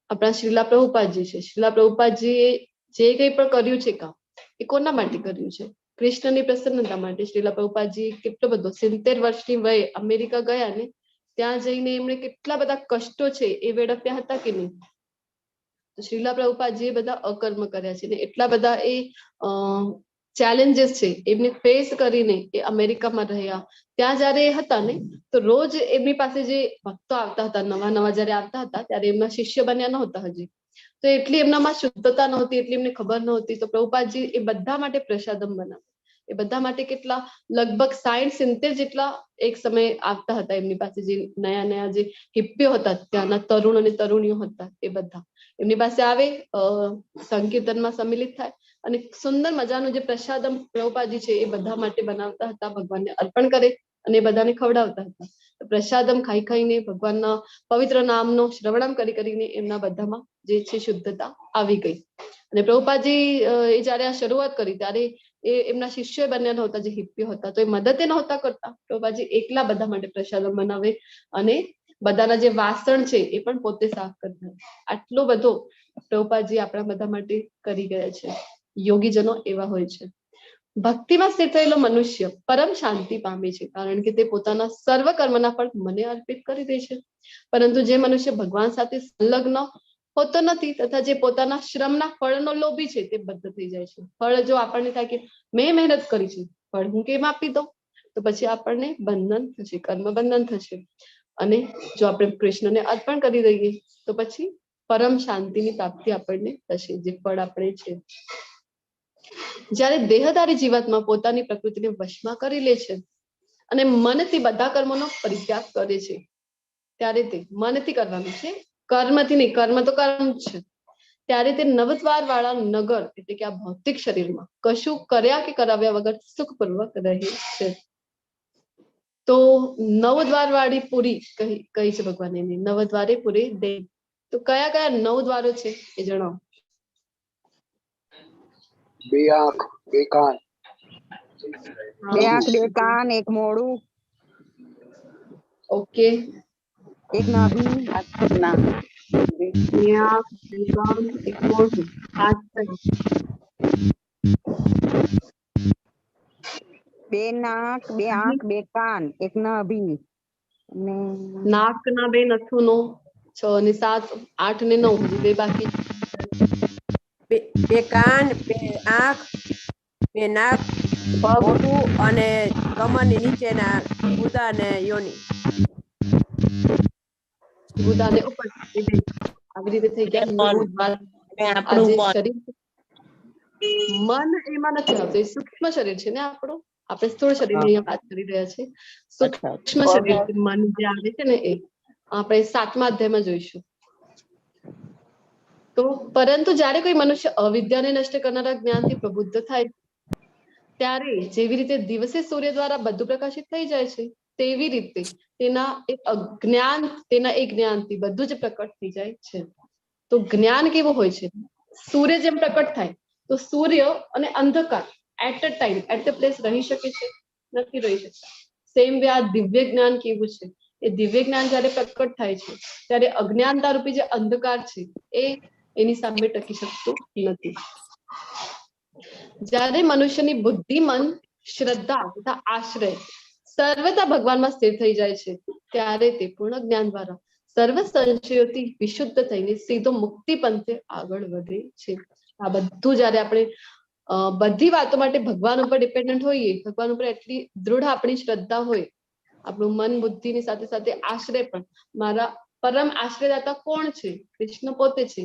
આપણા શ્રીલા પ્રભુપાદજી છે, શ્રીલા પ્રભુપાદજીએ જે કંઈ પણ કર્યું છે કામ, એ કોના માટે કર્યું છે? કૃષ્ણની પ્રસન્નતા માટે. શ્રીલા પ્રભુપાદજી કેટલો બધો 70 વર્ષની વયે અમેરિકા ગયા ને, ત્યાં જઈને એમણે કેટલા બધા કષ્ટો છે એ વેડપ્યા હતા કે નહીં? તો શ્રીલા પ્રભુપાદજીએ બધા અકર્મ કર્યા છે ને એટલા બધા એ ચેલેન્જીસ છે એમને ફેસ કરીને એ અમેરિકામાં રહ્યા. ત્યાં જયારે એ હતા ને, તો રોજ એમની પાસે જે ભક્તો આવતા હતા, નવા નવા જયારે આવતા હતા, ત્યારે એમના શિષ્ય બન્યા નહોતા હજી. તો એટલી એમનામાં શુદ્ધતા નહોતી, એટલી એમને ખબર નહોતી. તો પ્રભુપાદજી એ બધા માટે પ્રસાદમ બનાવ્યા. એ બધા માટે કેટલા લગભગ 60-70 જેટલા એક સમય આવતા હતા એમની પાસે, જે નયા નયા જે હિપ્પીઓ હતા, ત્યાંના તરુણ અને તરુણીઓ હતા, એ બધા એમની પાસે આવે, સંકીર્તનમાં સંમિલિત થાય અને સુંદર મજાનું જે પ્રસાદમ પ્રભુપાદજી છે એ બધા માટે બનાવતા હતા, ભગવાનને અર્પણ કરે અને બધાને ખવડાવતા હતા. પ્રસાદમ ખાઈ ખાઈને ભગવાનના પવિત્ર નામનો શ્રવણમ કરી કરીને એમના બધામાં જે છે શુદ્ધતા આવી ગઈ. અને પ્રભુપાદજી એ જયારે આ શરૂઆત કરી ત્યારે એ એમના શિષ્ય બન્યા નહોતા, જે હિપ્પીઓ હતા, તો એ મદદ નહોતા કરતા. પ્રભુપાદજી એકલા બધા માટે પ્રસાદમ બનાવે અને બધાના જે વાસણ છે એ પણ પોતે સાફ કરતા. આટલો બધો પ્રભુપાદજી આપણા બધા માટે કરી ગયા છે. યોગીજનો એવા હોય છે. ભક્તિમાં સ્થિત થયેલો મનુષ્ય પરમ શાંતિ પામે છે, કારણ કે તે પોતાના સર્વ કર્મના ફળ મને અર્પિત કરી દે છે. પરંતુ જે મનુષ્ય ભગવાન સાથે સંલગ્ન હોતો નથી તથા જે પોતાના શ્રમના ફળનો લોભી છે તે બદ્ધ થઈ જાય છે. ફળ જો આપણને થાય કે મેં મહેનત કરી છે, ફળ હું કેમ આપી દઉં? તો પછી આપણને બંધન થશે, કર્મ બંધન થશે. અને જો આપણે કૃષ્ણને અર્પણ કરી દઈએ તો પછી પરમ શાંતિની પ્રાપ્તિ આપણને થશે, જે ફળ આપણે છે. જ્યારે દેહધારી જીવાત્મા પોતાની પ્રકૃતિને વશમાં કરી લે છે અને મનથી બધા કર્મોનો પરિત્યાગ કરે છે, ત્યારે તે મનથી કરવાનું છે, કર્મથી નહીં. કર્મ તો કર્મ છે. ત્યારે તે નવદ્વાર વાળા નગર એટલે કે આ ભૌતિક શરીરમાં કશું કર્યા કે કરાવ્યા વગર સુખપૂર્વક રહે છે. તો નવદ્વાર વાળી પુરી કહી છે ભગવાન એની, નવદ્વારે પુરી દે. તો કયા કયા 9 દ્વારો છે એ જણાવો. 2 આંખ 2 કાન 2 આંખ 2 કાન 1 મોઢું ઓકે. એક નાભી, બે આંખ, બે કાન, એક મોઢું, 5 સેકન્ડ. બે નાક, બે આંખ, બે કાન, એક નાભી અને નાકના 2 નથુનો 6 ને 7, 8 ને 9, હજી 2 બાકી. બે કાન, બે આંખ, બે નાક, મોઢું અને કમરની નીચેના ગુદા ને યોની. ગુદાને ઉપર આવી રીતે થઈ ગયા. મન. 9 દ્વાર. અને આ આપણું જે મન. શરીર મન એમાં નથી આવતું, એ સૂક્ષ્મ શરીર છે ને આપણું. આપણે સ્થૂળ શરીરની અહીંયા વાત કરી રહ્યા છીએ. અચ્છા. સૂક્ષ્મ શરીર મન જે આવે છે ને એ આપણે 7મા અધ્યાયમાં જોઈશું. તો પરંતુ જ્યારે કોઈ મનુષ્ય અવિદ્યાને નષ્ટ કરનારા જ્ઞાનથી પ્રબુદ્ધ થાય ત્યારે જેવી રીતે દિવસે સૂર્ય દ્વારા બધું પ્રકાશિત થઈ જાય છે, તેવી રીતે તેના એક જ્ઞાનથી બધું જ પ્રકટ થઈ જાય છે. તો જ્ઞાન કેવું હોય છે? સૂર્ય જેમ પ્રકટ થાય તો સૂર્ય અને અંધકાર at a time at a place રહી શકે છે? નથી રહી શકતા. સેમ વે આ દિવ્ય જ્ઞાન કેવું છે? એ દિવ્ય જ્ઞાન જ્યારે પ્રકટ થાય છે ત્યારે અજ્ઞાનતા રૂપી જે અંધકાર છે એ એની સામે ટકી શકતું નથી. જ્યારે મનુષ્યની બુદ્ધિ, મન, શ્રદ્ધા તથા આશ્રય સર્વતા ભગવાનમાં સ્થિર થઈ જાય છે ત્યારે તે પૂર્ણ જ્ઞાન દ્વારા સર્વ સંશયોથી વિશુદ્ધ થઈને સીધો મુક્તિ પંથે આગળ વધે છે. આ બધું જ્યારે આપણે બધી વાતો માટે ભગવાન ઉપર ડિપેન્ડન્ટ હોઈએ, ભગવાન ઉપર એટલી દૃઢ આપણી શ્રદ્ધા હોય, આપણું મન બુદ્ધિની સાથે સાથે આશ્રય પણ, મારા પરમ આશ્રયદાતા કોણ છે? કૃષ્ણ પોતે છે.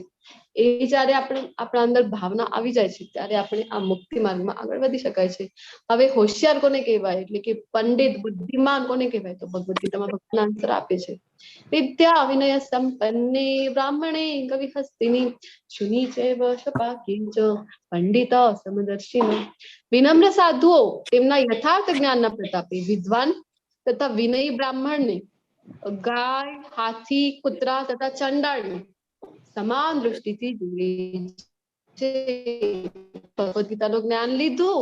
એ જ્યારે આપણે આપણા અંદર ભાવના આવી જાય છે ત્યારે આપણે આ મુક્તિ માર્ગમાં આગળ વધી શકાય છે. હવે હોશિયાર કોને કહેવાય, એટલે કે પંડિત બુદ્ધિમાન કોને કહેવાય? તો ભગવદ ગીતામાં ભગવાન આન્સર આપે છે. વિદ્યા વિનય સંપન્ને બ્રાહ્મણે કવિ હસ્તિની શુની ચૈવ શપાકી ચ પંડિતા સમદર્શિન. વિનમ્ર સાધુઓ તેમના યથાર્થ જ્ઞાનના પ્રતાપે વિદ્વાન તથા વિનયી બ્રાહ્મણને ગાય, હાથી, કૂતરા તથા ચંડાળને સમાન દૃષ્ટિથી જુએ છે. ભગવદ ગીતાનું જ્ઞાન લીધું,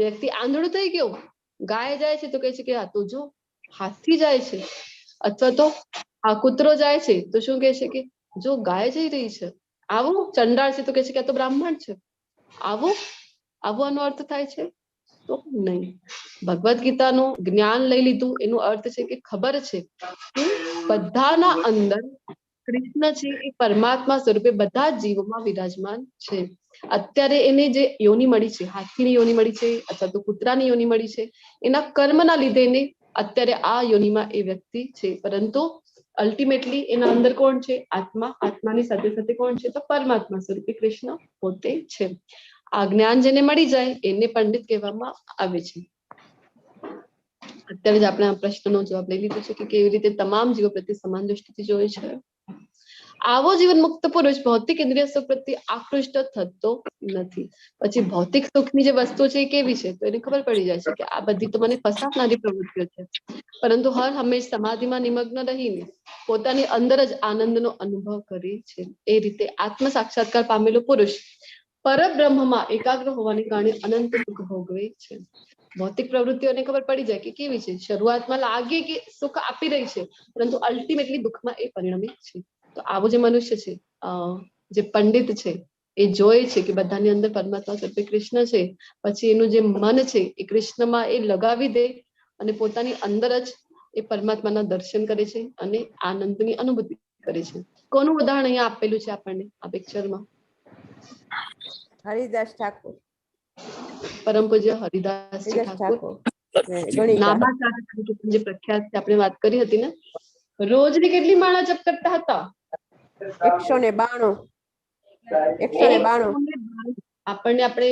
વ્યક્તિ આંધળું થઈ ગયો, ગાય જાય છે તો કહે છે કે આ તો જો હાથી જાય છે, અથવા તો આ કૂતરો જાય છે તો શું કહે છે કે જો ગાય જઈ રહી છે. આવું ચંડાળ છે તો કહે છે કે આ તો બ્રાહ્મણ છે. આવું આનો અર્થ થાય છે? તો નહીં. ભગવદ ગીતાનું જ્ઞાન લઈ લીધું એનો અર્થ છે કે ખબર છે કે બધાના અંદર કૃષ્ણ છે એ પરમાત્મા સ્વરૂપે બધા જ જીવોમાં વિરાજમાન છે. અત્યારે એને જે યોની મળી છે, હાથીની યોની મળી છે અથવા તો કૂતરાની યોની મળી છે, એના કર્મના લીધે એને અત્યારે આ યોનીમાં એ વ્યક્તિ છે. પરંતુ અલ્ટિમેટલી એના અંદર કોણ છે? આત્મા. આત્માની સાથે સાથે કોણ છે? તો પરમાત્મા સ્વરૂપે કૃષ્ણ પોતે છે. આ જ્ઞાન જેને મળી જાય એને પંડિત કહેવામાં આવે છે. અત્યારે જ આપણે આ પ્રશ્નનો જવાબ લઈ લીધો છે કે કેવી રીતે તમામ જીવો પ્રત્યે સમાન દૃષ્ટિથી જોવે છે. આવો જીવન મુક્ત પુરુષ ભૌતિક ઇન્દ્રિય સુખ પ્રત્યે આકૃષ્ટ થતો નથી. પછી ભૌતિક સુખની જે વસ્તુ છે એ કેવી છે? તો એને ખબર પડી જાય છે કે આ બધી તો મને ફસાવનારી પ્રવૃત્તિઓ છે. પરંતુ હર હંમેશ સમાધિમાં નિમગ્ન રહીને પોતાની અંદર જ આનંદનો અનુભવ કરે છે. એ રીતે આત્મ સાક્ષાત્કાર પામેલો પુરુષ પરબ્રહ્મમાં એકાગ્ર હોવાને કારણે અનંત સુખ ભોગવે છે. ભૌતિક પ્રવૃત્તિઓને ખબર પડી જાય કે કેવી છે, શરૂઆતમાં લાગે કે સુખ આપી રહી છે, પરંતુ અલ્ટિમેટલી દુઃખમાં એ પરિણમે છે. તો આવો જે મનુષ્ય છે, જે પંડિત છે, એ જોઈ છે કે બધાની અંદર પરમાત્મા સ્વરૂપે કૃષ્ણ છે. પછી એનું જે મન છે એ કૃષ્ણમાં એ લગાવી દે અને પોતાની અંદર જ એ પરમાત્માના દર્શન કરે છે અને આનંદની અનુભૂતિ કરે છે. કોનું ઉદાહરણ અહીંયા આપેલું છે આપણને આ પિક્ચરમાં? હરિદાસ ઠાકોર. પરમ પૂજ્ય હરિદાસજી ઠાકોર. નામાચાર્ય જે પ્રખ્યાત છે, આપણે વાત કરી હતી ને, રોજની કેટલી માળા જપ કરતા હતા? 192. આપણને આપણે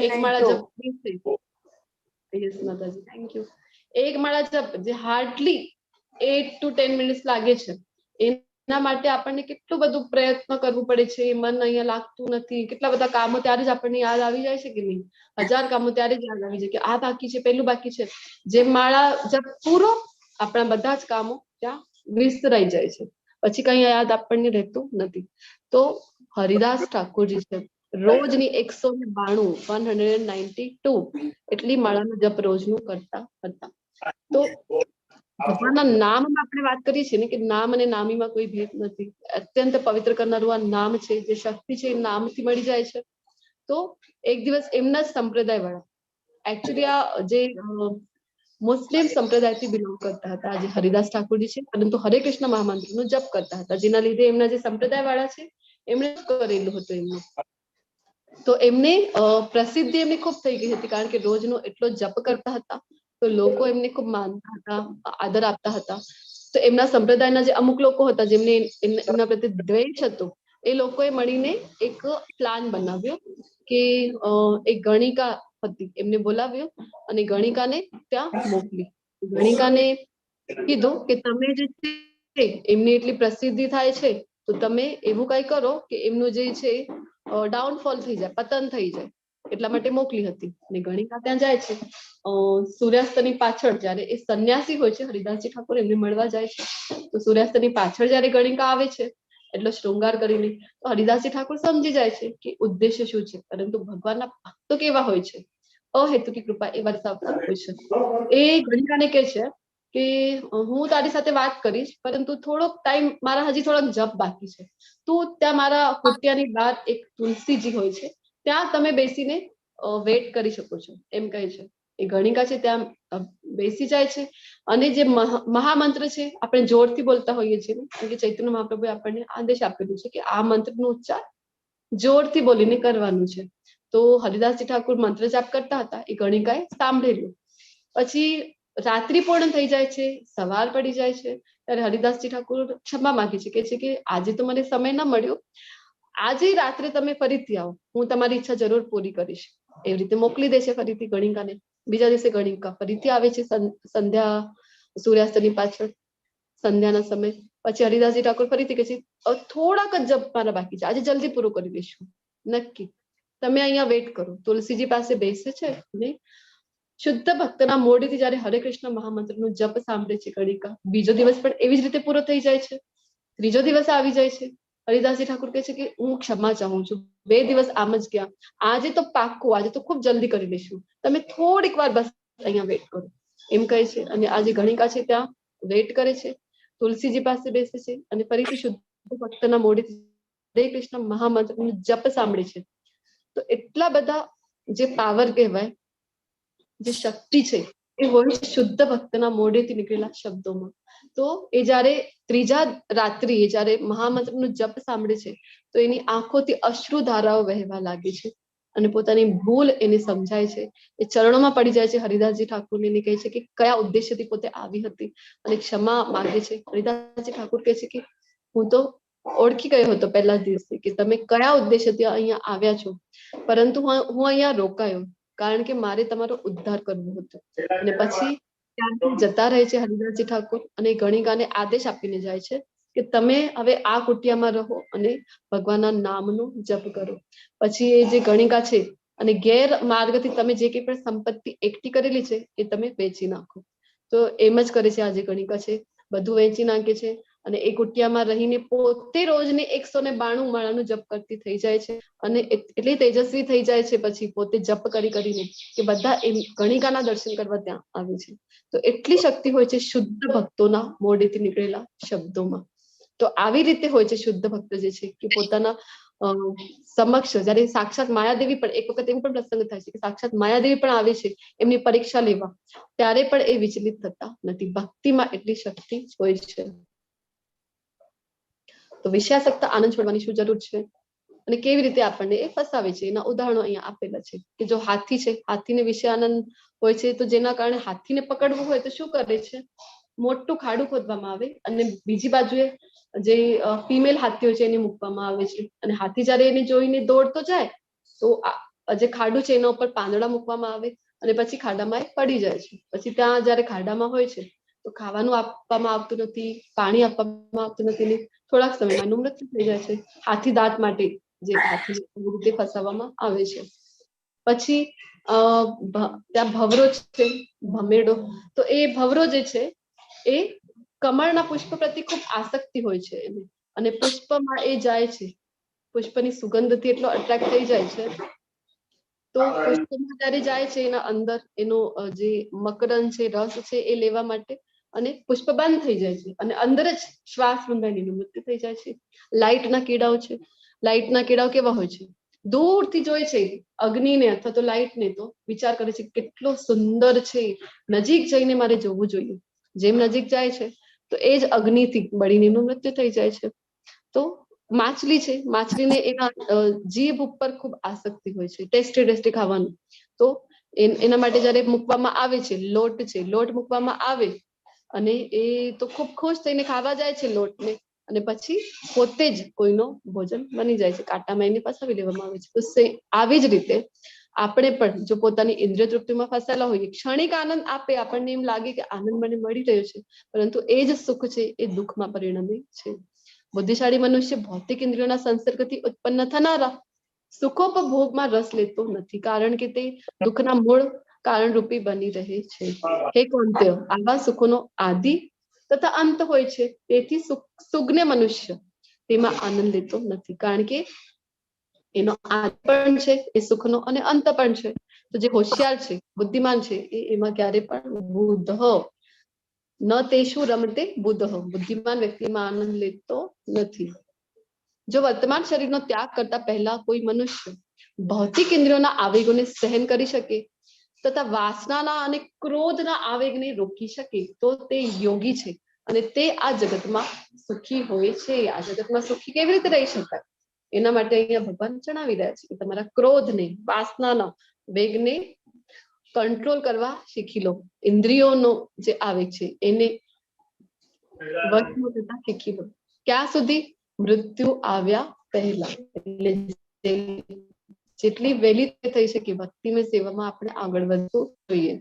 એક માળા જપ યસ માતાજી, થેન્ક યુ. એક માળા જપ જે હાર્ડલી 8 to 10 મિનિટ્સ લાગે છે, એના માટે આપણને કેટલું બધું પ્રયત્ન કરવું પડે છે. મન અહીંયા લાગતું નથી, કેટલા બધા કામો ત્યારે જ આપણને યાદ આવી જાય છે કે નહીં, 1000 કામો ત્યારે જ યાદ આવી જાય કે આ બાકી છે, પેલું બાકી છે. જે માળા જપ પૂરો, આપણા બધા જ કામો ત્યાં વિસરાઈ જાય છે, પછી કઈ યાદ આપણને રહેતું નથી. તો હરિદાસ ઠાકોરજી છે, રોજની 192 એટલી માળાનો જપ રોજનું કરતા હતા. તો ભગવાનના નામમાં આપણે વાત કરીએ છીએ ને કે નામ અને નામીમાં કોઈ ભેદ નથી. અત્યંત પવિત્ર કરનારું આ નામ છે, જે શક્તિ છે એ નામથી મળી જાય છે. તો એક દિવસ એમના જ સંપ્રદાય વાળા, એકચ્યુઅલી આ જે મુસ્લિમ સંપ્રદાયથી બિલોંગ કરતા હતા જે હરિદાસ ઠાકોરજી છે, પરંતુ હરે કૃષ્ણ મહામંત્રનો જપ કરતા હતા, જેના લીધે એમના જે સંપ્રદાય વાળા છે એમણે કરેલું હતું એમનું. તો એમને પ્રસિદ્ધિ એમની ખૂબ થઈ ગઈ હતી, કારણ કે રોજનો એટલો જપ કરતા હતા તો લોકો એમને ખૂબ માનતા હતા, આદર આપતા હતા. તો એમના સંપ્રદાયના જે અમુક લોકો હતા જેમને એમના પ્રત્યે દ્વેષ હતો, એ લોકોએ મળીને એક પ્લાન બનાવ્યો કે એક ગણિકા હતી એમને બોલાવ્યો અને ગણિકાને ત્યાં મોકલી. ગણિકાને કીધું કે તમે જે છે એમની એટલી પ્રસિદ્ધિ થાય છે તો તમે એવું કઈ કરો કે એમનું જે છે ડાઉનફોલ થઈ જાય, પતન થઈ જાય, એટલા માટે મોકલી હતી. અને ગણિકા ત્યાં જાય છે. સૂર્યાસ્તની પાછળ જયારે એ સંન્યાસી હોય છે, હરિદાસજી ઠાકોર એમને મળવા જાય છે, તો સૂર્યાસ્તની પાછળ જયારે ગણિકા આવે છે એટલો શૃંગાર કરીને, તો હરિદાસજી ઠાકોર સમજી જાય છે કે ઉદ્દેશ્ય શું છે. પરંતુ ભગવાનના ભક્તો કેવા હોય છે, અહેતુકી કૃપા એ વરસાવતા હોય છે. એ ગણિકાને કહે છે કે હું તારી સાથે વાત કરીશ, પરંતુ થોડોક ટાઈમ, મારા હજી થોડોક જપ બાકી છે, તું ત્યાં મારા કુટિયાની બહાર એક તુલસીજી હોય છે ત્યાં તમે બેસીને વેટ કરી શકો છો, એમ કહે છે. એ ગણિકા છે ત્યાં બેસી જાય છે અને જે મહામંત્ર છે આપણે જોરથી બોલતા હોઈએ છીએ, કારણ કે ચૈતન્ય મહાપ્રભુએ આપણને આદેશ આપેલું છે કે આ મંત્રનો ઉચ્ચાર જોરથી બોલીને કરવાનું છે. તો હરિદાસજી ઠાકોર મંત્ર જાપ કરતા હતા, એ ગણિકાએ સાંભળેલું. પછી રાત્રિ પૂર્ણ થઈ જાય છે, સવાર પડી જાય છે, ત્યારે હરિદાસજી ઠાકોર ક્ષમા માંગે છે, કે છે કે આજે તો મને સમય ન મળ્યો, આજે રાત્રે તમે ફરીથી આવો, હું તમારી ઈચ્છા જરૂર પૂરી કરીશ. એવી રીતે મોકલી દે છે ફરીથી ગણિકાને. બીજા દિવસે ગણિકા ફરીથી આવે છે સંધ્યા સૂર્યાસ્તની પાછળ, સંધ્યાના સમય. પછી હરિદાસજી ઠાકોર ફરીથી કહે છે થોડાક જ જપ મારા બાકી છે, આજે જલ્દી પૂરું કરી દઈશું, નક્કી તમે અહીંયા વેટ કરો. તુલસીજી પાસે બેસે છે અને શુદ્ધ ભક્તના મોઢેથી જયારે હરે કૃષ્ણ મહામંત્રનું જપ સાંભળે છે ગણિકા, બીજો દિવસ પણ એવી જ રીતે પૂરો થઈ જાય છે. ત્રીજો દિવસ આવી જાય છે. હરિદાસજી ઠાકોર કહે છે કે હું ક્ષમા ચાહું છું, 2 દિવસ આમ જ ગયા, આજે તો પાક્કું, આજે તો ખૂબ જલ્દી કરી લઈશું, તમે થોડીક વાર બસ અહીંયા વેટ કરો, એમ કહે છે. અને આજે ગણિકા છે ત્યાં વેટ કરે છે, તુલસીજી પાસે બેસે છે અને ફરીથી શુદ્ધ ભક્તના મોઢેથી હરે કૃષ્ણ મહામંત્રનું જપ સાંભળે છે. તો એટલા બધા જે પાવર કહેવાય, જે શક્તિ છે એ હોય છે શુદ્ધ ભક્તના મોઢેથી નીકળેલા શબ્દોમાં. તો એ જયારે ત્રીજા રાત્રિ જયારે મહામંત્રનું જપ સાંભળે છે તો એની આંખોથી અશ્રુ ધારાઓ વહેવા લાગે છે અને પોતાની ભૂલ એને સમજાય છે. એ ચરણોમાં પડી જાય છે હરિદાસજી ઠાકોરને, એને કહે છે કે કયા ઉદ્દેશ્યથી પોતે આવી હતી અને ક્ષમા માંગે છે. હરિદાસજી ઠાકોર કહે છે કે હું તો ઓળખી ગયો હતો પહેલા દિવસે કે તમે કયા ઉદ્દેશ્યથી અહીંયા આવ્યા છો, પરંતુ હું અહીંયા રોકાયો કારણ કે મારે તમારો ઉદ્ધાર કરવો હતો. અને પછી ત્યાંથી જતા રહે છે હરિદાસજી ઠાકોર અને ગણિકાને આદેશ આપીને જાય છે કે તમે હવે આ કુટિયામાં રહો અને ભગવાનના નામનો જપ કરો. પછી એ જે ગણિકા છે અને ગેરમાર્ગથી તમે જે કંઈ પણ સંપત્તિ એકઠી કરેલી છે એ તમે વેચી નાખો. તો એમ જ કરે છે આ જે ગણિકા છે, બધું વેચી નાખે છે અને એ કુટિયામાં રહીને પોતે રોજને 192 માળાનું જપ કરતી થઈ જાય છે અને એટલી તેજસ્વી થઈ જાય છે પછી પોતે જપ કરીને કે બધા એમ ગણિકાના દર્શન કરવા ત્યાં આવે છે. તો એટલી શક્તિ હોય છે શુદ્ધ ભક્તોના મોઢેથી નીકળેલા શબ્દોમાં. તો આવી રીતે હોય છે શુદ્ધ ભક્ત જે છે કે પોતાના સમક્ષ જયારે સાક્ષાત માયાદેવી પણ, એક વખત એમ પણ પ્રસંગ થાય છે કે સાક્ષાત માયાદેવી પણ આવે છે એમની પરીક્ષા લેવા, ત્યારે પણ એ વિચલિત થતા નથી. ભક્તિમાં એટલી શક્તિ હોય છે. તો વિષયાસક્ત આનંદ છોડવાની શું જરૂર છે અને કેવી રીતે આપણને એ ફસાવે છે એના ઉદાહરણો અહીંયા આપેલા છે. કે જો હાથી છે, હાથીને વિષય આનંદ હોય છે, તો જેના કારણે હાથીને પકડવું હોય તો શું કરે છે, મોટું ખાડું ખોદવામાં આવે અને બીજી બાજુએ જે ફિમેલ હાથી હોય છે એને મૂકવામાં આવે છે અને હાથી જયારે એને જોઈને દોડતો જાય તો જે ખાડું છે એના ઉપર પાંદડા મૂકવામાં આવે અને પછી ખાડામાં એ પડી જાય છે. પછી ત્યાં જયારે ખાડામાં હોય છે તો ખાવાનું આપવામાં આવતું નથી, પાણી આપવામાં આવતું નથી, થોડાક સમયમાં એનું મૃત્યુ થઈ જાય છે. હાથી દાંત માટે જે હાથી રીતે ફસાવવામાં આવે છે. પછી ત્યાં ભવરો છે, ભમેડો, તો એ ભવરો જે છે એ કમળના પુષ્પ પ્રત્યે ખૂબ આસક્તિ હોય છે એને અને પુષ્પમાં એ જાય છે, પુષ્પની સુગંધથી એટલો અટ્રેક્ટ થઈ જાય છે. તો પુષ્પમાં જયારે જાય છે એના અંદર એનો જે મકરંદ છે, રસ છે એ લેવા માટે, અને પુષ્પ બંધ થઈ જાય છે અને અંદર જ શ્વાસ રૂંધાઈને એનું મૃત્યુ થઈ જાય છે. લાઇટના કીડાઓ છે, લાઇટના કીડાઓ કેવા હોય છે? દૂરથી જોઈ છે અગ્નિને અથવા તો લાઇટને તો વિચાર કરે છે કેટલો સુંદર છે, નજીક જઈને મારે જોવું જોઈએ. જેમ નજીક જાય છે તો એ જ અગ્નિથી બળીને એનું મૃત્યુ થઈ જાય છે. તો માછલી છે, માછલીને એના જીભ ઉપર ખૂબ આસક્તિ હોય છે, ટેસ્ટી ખાવાનું. તો એના માટે જયારે મૂકવામાં આવે છે, લોટ મૂકવામાં આવે અને એ તો ખૂબ ખુશ થઈને ખાવા જાય છે લોટને, અને પછી પોતે જ કોઈનો ભોજન બની જાય છે, કાંટામાં એને ફસાવી લેવામાં આવે છે. તો આવી જ રીતે આપણે પણ જો પોતાની ઇન્દ્રિય તૃપ્તિમાં ફસાયેલા હોઈએ, ક્ષણિક આનંદ આપે, આપણને એમ લાગે કે આનંદ મને મળી રહ્યો છે, પરંતુ એ જ સુખ છે એ દુઃખમાં પરિણમે છે. બુદ્ધિશાળી મનુષ્ય ભૌતિક ઇન્દ્રિયોના સંસર્ગથી ઉત્પન્ન થનારા સુખોપભોગમાં રસ લેતો નથી, કારણ કે તે દુઃખના મૂળ કારણરૂપી બની રહે છે. હે કૌંત્ય, આવા સુખોનો આદિ તથા અંત હોય છે, તેથી સુજ્ઞ મનુષ્ય તેમાં આનંદ લેતો નથી, કારણ કે એનો આદિ પણ છે એ સુખનો અને અંત પણ છે. તો જે હોશિયાર છે, બુદ્ધિમાન છે, એ એમાં ક્યારે પણ બુદ્ધ ન તેષુ રમતે બુદ્ધ, બુદ્ધિમાન વ્યક્તિમાં આનંદ લેતો નથી. જો વર્તમાન શરીરનો ત્યાગ કરતા પહેલા કોઈ મનુષ્ય ભૌતિક ઇન્દ્રિયોના આવેગોને સહન કરી શકે તથા વાસનાના અને ક્રોધના આવેગને રોકી શકે તો તે યોગી છે અને તે આ જગતમાં સુખી હોય છે. આ જગતમાં સુખી કેવી રીતે રહી શકાય? એના માટે અહીંયા ભગવાન જણાવી રહ્યા છે કે તમારા ક્રોધને, વાસનાના વેગને કંટ્રોલ કરવા શીખી લો. ઇન્દ્રિયોનો જે આવેગ છે એને વશમાં થતા શીખી લો. ક્યાં સુધી? મૃત્યુ આવ્યા પહેલા. એટલે જેટલી વહેલી થઈ શકે ભક્તિમય સેવામાં આપણે આગળ વધવું જોઈએ.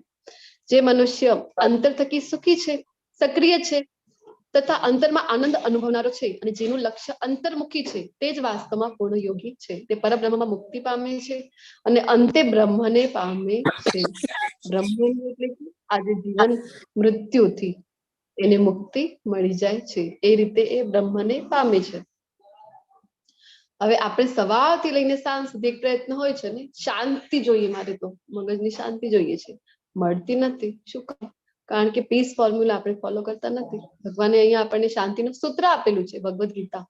જે મનુષ્ય અંતર થકી સુખી છે, સક્રિય છે તથા અંતરમાં આનંદ અનુભવનારો છે અને જેનું લક્ષ્ય અંતર્મુખી છે, તે જ વાસ્તવમાં પૂર્ણ યોગી છે. તે પરબ્રહ્મમાં મુક્તિ પામે છે અને અંતે બ્રહ્મને પામે છે. બ્રહ્મ એટલે આજે જીવન મૃત્યુથી એને મુક્તિ મળી જાય છે, એ રીતે એ બ્રહ્મને પામે છે. હવે આપણે સવારથી લઈને સાંજ સુધી એક પ્રયત્ન હોય છે ને, શાંતિ જોઈએ, મારે તો મગજની શાંતિ જોઈએ છે, મળતી નથી. શું કામ? કારણ કે પીસ ફોર્મ્યુલા આપણે ફોલો કરતા નથી. ભગવાને અહીંયા આપણને શાંતિનું સૂત્ર આપેલું છે. ભગવદ્ ગીતા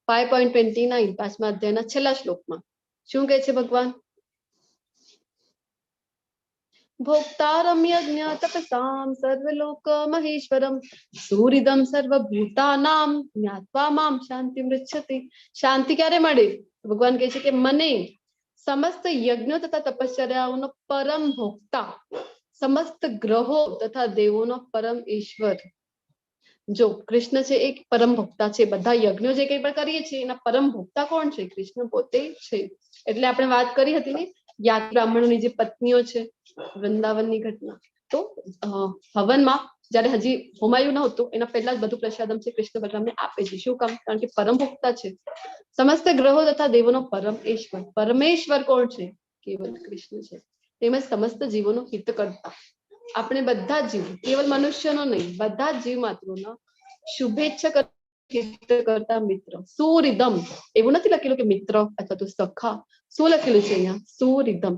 5.29 5મા અધ્યાયના છેલ્લા શ્લોકમાં શું કહે છે ભગવાન? ભોક્તારમ યજ્ઞ તપસામ સર્વલોક મહેશ્વરમ સુહૃદમ સર્વભૂતાનામ જ્ઞાત્વા મામ શાંતિ મૃચ્છતિ. શાંતિ ક્યારે મળે? ભગવાન કહે છે કે મને સમસ્ત યજ્ઞો તથા તપશ્ચર્યાઓનો પરમ ભોક્તા, સમસ્ત ગ્રહો તથા દેવોનો પરમ ઈશ્વર. જો કૃષ્ણ છે એક પરમ ભોક્તા છે. બધા યજ્ઞો જે કંઈ પણ કરીએ છીએ એના પરમ ભોક્તા કોણ છે? કૃષ્ણ પોતે છે. એટલે આપણે વાત કરી હતી ને યાજ્ઞ બ્રાહ્મણોની જે પત્નીઓ છે, વૃંદાવનની ઘટના. તો હવનમાં જયારે હજી હોમાયું નહોતું એના પહેલા જ બધું પ્રસાદમ છે કૃષ્ણ બલરામને આપે છે. શું કામ? કારણ કે પરમ ભોક્તા છે. સમસ્ત ગ્રહો તથા દેવોનો પરમ ઈશ્વર. પરમેશ્વર કોણ છે? કેવલ કૃષ્ણ છે. તેમજ સમસ્ત જીવોનો હિત કરતા. આપણે બધા જ જીવ, કેવલ મનુષ્યનો નહીં, બધા જ જીવ માત્રોના શુભેચ્છા કરતા મિત્ર. સુહૃદમ, એવું નથી લખેલું કે મિત્ર અથવા તો સખા. શું લખેલું છે અહીંયા? સુહૃદમ,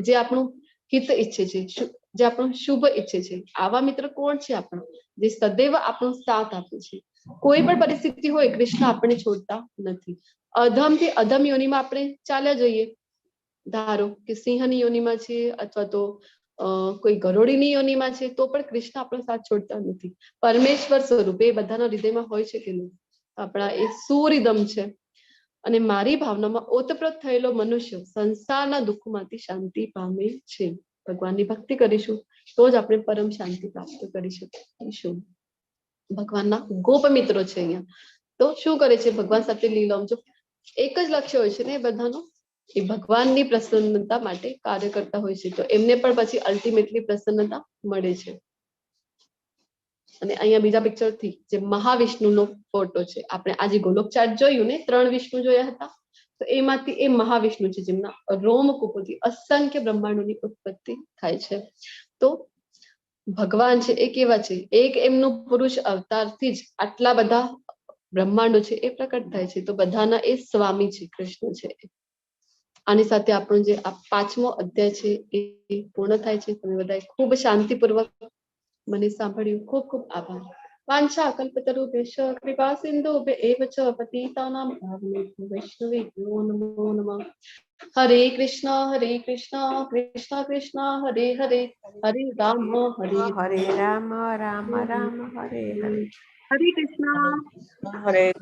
જે આપણું હિત ઈચ્છે છે, જે આપણું શુભ ઈચ્છે છે. આવા મિત્ર કોણ છે? આપણો જે સદૈવ આપણો સાથ આપે છે. કોઈ પણ પરિસ્થિતિ હોય કૃષ્ણ આપણને છોડતા નથી. અધમથી અધમ યોનિમાં આપણે ચાલ્યા જઈએ, ધારો કે સિંહની યોનિમાં છે અથવા તો કોઈ ગરોળીની યોનિમાં છે, તો પણ કૃષ્ણ આપણો સાથ છોડતા નથી. પરમેશ્વર સ્વરૂપ એ બધાના હૃદયમાં હોય છે કે નહીં? આપણા એ સુહૃદમ છે. અને મારી ભાવનામાં ઓતપ્રોત થયેલો મનુષ્ય સંસારના દુઃખમાંથી શાંતિ પામે છે. ભગવાનની ભક્તિ કરીશું તો જ આપણે પરમ શાંતિ પ્રાપ્ત કરી શકીશું. ભગવાનના ગોપ મિત્રો છે અહીંયા. તો શું કરે છે ભગવાન સાથે લીલાઓ? જો એક જ લક્ષ્ય હોય છે ને એ બધાનો, એ ભગવાનની પ્રસન્નતા માટે કાર્ય કરતા હોય છે. તો એમને પણ પછી અલ્ટિમેટલી પ્રસન્નતા મળે છે. અને અહીંયા બીજા પિક્ચર થી જે મહાવિષ્ણુનો ફોટો છે, આપણે આજે ગોલોક ચાર્ટ જોયું ને, 3 વિષ્ણુ જોયા હતા, તો એમાંથી એ મહાવિષ્ણુ છે જેમના રોમકૂપોથી અસંખ્ય બ્રહ્માંડોની ઉત્પત્તિ થાય છે. તો ભગવાન છે એ કેવા છે? એક એમનું પુરુષ અવતારથી જ આટલા બધા બ્રહ્માંડો છે એ પ્રકટ થાય છે. તો બધાના એ સ્વામી છે, કૃષ્ણ છે. આની સાથે આપણો જે આ 5મો અધ્યાય છે એ પૂર્ણ થાય છે. તમે બધાએ ખૂબ શાંતિપૂર્વક મને સાંભળ્યું. ખૂબ ખૂબ આભાર. वाञ्छा कल्पतरुभ्यश्च कृपा सिन्धुभ्य एव च पतितानां पावनेभ्यो वैष्णवेभ्यो नमो नमः। हरे कृष्णा कृष्णा कृष्णा हरे हरे, हरे राम हरे राम राम राम हरे हरे। हरे कृष्णा। हरे